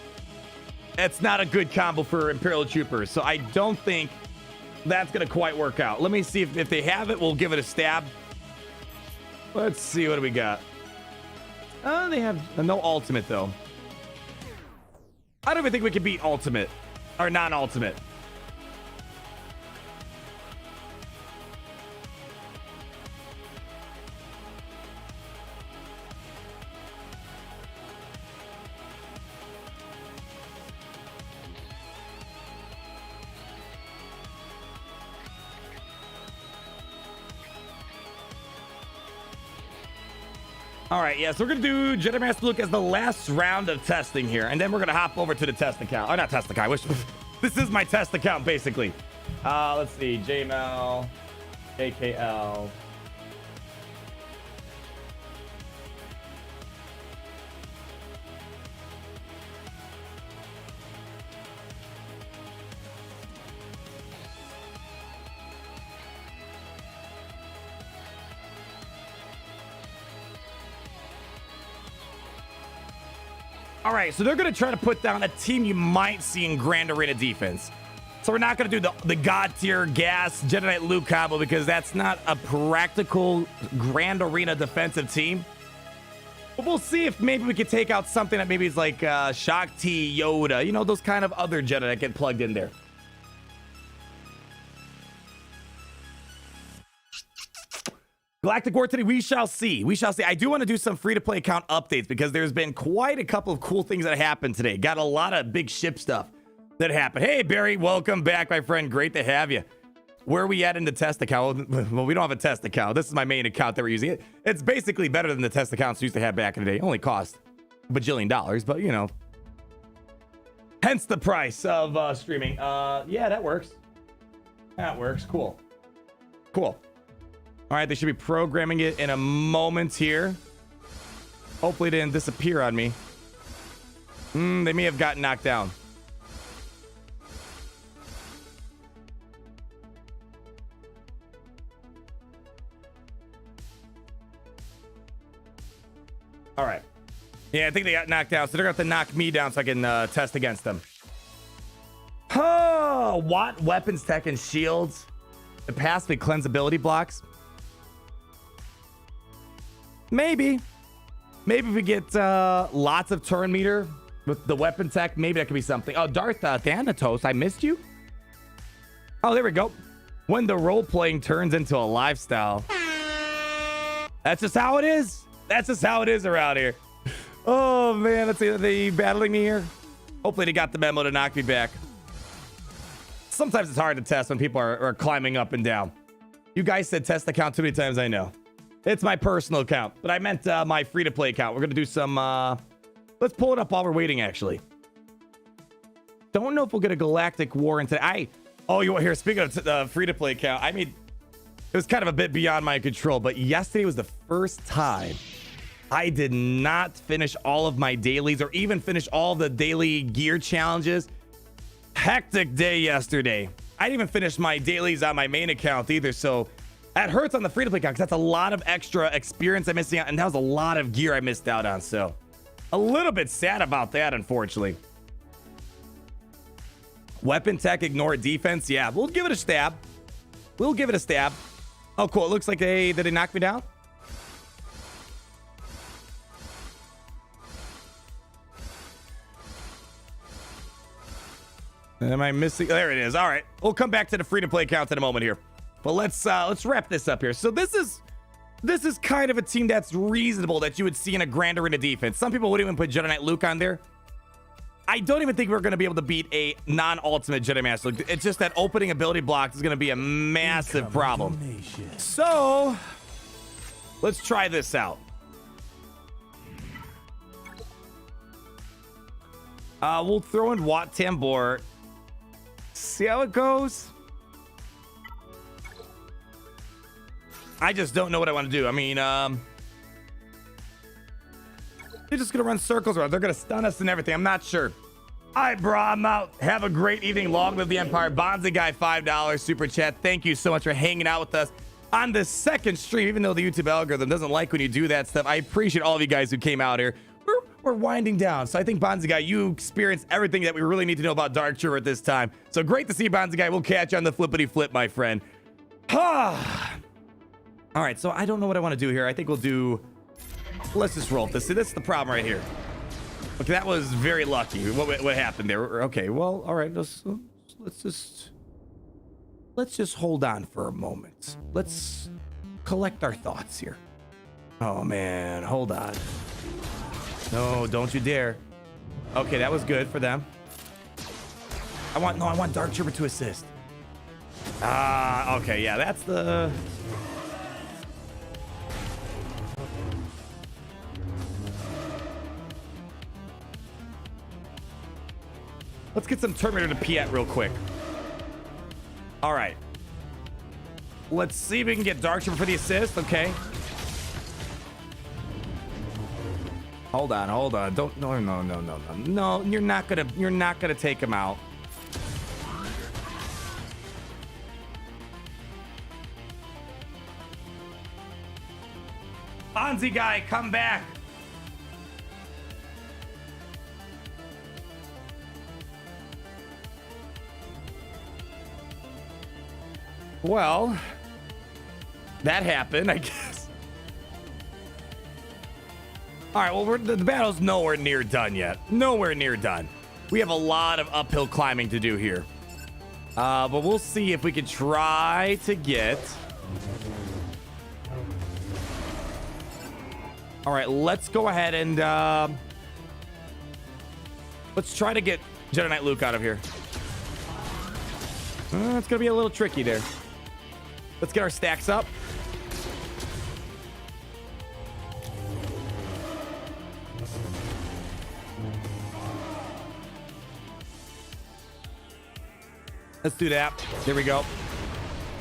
It's not a good combo for Imperial Troopers. So I don't think that's going to quite work out. Let me see if they have it. We'll give it a stab. Let's see, what do we got? They have no ultimate, though. I don't even think we can beat ultimate or non-ultimate. All right, yeah, so we're going to do Jedi Master Luke as the last round of testing here, and then we're going to hop over to the test account. Oh, not test account. I wish this is my test account, basically. Let's see, JML, JKL. All right, so they're going to try to put down a team you might see in Grand Arena defense. So we're not going to do the God tier gas Jedi Knight Luke combo, because that's not a practical Grand Arena defensive team. But we'll see if maybe we could take out something that maybe is like Shakti, Yoda, you know, those kind of other Jedi that get plugged in there. Galactic War today, we shall see. We shall see. I do want to do some free-to-play account updates because there's been quite a couple of cool things that happened today. Got a lot of big ship stuff that happened. Hey, Barry, welcome back, my friend. Great to have you. Where are we at in the test account? Well, we don't have a test account. This is my main account that we're using. It's basically better than the test accounts we used to have back in the day. It only cost a bajillion dollars, but you know. Hence the price of streaming. Yeah, that works. That works. Cool. Cool. All right, they should be programming it in a moment here. Hopefully it didn't disappear on me. They may have gotten knocked down. All right. Yeah, I think they got knocked down, so they're going to have to knock me down so I can test against them. Oh, what? Weapons, tech, and shields. The pass with cleansability blocks. Maybe. Maybe if we get lots of turn meter with the weapon tech, maybe that could be something. Oh, Darth Thanatos, I missed you. Oh, there we go. When the role-playing turns into a lifestyle. That's just how it is. That's just how it is around here. Oh, man. Let's see. Are they battling me here? Hopefully they got the memo to knock me back. Sometimes it's hard to test when people are climbing up and down. You guys said test account too many times, I know. It's my personal account, but I meant my free-to-play account. We're going to do some... let's pull it up while we're waiting, actually. Don't know if we'll get a Galactic War into... Oh, you want here? Speaking of the free-to-play account, I mean, it was kind of a bit beyond my control, but yesterday was the first time I did not finish all of my dailies or even finish all the daily gear challenges. Hectic day yesterday. I didn't even finish my dailies on my main account either, so that hurts on the free-to-play account because that's a lot of extra experience I'm missing out, and that was a lot of gear I missed out on, so a little bit sad about that, unfortunately. Weapon tech, ignore defense. Yeah, we'll give it a stab. We'll give it a stab. Oh, cool. It looks like did they knock me down? Am I missing? There it is. All right. We'll come back to the free-to-play account in a moment here. But let's wrap this up here. So this is kind of a team that's reasonable that you would see in a Grand Arena defense. Some people wouldn't even put Jedi Knight Luke on there. I don't even think we're going to be able to beat a non-ultimate Jedi Master Luke. It's just that opening ability block is going to be a massive problem. So let's try this out. We'll throw in Wat Tambor. See how it goes. I just don't know what I want to do. I mean, they're just going to run circles around. They're going to stun us and everything. I'm not sure. All right, bro, I'm out. Have a great evening. Long live the Empire. Bonzi Guy, $5 super chat. Thank you so much for hanging out with us on the second stream, even though the YouTube algorithm doesn't like when you do that stuff. I appreciate all of you guys who came out here. We're winding down. So I think Bonzi Guy, you experienced everything that we really need to know about Dark Trooper at this time. So great to see you, Bonzi Guy. We'll catch you on the flippity flip, my friend. All right, so I don't know what I want to do here. I think we'll do... Let's just roll this. See, this is the problem right here. Okay, that was very lucky. What happened there? Okay, well, all right. Let's just hold on for a moment. Let's collect our thoughts here. Oh, man. Hold on. No, don't you dare. Okay, that was good for them. I want Dark Trooper to assist. Okay, yeah, that's the... Let's get some Terminator to pee at real quick. All right. Let's see if we can get Dark Trooper for the assist. Okay. Hold on. Don't no. You're not gonna take him out. Bonzi Guy, come back. Well, that happened, I guess. All right, well, the battle's nowhere near done yet. Nowhere near done. We have a lot of uphill climbing to do here. But we'll see if we can try to get All right, let's go ahead and let's try to get Jedi Knight Luke out of here. It's gonna be a little tricky there. Let's get our stacks up. Let's do that. There we go. All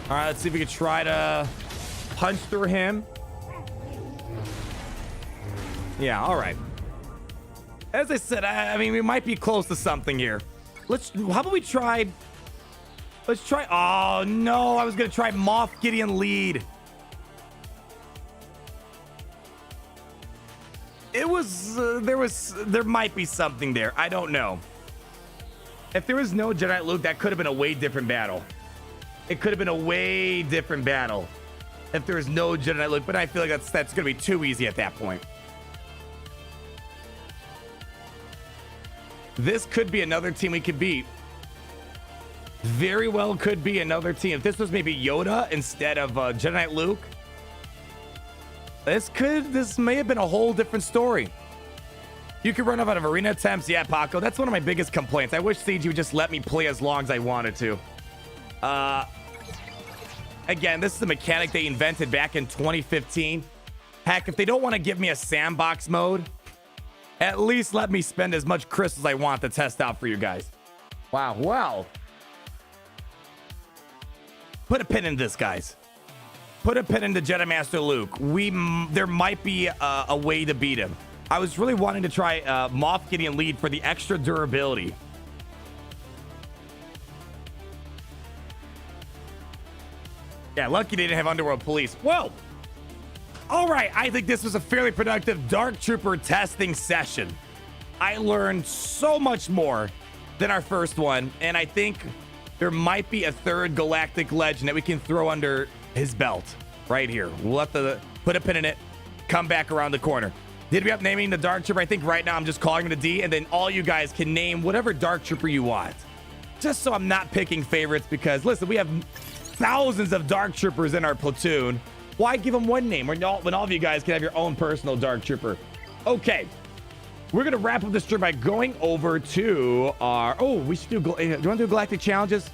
right, let's see if we can try to punch through him. Yeah, all right. As I said, I mean, we might be close to something here. How about we try... Let's try... Oh, no, I was going to try Moff Gideon lead. It was... there might be something there. I don't know. If there was no Jedi Knight Luke, that could have been a way different battle. It could have been a way different battle if there was no Jedi Knight Luke, but I feel like that's going to be too easy at that point. This could be another team we could beat. Very well could be another team. If this was maybe Yoda instead of Jedi Knight Luke, this may have been a whole different story. You could run up out of arena attempts. Yeah, Paco, that's one of my biggest complaints. I wish CG would just let me play as long as I wanted to. Again, this is a mechanic they invented back in 2015. Heck, if they don't want to give me a sandbox mode, at least let me spend as much crystals I want to test out for you guys. Wow, well. Put a pin in this, guys. Put a pin into Jedi Master Luke. There might be a way to beat him. I was really wanting to try Moff Gideon lead for the extra durability. Yeah, lucky they didn't have Underworld Police. Whoa! All right, I think this was a fairly productive Dark Trooper testing session. I learned so much more than our first one, and I think there might be a third Galactic Legend that we can throw under his belt right here. We'll have to put a pin in it, come back around the corner. Did we up naming the Dark Trooper? I think right now I'm just calling it a D, and then all you guys can name whatever Dark Trooper you want. Just so I'm not picking favorites, because listen, we have thousands of Dark Troopers in our platoon. Why give them one name when all of you guys can have your own personal Dark Trooper? Okay, we're gonna wrap up this stream by going over to our... Oh, we should do... Do you want to do Galactic Challenges?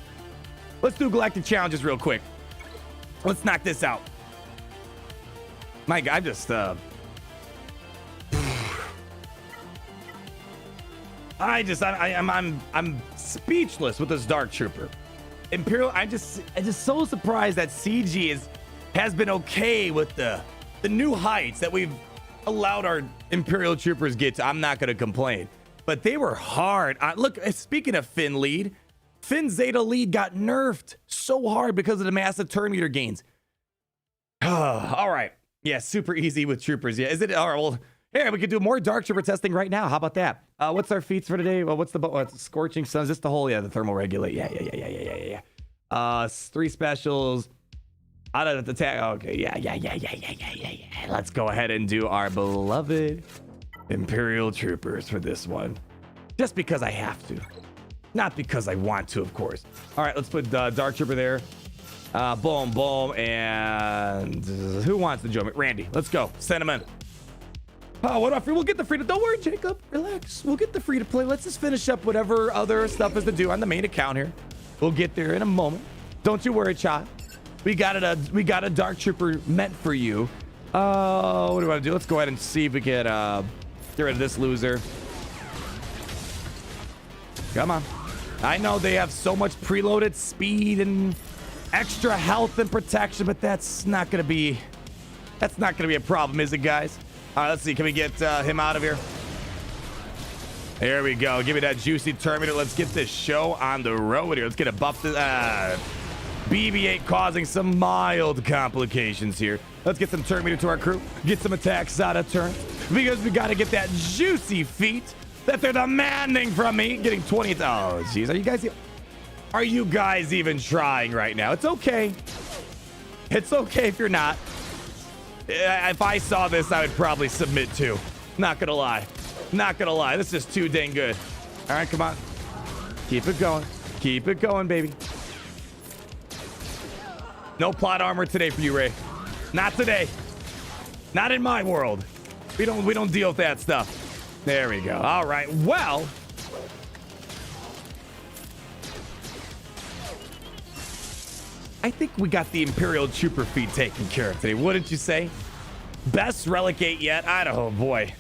Let's do Galactic Challenges real quick. Let's knock this out. My God, I'm just... I'm speechless with this Dark Trooper. Imperial, I'm just so surprised that CG has been okay with the new heights that we've allowed our Imperial Troopers get to. I'm not going to complain, but they were hard. Look, speaking of Finn lead, Finn Zeta lead got nerfed so hard because of the massive turn meter gains. All right. Yeah, super easy with troopers. Yeah, is it? All right, well, here, we could do more Dark Trooper testing right now. How about that? What's our feats for today? Well, what's Scorching Sun? Is this the whole? Yeah, the Thermal Regulate. Yeah. 3 specials. Out of the attack. Okay, yeah. Let's go ahead and do our beloved Imperial Troopers for this one. Just because I have to. Not because I want to, of course. All right, let's put Dark Trooper there. Boom, boom, and who wants to join me? Randy, let's go. Send him in. Oh, what about free? We'll get the free to... Don't worry, Jacob. Relax. We'll get the free to play. Let's just finish up whatever other stuff is to do on the main account here. We'll get there in a moment. Don't you worry, child. We got a Dark Trooper meant for you. What do I do? Let's go ahead and see if we can get rid of this loser. Come on. I know they have so much preloaded speed and extra health and protection, but that's not gonna be a problem, is it, guys? All right, let's see. Can we get him out of here? There we go. Give me that juicy Terminator. Let's get this show on the road here. Let's get a buff. BB-8 causing some mild complications here. Let's get some Terminator to our crew. Get some attacks out of turn. Because we got to get that juicy feat that they're demanding from me. Getting 20. Oh, jeez. Are you guys even trying right now? It's okay. It's okay if you're not. If I saw this, I would probably submit too. Not gonna lie. Not gonna lie. This is too dang good. All right, come on. Keep it going. Keep it going, baby. No plot armor today for you, Rey. Not today. Not in my world. We don't deal with that stuff. There we go. All right. Well, I think we got the Imperial Trooper feat taken care of today. Wouldn't you say? Best Relic 8 yet? I don't know, boy.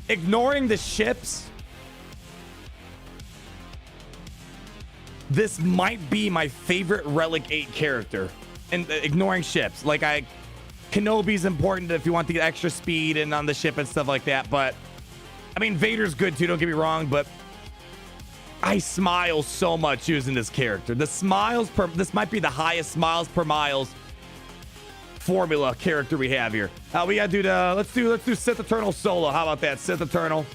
Ignoring the ships, this might be my favorite Relic 8 character. And ignoring ships. Like, Kenobi's important if you want the extra speed and on the ship and stuff like that. But, I mean, Vader's good too, don't get me wrong. But I smile so much using this character. This might be the highest smiles per miles formula character we have here. We gotta do let's do Sith Eternal solo. How about that? Sith Eternal.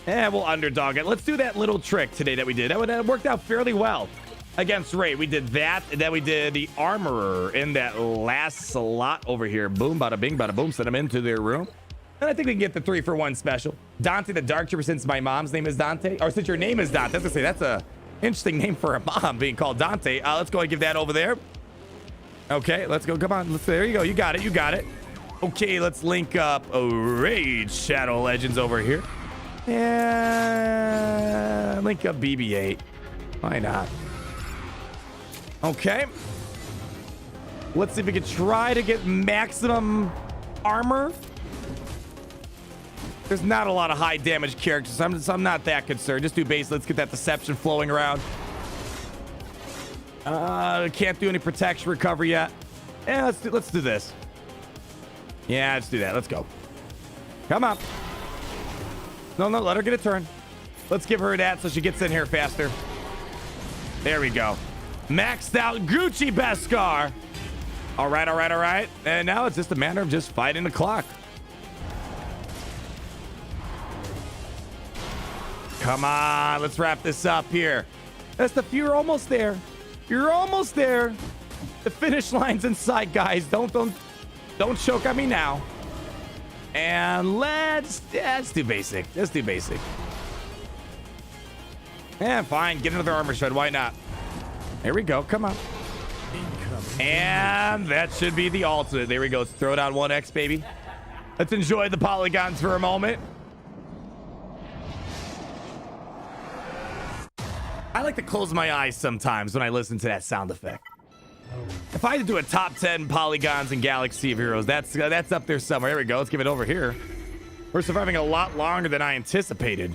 And we'll underdog it. Let's do that little trick today that we did. That worked out fairly well against Rey. We did that, and then we did the Armorer in that last slot over here. Boom, bada bing, bada boom. Send them into their room. And I think we can get the 3-for-1 special. Dante the Dark Trooper, since my mom's name is Dante. Or since your name is Dante. I was gonna say, that's a interesting name for a mom being called Dante. Let's go and give that over there. Okay, let's go. Come on. There you go. You got it. You got it. Okay, let's link up Rage Shadow Legends over here. And link up BB-8. Why not? Okay. Let's see if we can try to get maximum armor. There's not a lot of high damage characters, so I'm not that concerned. Just do base. Let's get that deception flowing around. Can't do any protection recovery yet. Yeah, let's do this. Yeah, let's do that. Let's go. Come on. No, let her get a turn. Let's give her that so she gets in here faster. There we go. Maxed out Gucci Beskar. All right. And now it's just a matter of just fighting the clock. Come on, let's wrap this up here. You're almost there. You're almost there. The finish line's in sight, guys. Don't choke on me now. And let's do basic. Let's do basic. Yeah, fine. Get another armor shred. Why not? Here we go. Come on. And that should be the ultimate. There we go. Let's throw down 1x, baby. Let's enjoy the polygons for a moment. I like to close my eyes sometimes when I listen to that sound effect. If I had to do a top 10 polygons in Galaxy of Heroes, that's up there somewhere. There we go. Let's give it over here. We're surviving a lot longer than I anticipated.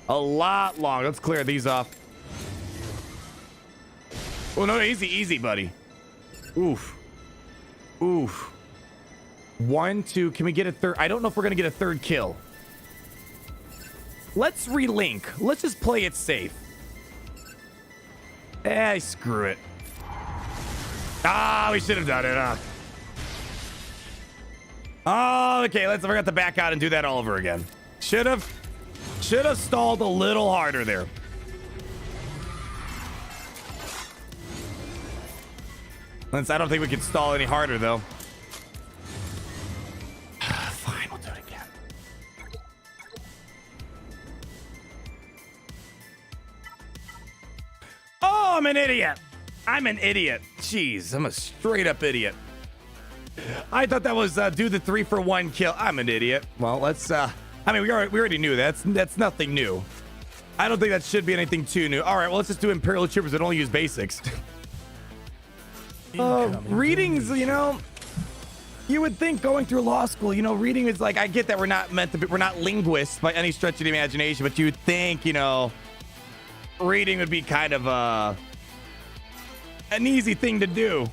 A lot longer. Let's clear these off. Oh, no, easy, buddy. Oof. 1, 2. Can we get a third? I don't know if we're going to get a third kill. Let's relink. Let's just play it safe. Screw it. We should have done it, huh? Oh, okay, let's forget to back out and do that all over again. Should have stalled a little harder there. I don't think we can stall any harder, though. Fine, we'll do it again. Oh, I'm an idiot. Jeez, I'm a straight up idiot. I thought that was do the 3-for-1 kill. I'm an idiot. Well, let's I mean, we already knew that. That's nothing new. I don't think that should be anything too new. All right, well, let's just do Imperial Troopers that only use basics. Readings, you would think going through law school, reading is like, I get that we're not linguists by any stretch of the imagination, but you'd think, reading would be kind of an easy thing to do.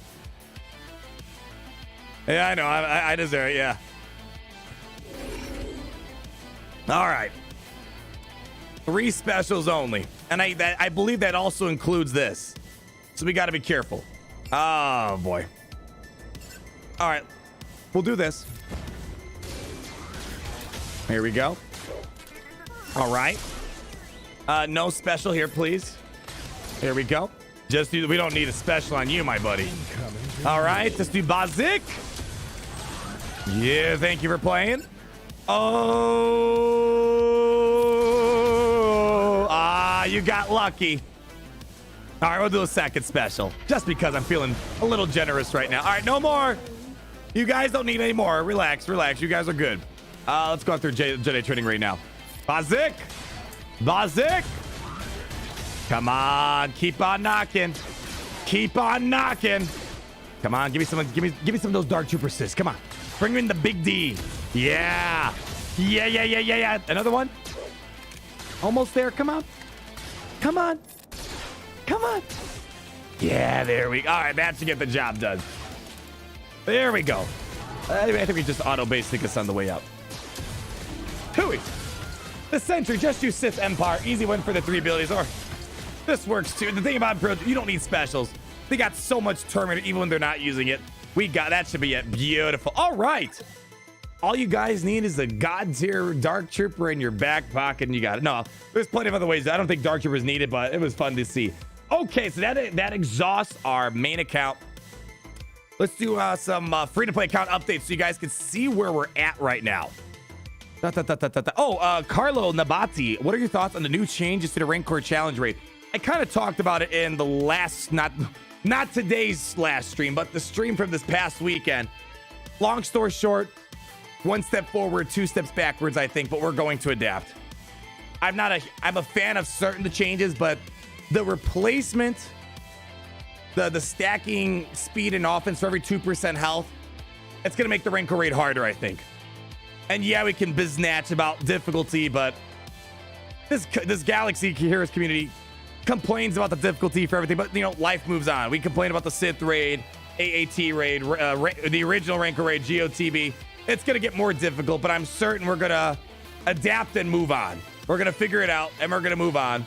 Yeah, I know. I deserve it. Yeah. All right. 3 specials only, and I believe that also includes this. So we got to be careful. Oh boy. All right, we'll do this. Here we go. All right. No special here, please. Here we go. We don't need a special on you, my buddy. All right, just do Bazik. Yeah, thank you for playing. You got lucky. All right, we'll do a second special just because I'm feeling a little generous right now. All right, no more You guys don't need any more. Relax, relax. You guys are good. Let's go through Jedi training right now. Bazik! Bazik! Come on, keep on knocking. Keep on knocking. Come on, give me some of those Dark Trooper Siths. Come on. Bring in the big D. Yeah. Yeah. Another one. Almost there. Come on. Come on. Come on. Yeah, there we go. All right, that should get the job done. There we go. I think we just auto basic us on the way up. Hooey. The Sentry, just use Sith Empire. Easy win for the 3 abilities. Or this works too. The thing about Imperial, you don't need specials. They got so much Terminator even when they're not using it. We got, that should be it. Beautiful. All right. All you guys need is a God tier Dark Trooper in your back pocket and you got it. No, there's plenty of other ways. I don't think Dark Trooper is needed, but it was fun to see. Okay, so that exhausts our main account. Let's do some free-to-play account updates so you guys can see where we're at right now. Oh, Carlo Nabati, what are your thoughts on the new changes to the Rancor challenge rate? I kind of talked about it in the last, not today's last stream, but the stream from this past weekend. Long story short, 1 step forward, 2 steps backwards, I think, but we're going to adapt. I'm a fan of certain the changes, but the replacement, the stacking speed and offense for every 2% health, it's going to make the Rancor raid harder, I think. And yeah, we can biznatch about difficulty, but this Galaxy Heroes community complains about the difficulty for everything, but you know, life moves on. We complain about the Sith raid, AAT raid, the original Rancor raid, GOTB. It's going to get more difficult, but I'm certain we're going to adapt and move on. We're going to figure it out, and we're going to move on.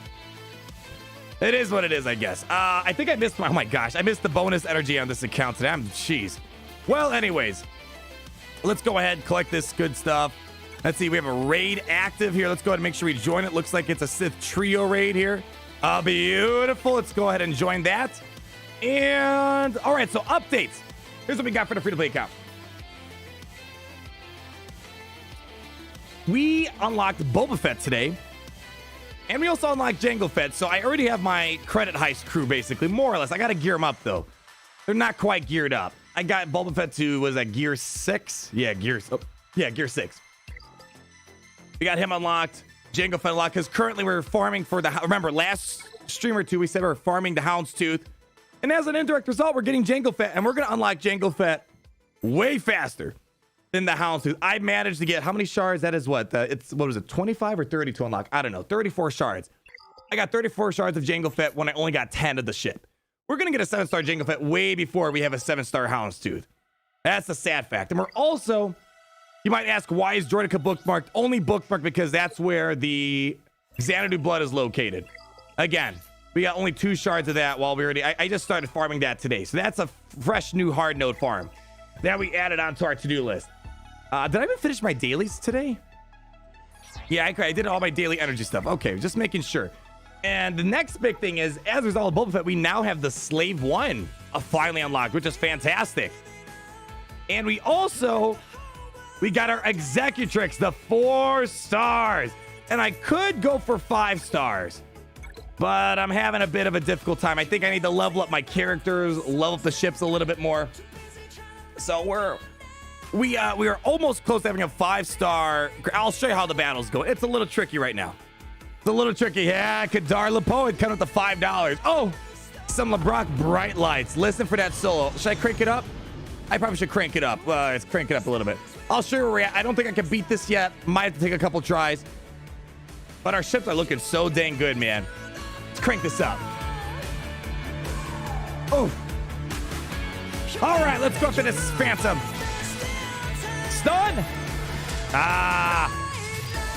It is what it is, I guess. I think I missed oh my gosh, I missed the bonus energy on this account today. Jeez. Well, anyways, let's go ahead and collect this good stuff. Let's see, we have a raid active here. Let's go ahead and make sure we join it. Looks like it's a Sith trio raid here. Beautiful. Let's go ahead and join that. And all right, so updates. Here's what we got for the free-to-play account. We unlocked Boba Fett today. And we also unlocked Jango Fett. So I already have my credit heist crew, basically, more or less. I got to gear them up, though. They're not quite geared up. I got Boba Fett to, was that gear 6? Yeah, gear 6. We got him unlocked. Jango Fett unlocked, because currently we're farming for the... Remember, last stream or two, we said we were farming the Houndstooth. And as an indirect result, we're getting Jango Fett, and we're going to unlock Jango Fett way faster than the Houndstooth. I managed to get how many shards? That is what? It's, what was it, 25 or 30 to unlock? I don't know, 34 shards. I got 34 shards of Jango Fett when I only got 10 of the ship. We're going to get a 7-star Jango Fett way before we have a 7-star Houndstooth. That's a sad fact. And we're also... You might ask, why is Droidica bookmarked? Only bookmarked because that's where the Xanadu blood is located. Again, we got only 2 shards of that while we already... I just started farming that today. So that's a fresh new hard node farm that we added onto our to-do list. Did I even finish my dailies today? Yeah, I did all my daily energy stuff. Okay, just making sure. And the next big thing is, as a result of Boba Fett, we now have the Slave 1 finally unlocked, which is fantastic. And we also... We got our Executrix, the 4 stars. And I could go for 5 stars. But I'm having a bit of a difficult time. I think I need to level up my characters, level up the ships a little bit more. So we are almost close to having a 5-star. I'll show you how the battles go. It's a little tricky right now. It's a little tricky. Yeah, Kadar Lapoid coming with the $5. Oh, some LeBrock Bright Lights. Listen for that solo. Should I crank it up? I probably should crank it up. Let's crank it up a little bit. I'll show you where we're at. I don't think I can beat this yet. Might have to take a couple tries. But our ships are looking so dang good, man. Let's crank this up. Oh. All right, let's go up to this Phantom. Stun.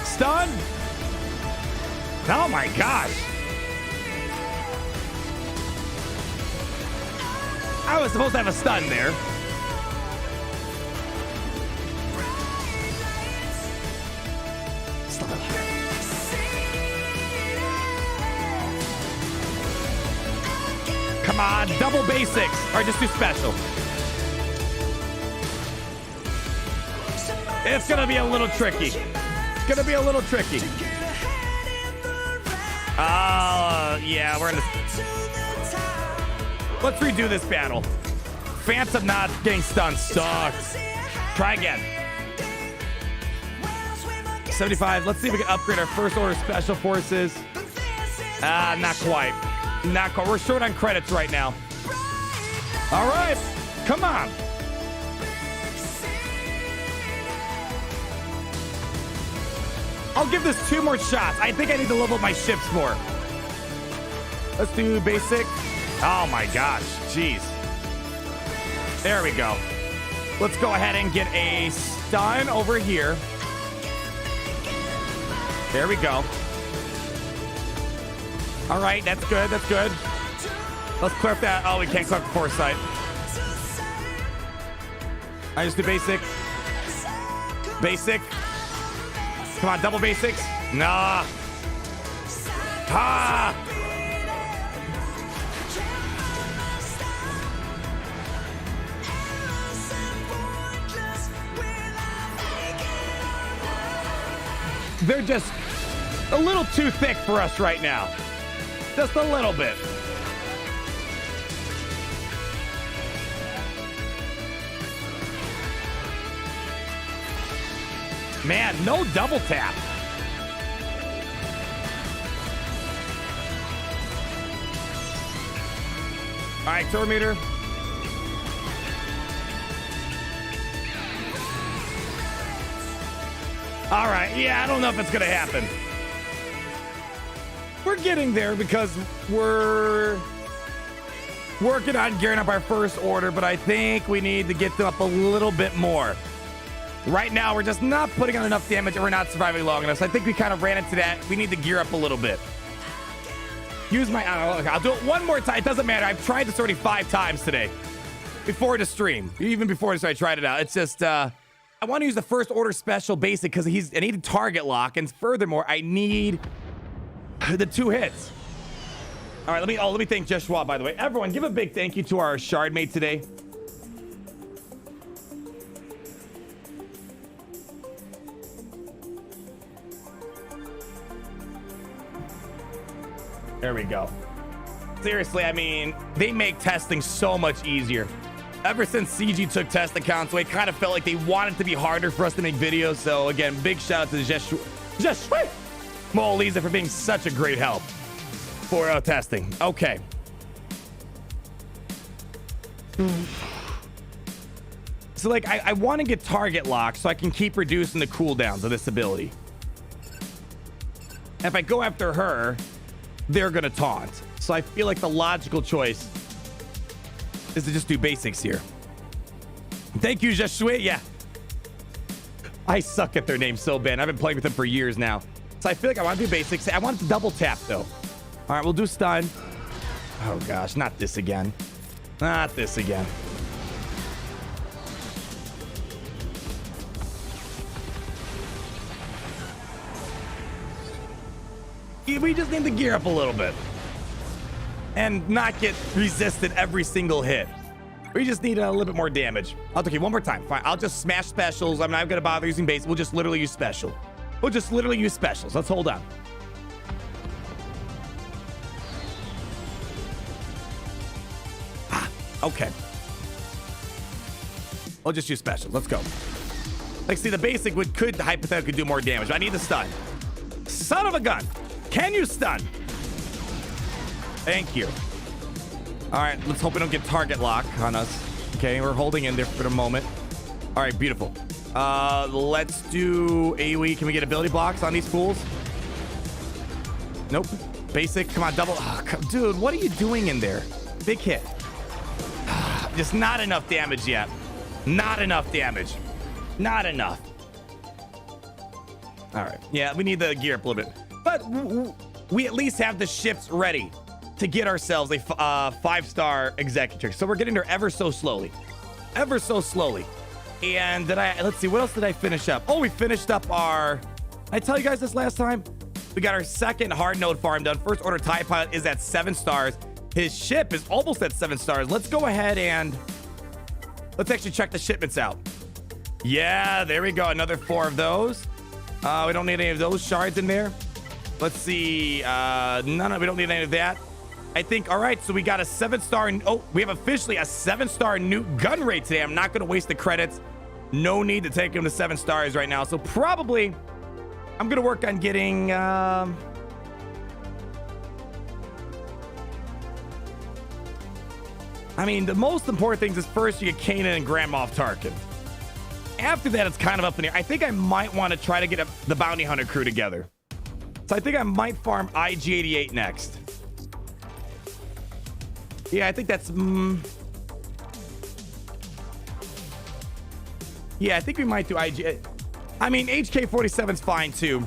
Stun. Oh my gosh. I was supposed to have a stun there. Come on, double basics. Or just do special. It's gonna be a little tricky. It's gonna be a little tricky. Yeah, we're in this. Let's redo this battle. Phantom not getting stunned sucks. Try again. 75. Let's see if we can upgrade our first order special forces. Not quite. Not quite. We're short on credits right now. All right. Come on. I'll give this 2 more shots. I think I need to level up my ships more. Let's do basic. Oh my gosh. Jeez. There we go. Let's go ahead and get a stun over here. There we go. All right, that's good. That's good. Let's clear up that. Oh, we can't clear up the foresight. I just do basic. Basic. Come on, double basics. Nah. Ah. They're just a little too thick for us right now. Just a little bit. Man, no double tap. All right, turn meter. All right, yeah, I don't know if it's gonna happen. We're getting there because we're working on gearing up our first order, but I think we need to get them up a little bit more. Right now, we're just not putting on enough damage and we're not surviving long enough. So I think we kind of ran into that. We need to gear up a little bit. Use my, I'll do it one more time. It doesn't matter. I've tried this already 5 times today. Before the stream. Even before this, I tried it out. It's just, I want to use the first order special basic because I need a target lock. And furthermore, I need the 2 hits. All right, let me thank Joshua, by the way. Everyone, give a big thank you to our shard mate today. There we go. Seriously, I mean, they make testing so much easier. Ever since CG took test accounts away, it kind of felt like they wanted to be harder for us to make videos. So again, big shout out to Joshua Molisa for being such a great help for testing. Okay. So like, I want to get target lock so I can keep reducing the cooldowns of this ability. If I go after her, they're gonna taunt. So I feel like the logical choice is to just do basics here. Thank you, Joshua. Yeah. I suck at their names so bad. I've been playing with them for years now. So I feel like I want to do basics. I want to double tap though. All right, we'll do stun. Oh gosh, not this again. Not this again. We just need to gear up a little bit and not get resisted every single hit. We just need a little bit more damage. Okay, one more time. Fine, I'll just smash specials. I'm not gonna bother using base. We'll just literally use special. We'll just literally use specials. Let's hold on. Okay. We'll just use specials. Let's go. Like, see, the basic could hypothetically do more damage, but I need the stun. Son of a gun. Can you stun? Thank you. All right, let's hope we don't get target lock on us. Okay, we're holding in there for the moment. All right, beautiful. Let's do AoE. Can we get ability blocks on these fools? Nope. Basic. Come on, double. Oh, dude, what are you doing in there? Big hit. Just not enough damage yet. Not enough damage. Not enough. All right. Yeah, we need to gear up a little bit. But we at least have the ships ready to get ourselves a 5-star executor. So we're getting there ever so slowly. Ever so slowly. And let's see, what else did I finish up? Oh, we finished up our, did I tell you guys this last time? We got our second hard node farm done. First order TIE pilot is at 7 stars. His ship is almost at 7 stars. Let's go ahead and let's actually check the shipments out. Yeah, there we go. Another 4 of those. We don't need any of those shards in there. Let's see. We don't need any of that. I think, all right, so we got a 7-star. Oh, we have officially a 7-star new gun rate today. I'm not going to waste the credits. No need to take him to 7 stars right now. So probably I'm going to work on getting... I mean, the most important things is first you get Kanan and Grand Moff Tarkin. After that, it's kind of up in the air. I think I might want to try to get the Bounty Hunter crew together. So I think I might farm IG-88 next. Yeah, I think that's... yeah, I think we might do IG... I mean, HK-47's fine, too.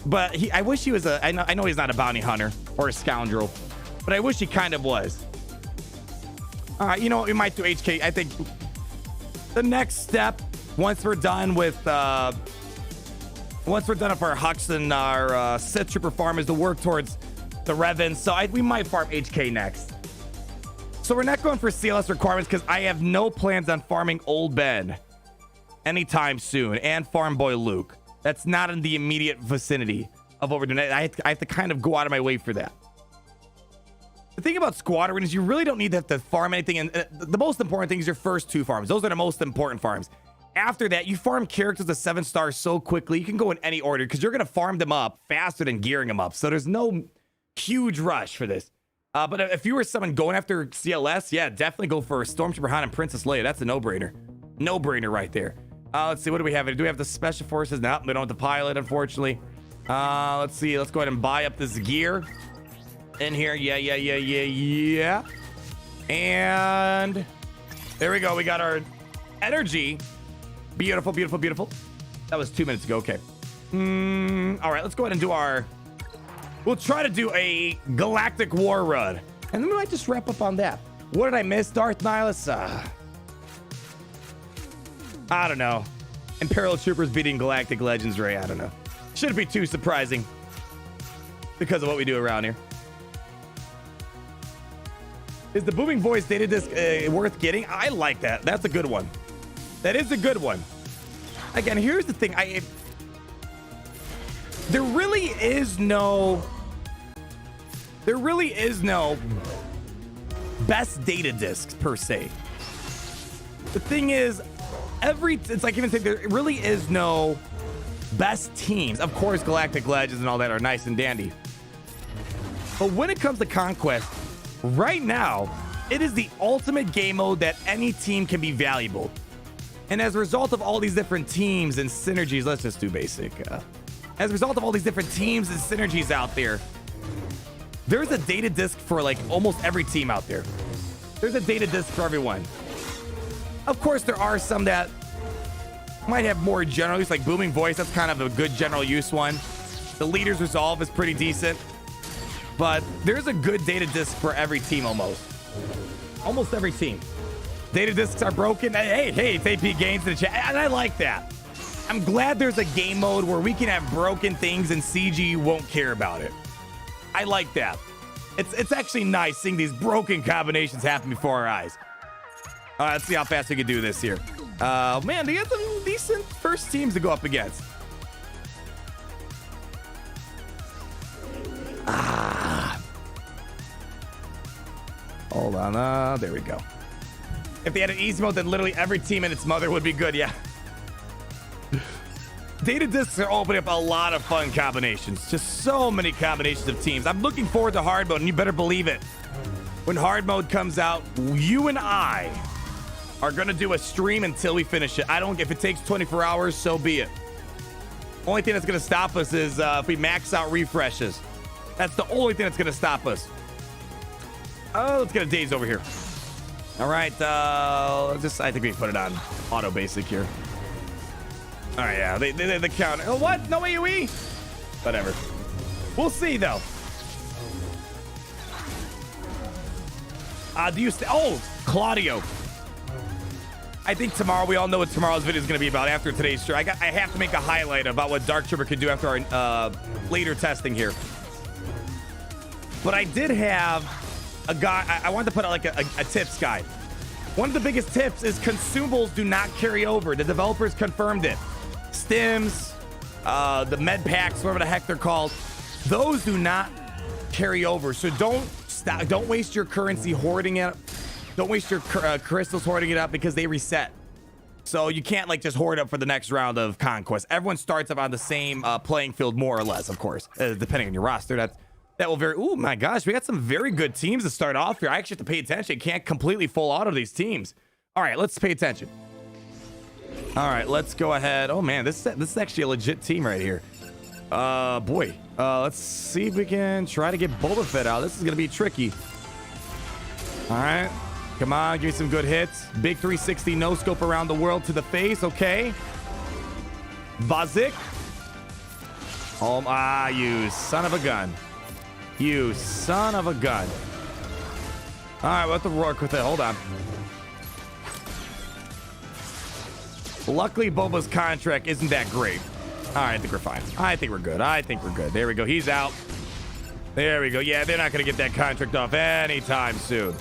But I wish he was a... I know he's not a bounty hunter or a scoundrel. But I wish he kind of was. All right, you know what? We might do HK. I think the next step, once we're done with... once we're done with our Hux and our Sith Trooper farm, is to work towards the Revens. So we might farm HK next. So we're not going for CLS requirements because I have no plans on farming Old Ben anytime soon, and Farm Boy Luke. That's not in the immediate vicinity of what we're doing. I have to kind of go out of my way for that. The thing about Squadron is you really don't need to have to farm anything. And the most important thing is your first 2 farms. Those are the most important farms. After that, you farm characters to 7 stars so quickly. You can go in any order because you're going to farm them up faster than gearing them up. So there's no huge rush for this. But if you were someone going after CLS, yeah, definitely go for Stormtrooper Han and Princess Leia. That's a no-brainer. No-brainer right there. Let's see. What do we have? Do we have the Special Forces? No, we don't have the pilot, unfortunately. Let's see. Let's go ahead and buy up this gear in here. Yeah. And there we go. We got our energy. Beautiful. That was 2 minutes ago. Okay. All right. Let's go ahead and do our... We'll try to do a Galactic War run. And then we might just wrap up on that. What did I miss, Darth Nihilus? I don't know. Imperial Troopers beating Galactic Legends Rey. I don't know. Shouldn't be too surprising because of what we do around here. Is the booming voice data disc worth getting? I like that. That's a good one. That is a good one. Again, here's the thing. There really is no best data discs per se. The thing is, it's like even saying there really is no best teams. Of course, Galactic Legends and all that are nice and dandy. But when it comes to Conquest, right now, it is the ultimate game mode that any team can be valuable. And as a result of all these different teams and synergies, let's just do basic. As a result of all these different teams and synergies out there, there's a data disc for like almost every team out there. There's a data disc for everyone. Of course, there are some that might have more general use, like Booming Voice. That's kind of a good general use one. The Leader's Resolve is pretty decent. But there's a good data disc for every team almost. Almost every team. Data discs are broken. Hey, it's AP Games in the chat. And I like that. I'm glad there's a game mode where we can have broken things and CG won't care about it. I like that. It's actually nice seeing these broken combinations happen before our eyes. All right, let's see how fast we can do this here. Man, they got some decent first teams to go up against. Hold on. There we go. If they had an easy mode, then literally every team and its mother would be good. Yeah. Data discs are opening up a lot of fun combinations. Just so many combinations of teams. I'm looking forward to hard mode, and you better believe it. When hard mode comes out, you and I are going to do a stream until we finish it. If it takes 24 hours, so be it. Only thing that's going to stop us is if we max out refreshes. That's the only thing that's going to stop us. Let's get a daze over here. All right. I think we can put it on auto basic here. All right, yeah, they count. Oh, what? No AoE? Whatever. We'll see, though. Claudio. I think tomorrow, we all know what tomorrow's video is going to be about after today's stream. I have to make a highlight about what Dark Trooper could do after our later testing here. But I did have a guy, I wanted to put out like a tips guide. One of the biggest tips is consumables do not carry over. The developers confirmed it. Stims, the med packs, whatever the heck they're called, those do not carry over. So don't don't waste your currency hoarding it. Don't waste your crystals hoarding it up because they reset. So you can't like just hoard up for the next round of Conquest. Everyone starts up on the same playing field, more or less, of course, depending on your roster. That will vary. Oh my gosh, we got some very good teams to start off here. I actually have to pay attention. Can't completely full auto these teams. All right, let's pay attention. All right, let's go ahead. Oh man, this is actually a legit team right here. Boy, let's see if we can try to get Boba Fett out. This is gonna be tricky. All right, come on, give me some good hits. Big 360 no scope around the world to the face. Okay, Vazik. Oh, you son of a gun. You son of a gun. All right, we'll have to work with it. Hold on. Luckily, Boba's contract isn't that great. All right, I think we're fine. I think we're good. I think we're good. There we go. He's out. There we go. Yeah, they're not going to get that contract off anytime soon.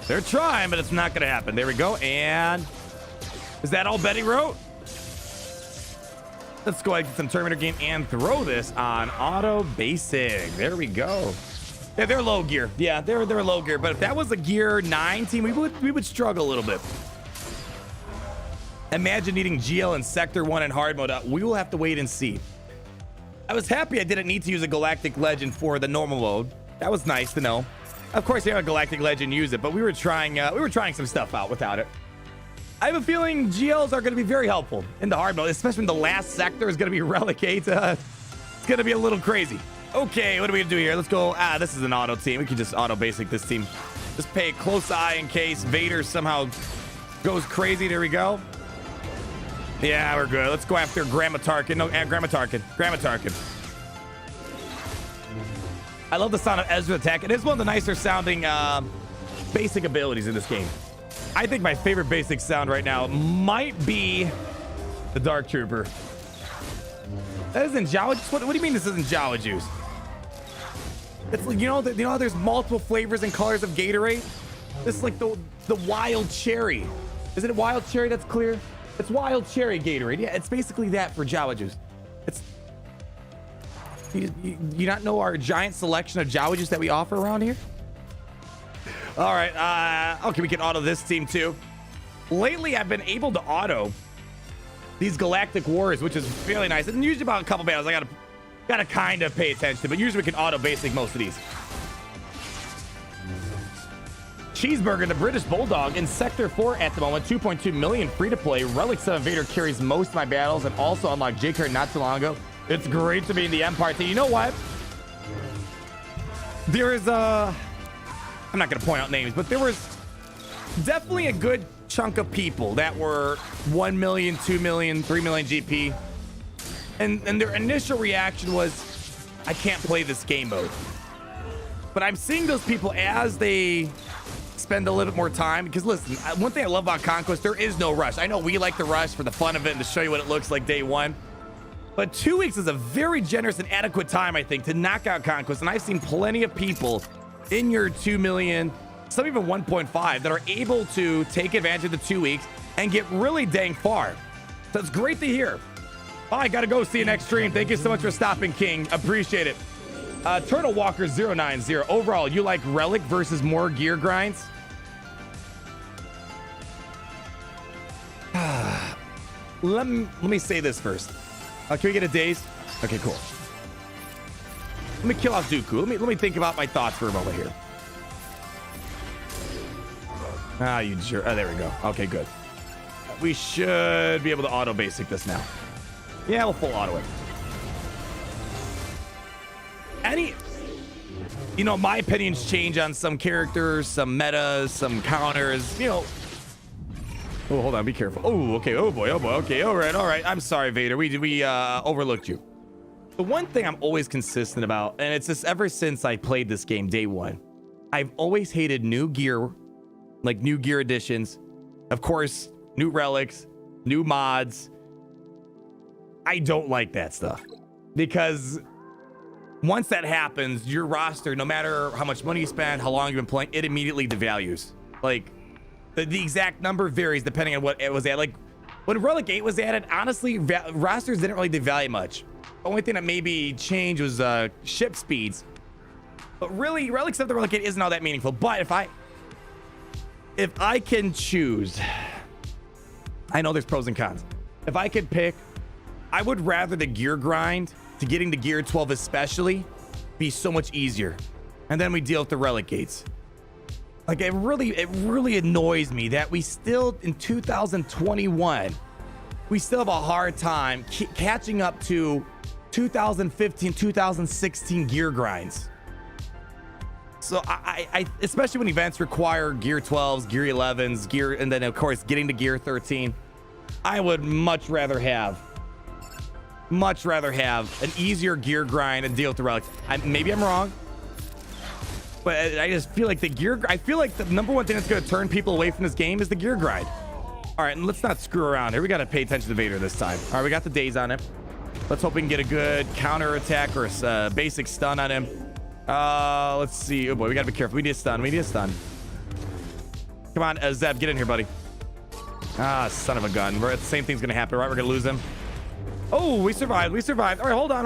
They're trying, but it's not going to happen. There we go. And is that all Betty wrote? Let's go ahead and get some Terminator game and throw this on auto basic. There we go. Yeah, they're low gear. Yeah, they're low gear. But if that was a gear 9 team, we would struggle a little bit. Imagine needing GL in Sector 1 in hard mode. We will have to wait and see. I was happy I didn't need to use a Galactic Legend for the normal mode. That was nice to know. Of course, you have a Galactic Legend, use it, but we were trying some stuff out without it. I have a feeling GLs are going to be very helpful in the hard mode, especially when the last sector is going to be Relic 8. It's going to be a little crazy. Okay, what are we going to do here? Let's go. This is an auto team. We can just auto basic this team. Just pay a close eye in case Vader somehow goes crazy. There we go. Yeah, we're good. Let's go after Grandma Tarkin. No, Grandma Tarkin. Grandma Tarkin. I love the sound of Ezra attack. It is one of the nicer sounding basic abilities in this game. I think my favorite basic sound right now might be the Dark Trooper. That isn't Jawa juice? What do you mean this isn't Jawa juice? It's like, you know how there's multiple flavors and colors of Gatorade? This is like the wild cherry. Is it wild cherry that's clear? It's wild cherry Gatorade. Yeah, it's basically that for Jawa juice. It's you not know our giant selection of Jawa juice that we offer around here? All right, okay, we can auto this team too. Lately, I've been able to auto these Galactic Wars, which is fairly nice. And usually about a couple battles, I gotta kind of pay attention, but usually we can auto basic most of these. Cheeseburger, the British Bulldog, in Sector 4 at the moment, 2.2 million free to play. Relic 7 Vader carries most of my battles and also unlocked J-Card not too long ago. It's great to be in the Empire team. You know what? There is I'm not going to point out names, but there was definitely a good chunk of people that were 1 million, 2 million, 3 million GP. And their initial reaction was, I can't play this game mode. But I'm seeing those people as they spend a little bit more time. Because listen, one thing I love about Conquest, there is no rush. I know we like the rush for the fun of it and to show you what it looks like day one. But 2 weeks is a very generous and adequate time, I think, to knock out Conquest. And I've seen plenty of people in your 2 million, some even 1.5, that are able to take advantage of the 2 weeks and get really dang far. So it's great to hear. Oh, I gotta go. See you next stream. Thank you so much for stopping, King. Appreciate it. Turtle Walker 090. Overall, you like Relic versus more gear grinds? Let me say this first. Can we get a daze? Okay, cool. Let me kill off Dooku. Let me think about my thoughts for a moment here. You jerk. Oh, there we go. Okay, good. We should be able to auto basic this now. Yeah, we'll full auto it. My opinions change on some characters, some metas, some counters, Oh, hold on. Be careful. Oh, okay. Oh boy. Okay. All right. I'm sorry, Vader. We overlooked you. The one thing I'm always consistent about, and it's just ever since I played this game day one, I've always hated new gear, like new gear additions, of course, new relics, new mods. I don't like that stuff because once that happens, your roster, no matter how much money you spend, how long you've been playing, it immediately devalues. Like the exact number varies depending on what it was at. Like when Relic 8 was added, honestly, rosters didn't really devalue much. The only thing that maybe changed was ship speeds. But really, Relic 7 the Relicate isn't all that meaningful. But if I can choose, I know there's pros and cons. If I could pick, I would rather the gear grind to getting to gear 12 especially be so much easier. And then we deal with the Relic gates. Like, it really annoys me that we still, in 2021, we still have a hard time catching up to 2015, 2016 gear grinds. So I especially when events require gear 12s, gear 11s, and then of course getting to gear 13, I would much rather have an easier gear grind and deal with the relics. Maybe I'm wrong, but I just feel like I feel like the number one thing that's going to turn people away from this game is the gear grind. All right, and let's not screw around here. We got to pay attention to Vader this time. All right, we got the days on him. Let's hope we can get a good counter attack or a basic stun on him. Let's see. Oh boy, we gotta be careful. We need a stun. Come on, Zeb, get in here, buddy. Ah, son of a gun. The same thing's gonna happen, right? We're gonna lose him. Oh, we survived. All right, hold on.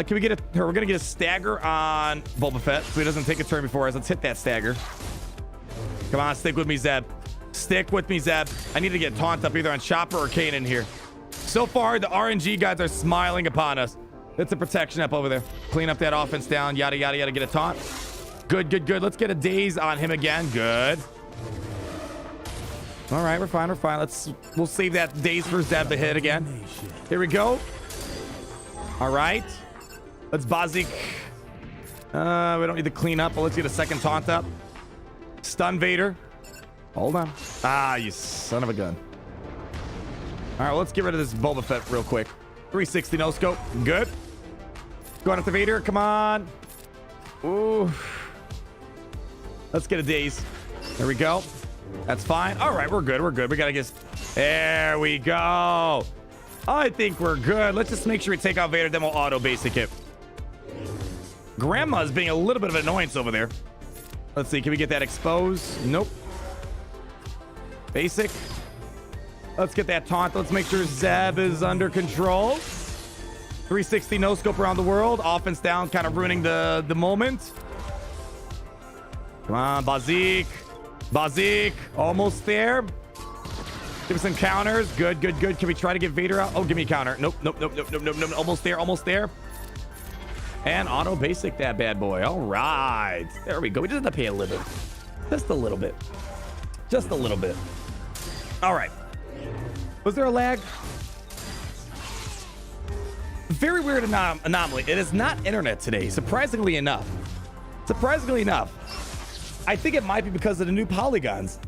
Can we get we're gonna get a stagger on Boba Fett so he doesn't take a turn before us. Let's hit that stagger. Come on, stick with me, Zeb. I need to get taunt up either on Chopper or Kanan here. So far, the RNG guys are smiling upon us. It's a protection up over there. Clean up that offense down. Yada, yada, yada. Get a taunt. Good. Let's get a daze on him again. Good. All right, we're fine. We'll save that daze for Zeb to hit again. Here we go. All right. Let's Bazik. We don't need to clean up, but let's get a second taunt up. Stun Vader. Hold on. Ah, you son of a gun. All right, well, let's get rid of this Boba Fett real quick. 360 no scope. Good. Going after Vader. Come on. Ooh. Let's get a daze. There we go. That's fine. All right, we're good. We gotta get. There we go. I think we're good. Let's just make sure we take out Vader, then we'll auto basic hit. Grandma's being a little bit of an annoyance over there. Let's see. Can we get that exposed? Nope. Basic. Let's get that taunt. Let's make sure Zeb is under control. 360 no scope around the world. Offense down, kind of ruining the moment. Come on, Bazik. Almost there. Give us some counters. Good. Can we try to get Vader out? Oh, give me a counter. Nope. Almost there. And auto basic that bad boy. All right. There we go. We just have to pay a little bit. Just a little bit. All right. Was there a lag? Very weird anomaly. It is not internet today, surprisingly enough. I think it might be because of the new polygons.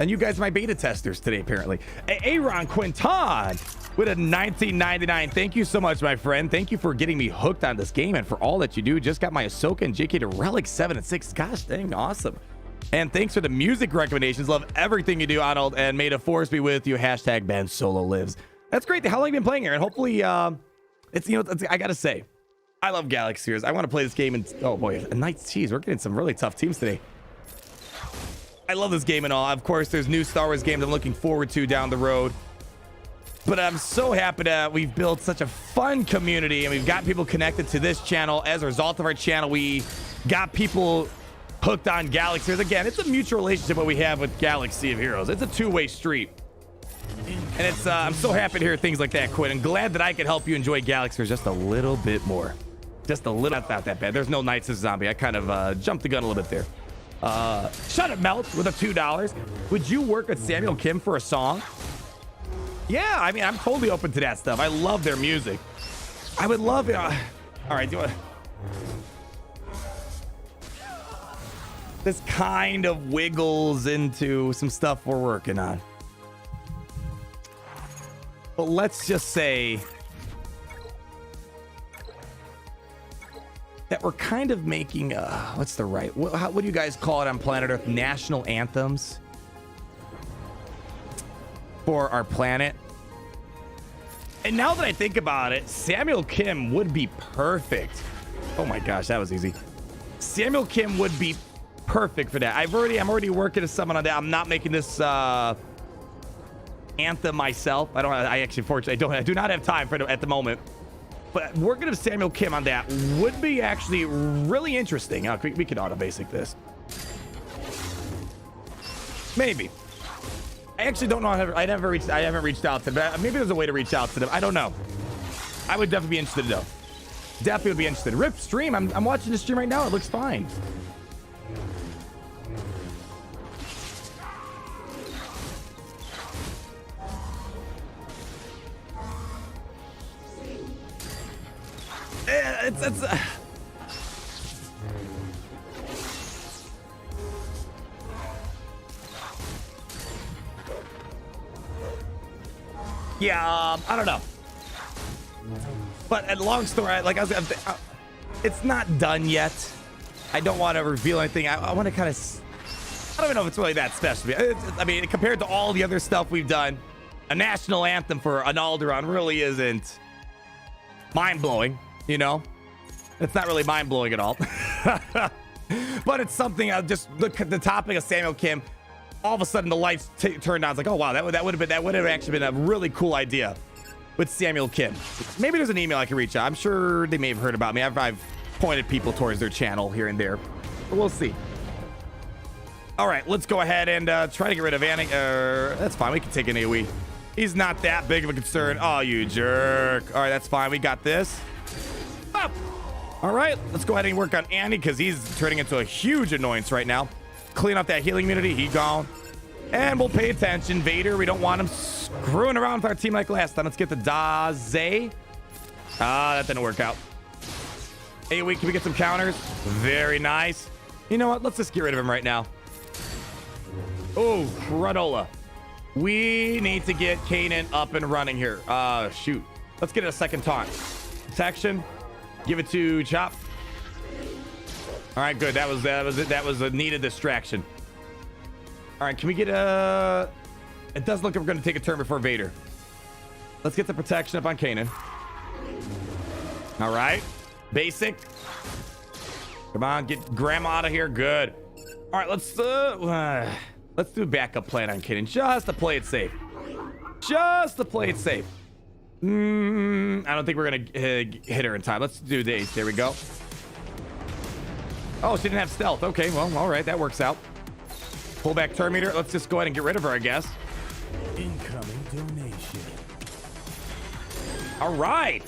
And you guys are my beta testers today, apparently. Aaron Quinton with a 1999. Thank you so much, my friend. Thank you for getting me hooked on this game and for all that you do. Just got my Ahsoka and JK to Relic 7 and 6. Gosh dang, awesome. And thanks for the music recommendations. Love everything you do, Arnold. And may the force be with you. Hashtag Ben Solo lives. That's great. How long have you been playing here? And hopefully, I gotta say, I love Galaxy Series. I want to play this game. And oh boy, a nice cheese. We're getting some really tough teams today. I love this game and all. Of course, there's new Star Wars games I'm looking forward to down the road. But I'm so happy that we've built such a fun community and we've got people connected to this channel. As a result of our channel, we got people hooked on Galaxy. Again, it's a mutual relationship what we have with Galaxy of Heroes. It's a two-way street. And it's I'm so happy to hear things like that, Quinn. And glad that I could help you enjoy Galaxy just a little bit more. Just a little. Not that bad. There's no Knights of Zombie. I kind of jumped the gun a little bit there. Shut It Melt with a $2. Would you work with Samuel Kim for a song? Yeah, I mean, I'm totally open to that stuff. I love their music. I would love it. All right, this kind of wiggles into some stuff we're working on. But let's just say that we're kind of making what do you guys call it on planet Earth? National anthems for our planet. And now that I think about it, Samuel Kim would be perfect. Oh my gosh, that was easy. Samuel Kim would be perfect for that. I'm already working to someone on that. I'm not making this anthem myself. I do not have time for it at the moment. But working with Samuel Kim on that would be actually really interesting. We could auto basic this. Maybe. I actually don't know. I haven't reached out to them. Maybe there's a way to reach out to them. I don't know. I would definitely be interested though. Definitely would be interested. Rip stream. I'm watching the stream right now. It looks fine. It's yeah, I don't know. But at long story, like it's not done yet. I don't want to reveal anything. I want to kind of. I don't even know if it's really that special. I mean, compared to all the other stuff we've done, a national anthem for an Alderaan really isn't mind blowing. You know, it's not really mind blowing at all. But it's something. Just look at the topic of Samuel Kim. All of a sudden, the lights turned on. It's like, oh wow, that would have actually been a really cool idea with Samuel Kim. Maybe there's an email I can reach out. I'm sure they may have heard about me. I've pointed people towards their channel here and there. But we'll see. All right, let's go ahead and try to get rid of Annie. That's fine. We can take an AoE. He's not that big of a concern. Oh, you jerk. All right, that's fine. We got this. Up. All right, let's go ahead and work on Andy because he's turning into a huge annoyance right now. Clean up that healing immunity. He gone. And we'll pay attention. Vader, we don't want him screwing around with our team like last time. Let's get the Daze. That didn't work out. AoE, can we get some counters? Very nice. You know what? Let's just get rid of him right now. Oh, Granola. We need to get Kanan up and running here. Shoot. Let's get a second taunt. Protection. Give it to Chop. All right, good. That was a needed distraction. All right, can we get a... It does look like we're going to take a turn before Vader. Let's get the protection up on Kanan. All right. Basic. Come on, get Grandma out of here. Good. All right, let's do a backup plan on Kanan just to play it safe. Just to play it safe. I don't think we're going to hit her in time. Let's do these. There we go. Oh, she didn't have stealth. Okay, well, all right. That works out. Pull back turn meter. Let's just go ahead and get rid of her, I guess. Incoming donation. All right.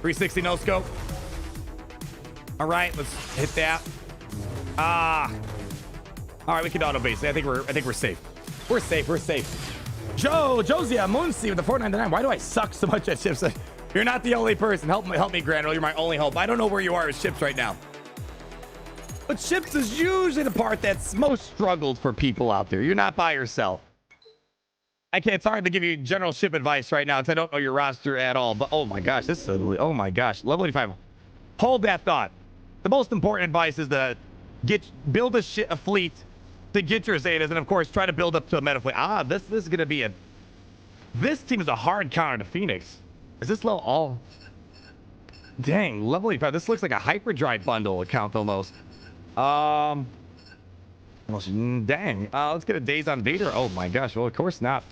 .360 no scope. All right, let's hit that. All right, we can auto base. I think we're safe. We're safe. Josia Munsi with the 499. Why do I suck so much at ships? You're not the only person. Help me, Grandel. You're my only hope. I don't know where you are with ships right now. But ships is usually the part that's most struggled for people out there. You're not by yourself. It's hard to give you general ship advice right now because I don't know your roster at all. But oh my gosh, oh my gosh, level 85. Hold that thought. The most important advice is to build a fleet to get your Zetas, and of course try to build up to a meta fleet. This is gonna be this team is a hard counter to Phoenix. Is this level all? Dang, level 85. This looks like a hyperdrive bundle account almost. Dang. Let's get a Daze on Vader. Oh my gosh. Well, of course not.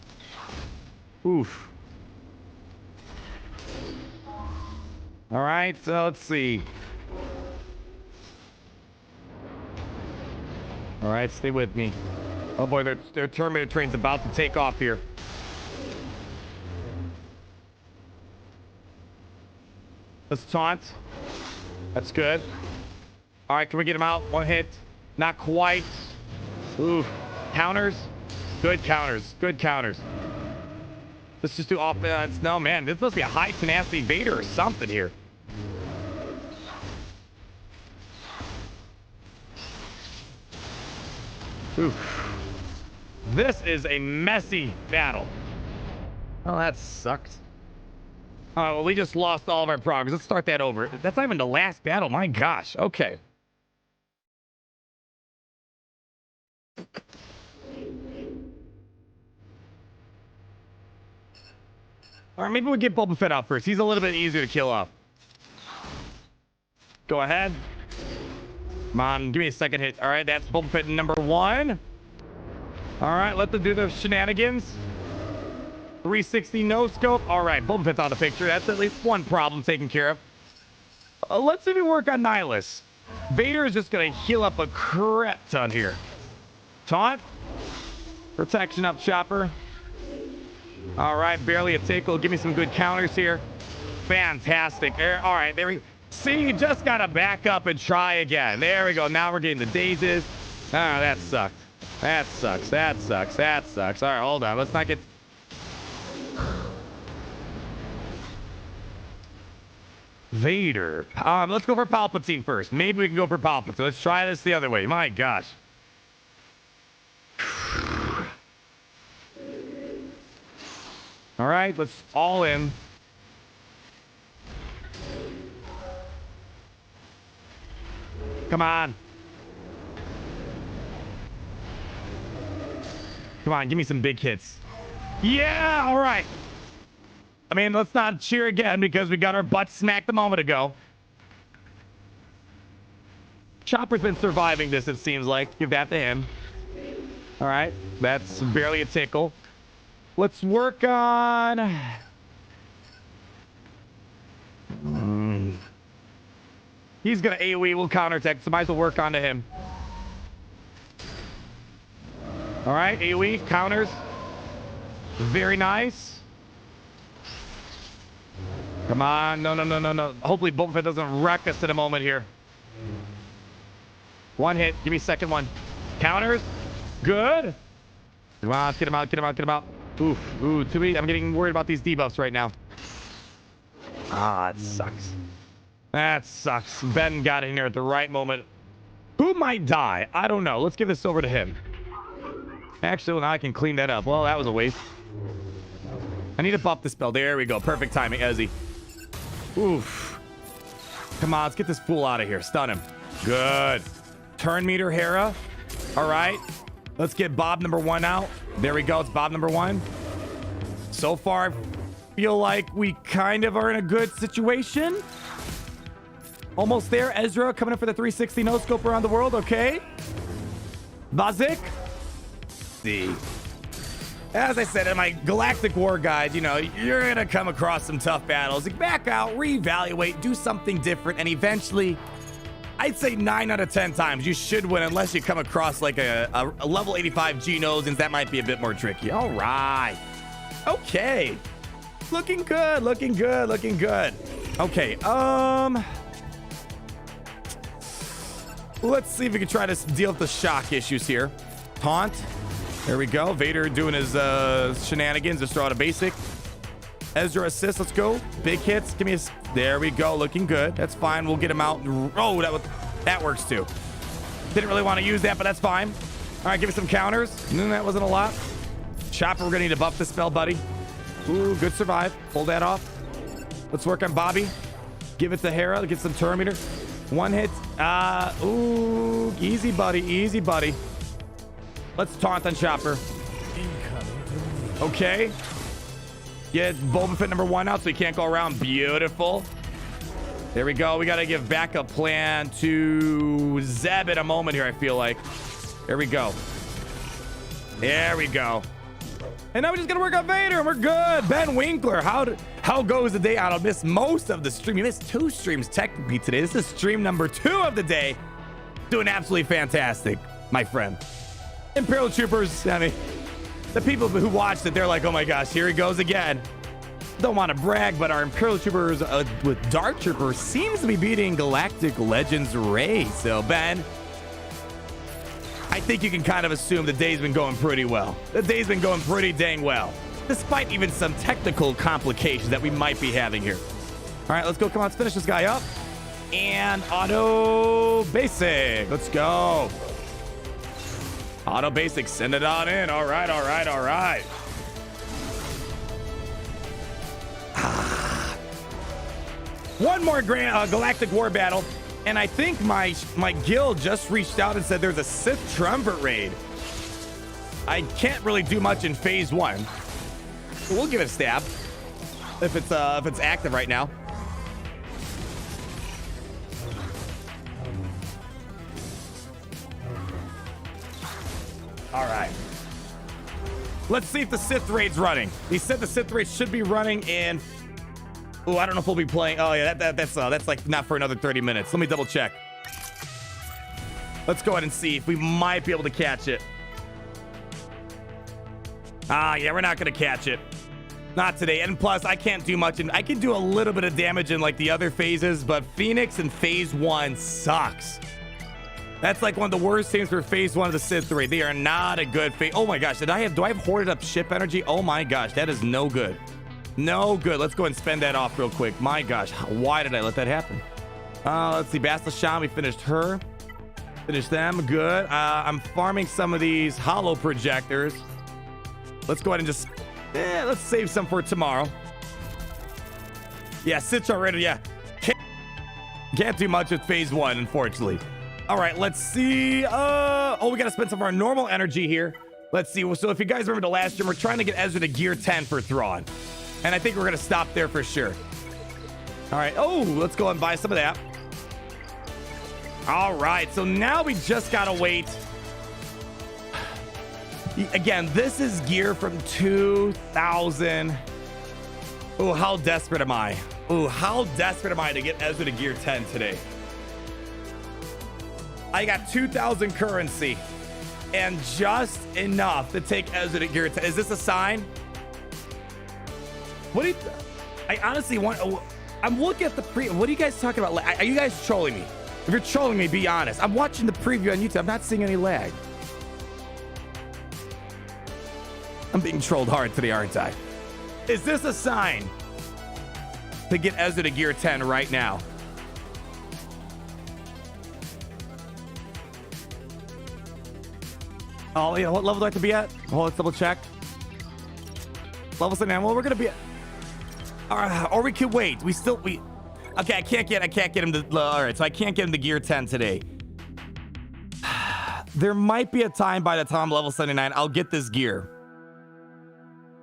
Oof. All right. So let's see. All right. Stay with me. Oh boy, their Terminator train's about to take off here. Let's taunt. That's good. All right, can we get him out? One hit. Not quite. Ooh. Counters. Good counters. Good counters. Let's just do offense. No, man. This must be a high tenacity Vader or something here. Oof. This is a messy battle. Oh, that sucked. Oh, well, we just lost all of our progress. Let's start that over. That's not even the last battle. My gosh. Okay. All right, maybe we'll get Boba Fett out first. He's a little bit easier to kill off. Go ahead. Come on, give me a second hit. All right, that's Boba Fett number 1. All right, let them do their shenanigans. 360 no scope. All right, Boba Fett's on the picture. That's at least one problem taken care of. Let's see if we work on Nihilus. Vader is just going to heal up a crap ton here. Taunt. Protection up, Chopper. All right, barely a tickle. Give me some good counters here. Fantastic. All right, there we go. See, you just got to back up and try again. There we go. Now we're getting the dazes. Oh, that sucked. That sucks. That sucks. That sucks. All right, hold on. Let's not get... Vader. Let's go for Palpatine first. Maybe we can go for Palpatine. Let's try this the other way. My gosh. All right, let's all in. Come on. Come on, give me some big hits. Yeah, all right. I mean, let's not cheer again because we got our butts smacked a moment ago. Chopper's been surviving this, it seems like. Give that to him. All right, that's barely a tickle. Let's work on... He's going to AoE. We'll counterattack, so might as well work onto him. All right, AoE, counters. Very nice. Come on. No, no, no, no, no. Hopefully Boba Fett doesn't wreck us in a moment here. One hit. Give me second one. Counters. Good. Come on, get him out, get him out, get him out. Oof. Ooh, too many. I'm getting worried about these debuffs right now. Ah, it sucks. That sucks. Ben got in here at the right moment. Who might die? I don't know. Let's give this over to him. Actually, well, now I can clean that up. Well, that was a waste. I need to buff the spell. There we go. Perfect timing, Ezzy. Oof. Come on, let's get this fool out of here. Stun him. Good. Turn meter, Hera. All right. Let's get Bob number 1 out. There we go. It's Bob number 1. So far, I feel like we kind of are in a good situation. Almost there. Ezra coming in for the 360 no scope around the world. Okay. Bazik. See. As I said in my Galactic War guide, you know, you're going to come across some tough battles. Back out, reevaluate, do something different, and eventually, I'd say 9 out of 10 times you should win unless you come across like a level 85 Genos, and that might be a bit more tricky. All right. Okay. Looking good, looking good, looking good. Okay, let's see if we can try to deal with the shock issues here. Taunt. There we go. Vader doing his shenanigans. Just throw out a basic. Ezra assist. Let's go. Big hits. Give me a... There we go. Looking good. That's fine. We'll get him out. Oh, that works too. Didn't really want to use that, but that's fine. All right, give me some counters. That wasn't a lot. Chopper, we're going to need to buff the spell, buddy. Ooh, good survive. Pull that off. Let's work on Bobby. Give it to Hera. Get some turn meter. One hit. Ooh, easy, buddy. Easy, buddy. Let's taunt on Chopper. Okay. Get Boba Fett number 1 out so he can't go around. Beautiful. There we go. We got to give backup plan to Zeb in a moment here, I feel like. There we go. There we go. And now we're just going to work on Vader and we're good. Ben Winkler, how goes the day? I don't miss most of the stream. You missed 2 streams technically today. This is stream number 2 of the day. Doing absolutely fantastic, my friend. Imperial Troopers, I mean, the people who watched it, they're like, oh my gosh, here he goes again. Don't want to brag, but our Imperial Troopers with Dark Troopers seems to be beating Galactic Legends Rey. So, Ben, I think you can kind of assume the day's been going pretty well. The day's been going pretty dang well, despite even some technical complications that we might be having here. All right, let's go. Come on, let's finish this guy up. And auto basic. Let's go. Auto basic, send it on in. All right, all right, all right. One more Galactic War battle, and I think my guild just reached out and said there's a Sith Trumpet raid. I can't really do much in phase 1. We'll give it a stab if it's active right now. All right. Let's see if the Sith raid's running. He said the Sith raid should be running in. Oh, I don't know if we'll be playing. Oh yeah, that's like not for another 30 minutes. Let me double check. Let's go ahead and see if we might be able to catch it. Ah, yeah, we're not gonna catch it. Not today. And plus, I can't do much. And I can do a little bit of damage in like the other phases, but Phoenix in phase 1 sucks. That's like one of the worst things for phase 1 of the Sith raid. They are not a good phase. Oh my gosh, do I have hoarded up ship energy? Oh my gosh, that is no good. No good. Let's go and spend that off real quick. My gosh, why did I let that happen? Let's see. Bastila, we finished her. Finished them. Good. I'm farming some of these hollow projectors. Let's go ahead and just... let's save some for tomorrow. Yeah, Sith already. Yeah. Can't do much with phase 1, unfortunately. All right, let's see. Oh, we got to spend some of our normal energy here. Let's see. So if you guys remember the last stream, we're trying to get Ezra to gear 10 for Thrawn. And I think we're going to stop there for sure. All right. Oh, let's go and buy some of that. All right. So now we just got to wait. Again, this is gear from 2000. Oh, how desperate am I? Oh, how desperate am I to get Ezra to gear 10 today? I got 2,000 currency and just enough to take Ezra to gear 10. Is this a sign? What do you... I honestly want... I'm looking at the pre... What are you guys talking about? Are you guys trolling me? If you're trolling me, be honest. I'm watching the preview on YouTube. I'm not seeing any lag. I'm being trolled hard today, aren't I? Is this a sign to get Ezra to gear 10 right now? Oh, yeah. What level do I have to be at? Oh, let's double check. Level 79. Well, we're going to be at... or we could wait. Okay, I can't get him to... All right, so I can't get him to gear 10 today. There might be a time by the time I'm level 79, I'll get this gear.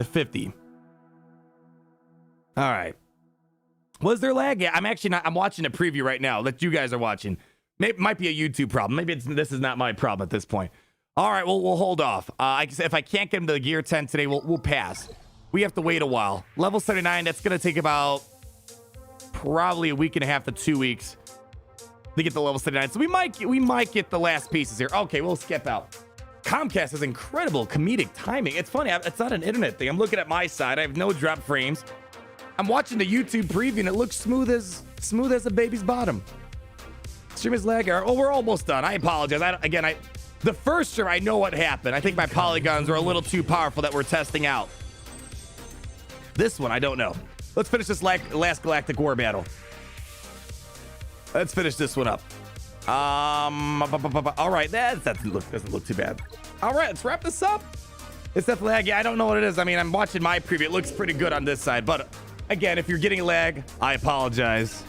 50. All right. Was there lag? Yeah, I'm actually not. I'm watching a preview right now that you guys are watching. Maybe might be a YouTube problem. Maybe this is not my problem at this point. All right, well, we'll hold off. If I can't get him to the gear 10 today, we'll pass. We have to wait a while. Level 79, that's going to take about probably a week and a half to 2 weeks to get the level 79. So we might get the last pieces here. Okay, we'll skip out. Comcast has incredible comedic timing. It's funny. It's not an internet thing. I'm looking at my side. I have no drop frames. I'm watching the YouTube preview and it looks smooth as a baby's bottom. Stream is lag error. Oh, we're almost done. I apologize. The first stream, I know what happened. I think my polygons were a little too powerful that we're testing out. This one, I don't know. Let's finish this last Galactic War battle. Let's finish this one up. All right, that doesn't look too bad. All right, let's wrap this up. It's definitely lag. Yeah, I don't know what it is. I mean, I'm watching my preview. It looks pretty good on this side, but again, if you're getting lag, I apologize.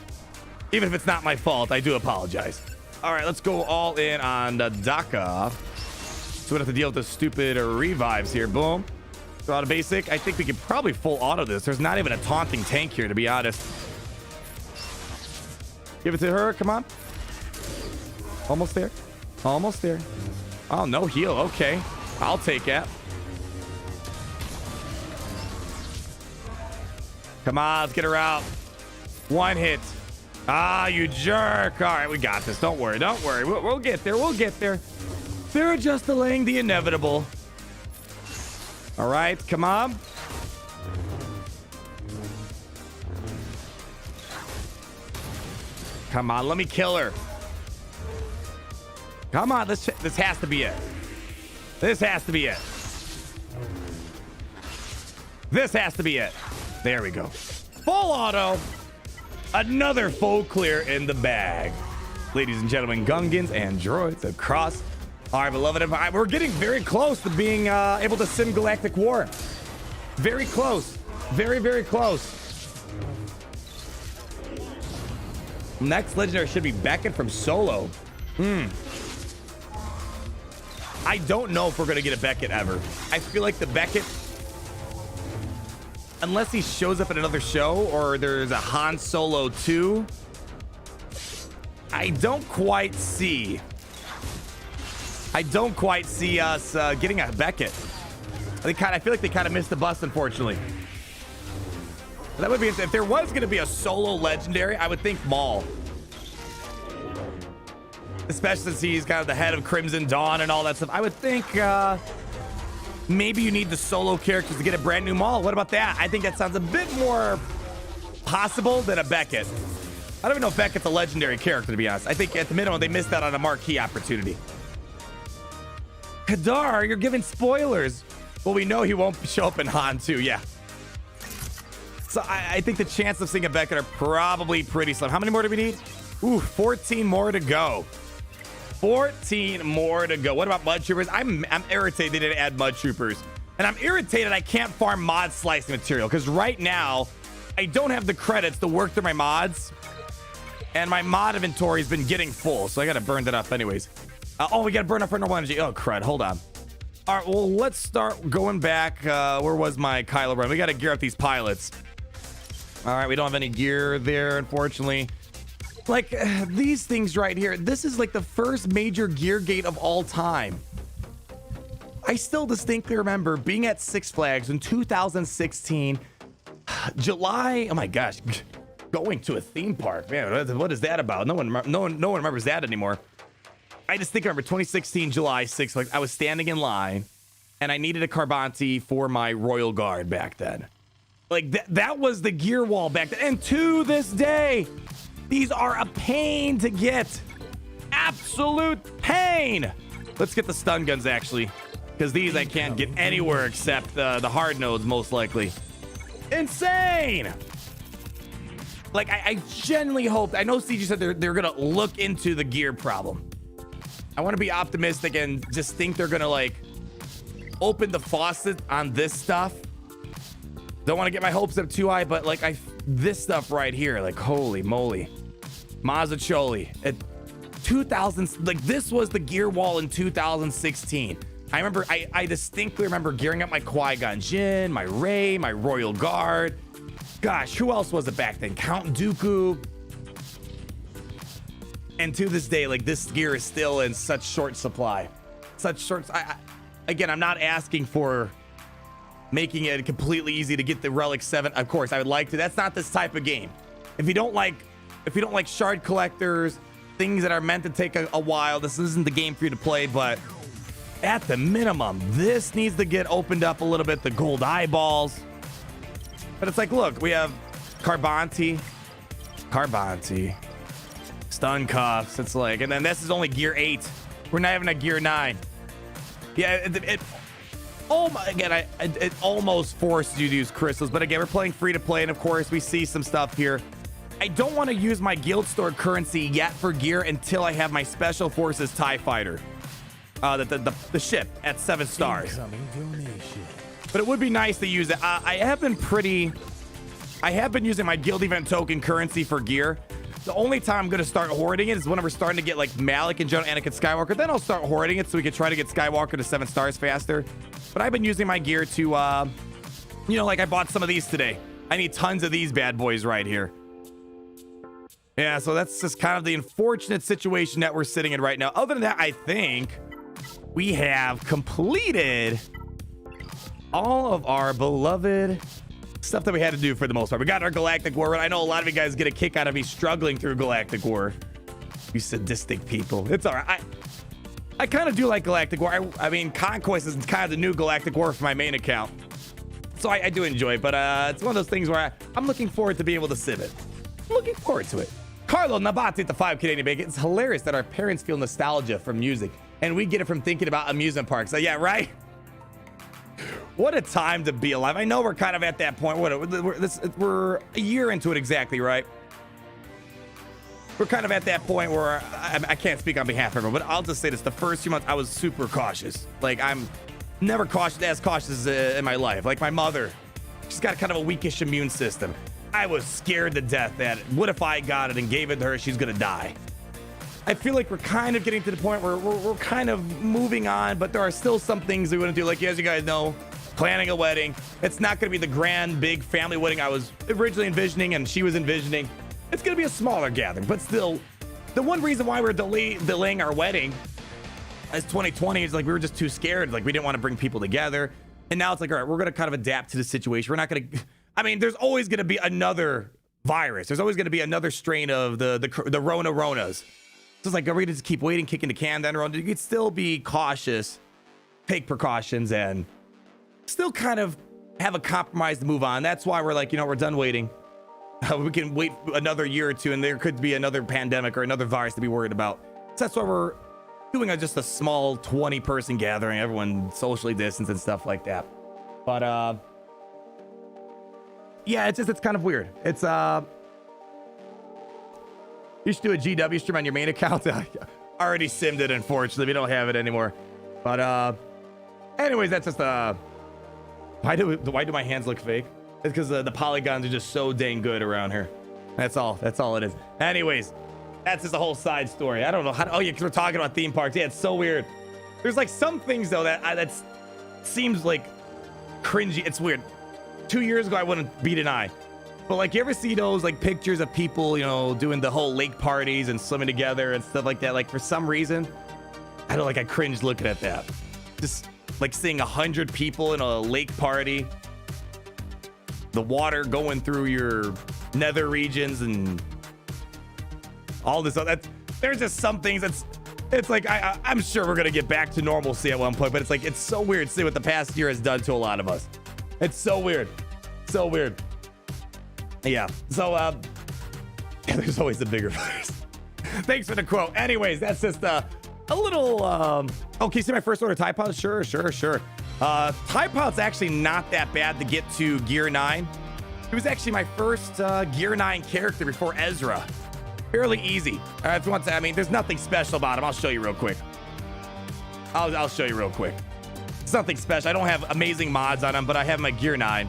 Even if it's not my fault, I do apologize. All right, let's go all in on the DACA. So we have to deal with the stupid revives here. Boom. Throw out a basic. I think we could probably full auto this. There's not even a taunting tank here, to be honest. Give it to her. Come on. Almost there. Almost there. Oh, no heal. Okay. I'll take that. Come on. Let's get her out. One hit. Ah, you jerk. All right, we got this. Don't worry. Don't worry. We'll get there. We'll get there. They're just delaying the inevitable. All right. Come on. Come on. Let me kill her. Come on. This has to be it. This has to be it. This has to be it. There we go. Full auto. Another full clear in the bag. Ladies and gentlemen, Gungans and droids across our beloved empire. We're getting very close to being able to sim Galactic War. Very close. Very, very close. Next legendary should be Beckett from Solo. I don't know if we're going to get a Beckett ever. I feel like the Beckett, unless he shows up at another show or there's a Han Solo 2, I don't quite see us getting a Beckett. I feel like they kind of missed the bus, unfortunately. That would be, if there was going to be a solo legendary, I would think Maul. Especially since he's kind of the head of Crimson Dawn and all that stuff. I would think maybe you need the solo characters to get a brand new Maul. What about that? I think that sounds a bit more possible than a Beckett. I don't even know if Beckett's a legendary character, to be honest. I think at the minimum, they missed out on a marquee opportunity. Kadar, you're giving spoilers. Well, we know he won't show up in Han too, yeah. So I think the chances of seeing a Beckett are probably pretty slim. How many more do we need? Ooh, 14 more to go. 14 more to go. What about Mud Troopers? I'm irritated they didn't add Mud Troopers. And I'm irritated I can't farm mod slicing material because right now I don't have the credits to work through my mods. And my mod inventory has been getting full. So I got to burn that up anyways. Oh, we got to burn up our normal energy. Oh, crud. Hold on. All right, well, let's start going back. Where was my Kylo Ren? We got to gear up these pilots. All right, we don't have any gear there, unfortunately. Like, these things right here, this is like the first major gear gate of all time. I still distinctly remember being at Six Flags in 2016, July, oh my gosh, going to a theme park. Man, what is that about? No one remembers that anymore. I distinctly remember 2016, July 6th, like I was standing in line and I needed a Carbonti for my Royal Guard back then. Like that was the gear wall back then. And to this day, these are a pain to get. Absolute pain. Let's get the stun guns, actually. Because these I can't get anywhere except the hard nodes, most likely. Insane. Like, I genuinely hope... I know CG said they're going to look into the gear problem. I want to be optimistic and just think they're going to, like, open the faucet on this stuff. Don't want to get my hopes up too high, but, like, this stuff right here, like, holy moly. Mazzucchelli at 2000, like this was the gear wall in 2016. I remember, I distinctly remember gearing up my Qui-Gon Jinn, my Rey, my Royal Guard. Gosh, who else was it back then? Count Dooku. And to this day, like this gear is still in such short supply. Again, I'm not asking for making it completely easy to get the Relic 7. Of course, I would like to. That's not this type of game. If you don't like shard collectors, things that are meant to take a while, this isn't the game for you to play, but at the minimum, this needs to get opened up a little bit, the gold eyeballs. But it's like, look, we have Carbonti, stun cuffs. It's like, and then this is only gear 8. We're not even at gear 9. Yeah, it almost forced you to use crystals, but again, we're playing free to play, and of course, we see some stuff here. I don't want to use my guild store currency yet for gear until I have my Special Forces TIE Fighter. The ship at 7 stars. But it would be nice to use it. I have been using my guild event token currency for gear. The only time I'm going to start hoarding it is whenever we're starting to get like Malik and General Anakin Skywalker. Then I'll start hoarding it so we can try to get Skywalker to 7 stars faster. But I've been using my gear to, like I bought some of these today. I need tons of these bad boys right here. Yeah, so that's just kind of the unfortunate situation that we're sitting in right now. Other than that, I think we have completed all of our beloved stuff that we had to do for the most part. We got our Galactic War. I know a lot of you guys get a kick out of me struggling through Galactic War. You sadistic people. It's all right. I kind of do like Galactic War. I mean, Conquest is kind of the new Galactic War for my main account. So I do enjoy it, but it's one of those things where I'm looking forward to being able to sim it. I'm looking forward to it. Carlo Nabati, the 5 Canadian Bacon. It's hilarious that our parents feel nostalgia from music, and we get it from thinking about amusement parks. So yeah, right? What a time to be alive. I know we're kind of at that point. We're a year into it exactly, right? We're kind of at that point where I can't speak on behalf of everyone, but I'll just say this. The first few months, I was super cautious. Like, I'm never as cautious in my life. Like, my mother, she's got kind of a weakish immune system. I was scared to death that what if I got it and gave it to her, she's gonna die. I feel like we're kind of getting to the point where we're kind of moving on, but there are still some things we want to do. Like, as you guys know, planning a wedding. It's not going to be the grand, big family wedding I was originally envisioning and she was envisioning. It's going to be a smaller gathering, but still, the one reason why we're delaying our wedding as 2020 is like we were just too scared. Like, we didn't want to bring people together. And now it's like, all right, we're going to kind of adapt to the situation. We're not going to, I mean, there's always going to be another virus. There's always going to be another strain of the Ronas. So it's like, are we going to just keep waiting, kicking the can down the road? You could still be cautious, take precautions, and still kind of have a compromise to move on. That's why we're like, you know, we're done waiting. We can wait another year or two, and there could be another pandemic or another virus to be worried about. So that's why we're doing just a small 20-person gathering, everyone socially distanced and stuff like that. But yeah, it's kind of weird. It's you should do a GW stream on your main account. I already simmed it, unfortunately. We don't have it anymore. But anyways, that's just why do my hands look fake? It's because the polygons are just so dang good around here. That's all it is. Anyways, that's just a whole side story. I don't know how to, oh yeah, because we're talking about theme parks. Yeah, it's so weird. There's like some things though that seems like cringy. It's weird. 2 years ago I wouldn't beat an eye, but like, you ever see those like pictures of people, you know, doing the whole lake parties and swimming together and stuff like that? Like, for some reason, I don't, like, I cringe looking at that. Just like seeing 100 people in a lake party, the water going through your nether regions and all this other, there's just some things it's like, I'm sure we're gonna get back to normalcy at one point, but it's like, it's so weird to see what the past year has done to a lot of us. It's so weird. So weird. Yeah. So yeah, there's always a bigger virus. Thanks for the quote. Anyways, that's just a little oh, can you see my first order TIE Pilot? Sure. TIE Pilot's actually not that bad to get to Gear 9. It was actually my first Gear 9 character before Ezra. Fairly easy. If you want to, I mean, there's nothing special about him. I'll show you real quick. I'll show you real quick. It's nothing special. I don't have amazing mods on him, but I have my Gear 9.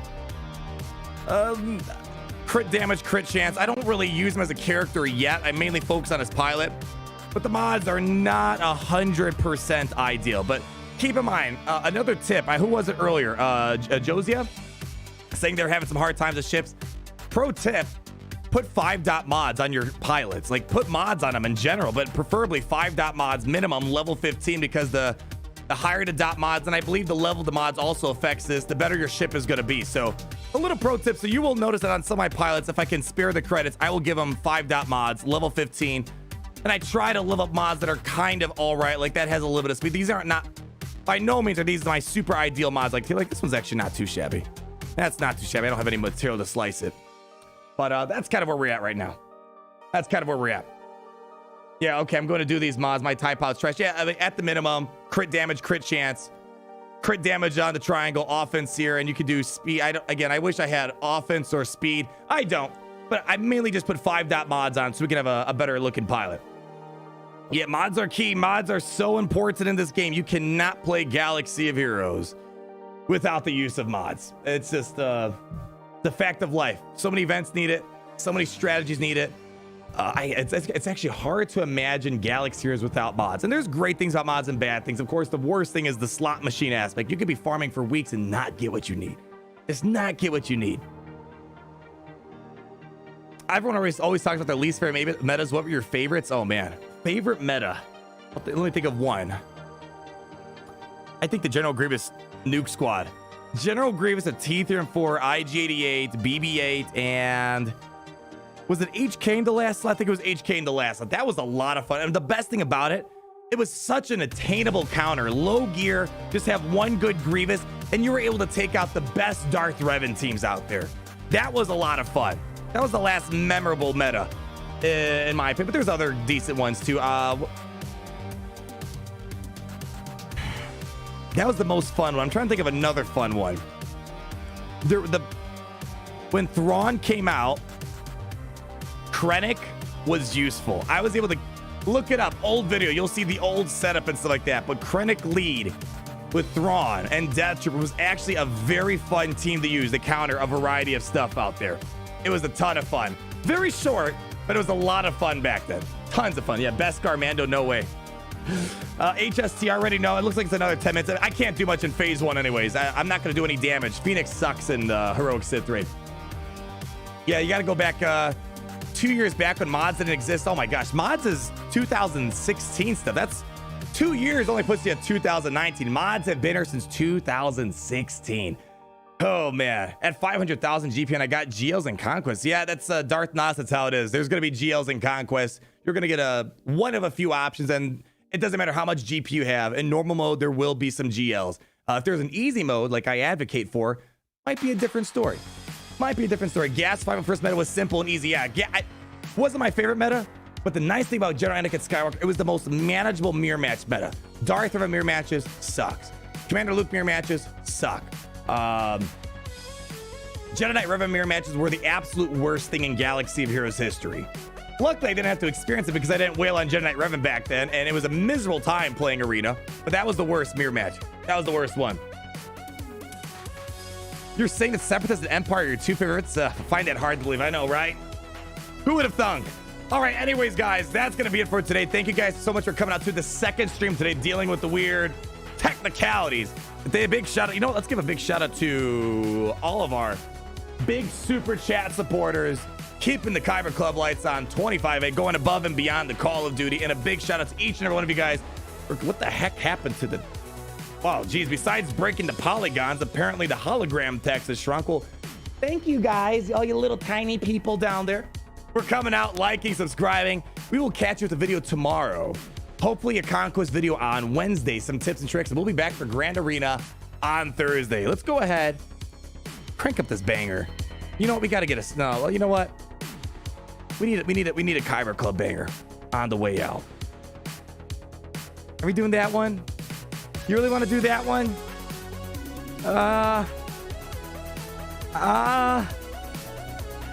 Crit damage, crit chance. I don't really use him as a character yet. I mainly focus on his pilot, but the mods are not 100% ideal. But keep in mind, another tip. Who was it earlier? Josiah saying they're having some hard times with ships. Pro tip: put 5-dot mods on your pilots. Like, put mods on them in general, but preferably 5-dot mods minimum, level 15, because the higher the dot mods, and I believe the level of the mods also affects this, the better your ship is going to be. So a little pro tip. So you will notice that on some of my pilots, if I can spare the credits, I will give them 5-dot mods, level 15. And I try to live up mods that are kind of all right. Like, that has a little bit of speed. These aren't, not by no means are these my super ideal mods. Like this one's actually not too shabby. That's not too shabby. I don't have any material to slice it. But that's kind of where we're at right now. That's kind of where we're at. Yeah, okay, I'm going to do these mods. My TIE Pilot's trash. Yeah, I mean, at the minimum, crit damage, crit chance, crit damage on the triangle, offense here, and you can do speed. I wish I had offense or speed. I don't, but I mainly just put 5-dot mods on so we can have a better looking pilot. Yeah, mods are key. Mods are so important in this game. You cannot play Galaxy of Heroes without the use of mods. It's just the fact of life. So many events need it. So many strategies need it. It's actually hard to imagine Galaxy Heroes without mods. And there's great things about mods and bad things. Of course, the worst thing is the slot machine aspect. You could be farming for weeks and not get what you need. Just not get what you need. Everyone always talks about their least favorite metas. What were your favorites? Oh man, favorite meta. Let me think of one. I think the General Grievous nuke squad. General Grievous, a T-4, IG-88, BB-8, and was it HK in the last slot? I think it was HK in the last slot. That was a lot of fun. And the best thing about it, it was such an attainable counter. Low gear, just have one good Grievous, and you were able to take out the best Darth Revan teams out there. That was a lot of fun. That was the last memorable meta, in my opinion. But there's other decent ones too. That was the most fun one. I'm trying to think of another fun one. When Thrawn came out, Krennic was useful. I was able to look it up, old video. You'll see the old setup and stuff like that. But Krennic lead with Thrawn and Death Trooper was actually a very fun team to use to counter a variety of stuff out there. It was a ton of fun. Very short, but it was a lot of fun back then. Tons of fun. Yeah, Beskar, Mando, no way. HST, I already know. It looks like it's another 10 minutes. I can't do much in phase 1 anyways. I'm not going to do any damage. Phoenix sucks in the Heroic Sith Raid. Yeah, you got to go back 2 years back when mods didn't exist. Oh my gosh, mods is 2016 stuff. 2 years only puts you at 2019. Mods have been here since 2016. Oh man, at 500,000 GP, and I got GLs and Conquest. Yeah, that's Darth Nos. That's how it is. There's gonna be GLs and Conquest. You're gonna get one of a few options, and it doesn't matter how much GP you have. In normal mode, there will be some GLs. If there's an easy mode, like I advocate for, might be a different story. Might be a different story. Gas 5 first meta was simple and easy. Yeah, wasn't my favorite meta, but the nice thing about Jedi Anakin Skywalker, it was the most manageable mirror match meta. Darth Revan mirror matches sucks. Commander Luke mirror matches suck. Jedi Knight Revan mirror matches were the absolute worst thing in Galaxy of Heroes history. Luckily, I didn't have to experience it because I didn't wail on Jedi Knight Revan back then, and it was a miserable time playing Arena, but that was the worst mirror match. That was the worst one. You're saying that Separatists and Empire are your two favorites? I find that hard to believe. I know, right? Who would have thunk? All right, anyways, guys, that's going to be it for today. Thank you guys so much for coming out to the second stream today, dealing with the weird technicalities. A big shout out. You know what? Let's give a big shout out to all of our big super chat supporters, keeping the Kyber Club lights on 25-8, going above and beyond the Call of Duty. And a big shout out to each and every one of you guys. What the heck happened to the... Wow, geez, besides breaking the polygons, apparently the hologram text has shrunk. Well, thank you guys, all you little tiny people down there. We're coming out, liking, subscribing. We will catch you with the video tomorrow. Hopefully a Conquest video on Wednesday, some tips and tricks, and we'll be back for Grand Arena on Thursday. Let's go ahead, crank up this banger. You know what? We got to get a... No, you know what? We need a Kyber Club banger on the way out. Are we doing that one? You really want to do that one?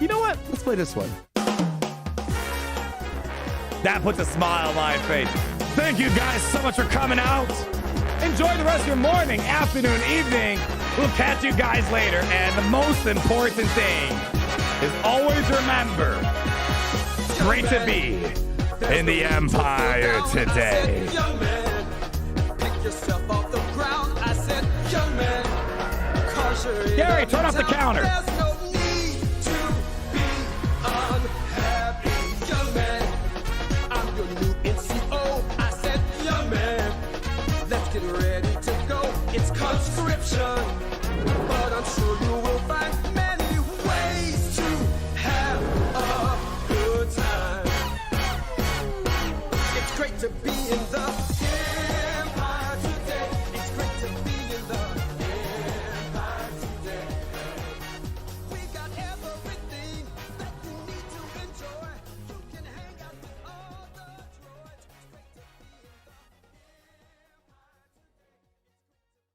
You know what? Let's play this one. That puts a smile on my face. Thank you guys so much for coming out. Enjoy the rest of your morning, afternoon, evening. We'll catch you guys later. And the most important thing is always remember, great to be in the Empire today. Gary, turn off the counter.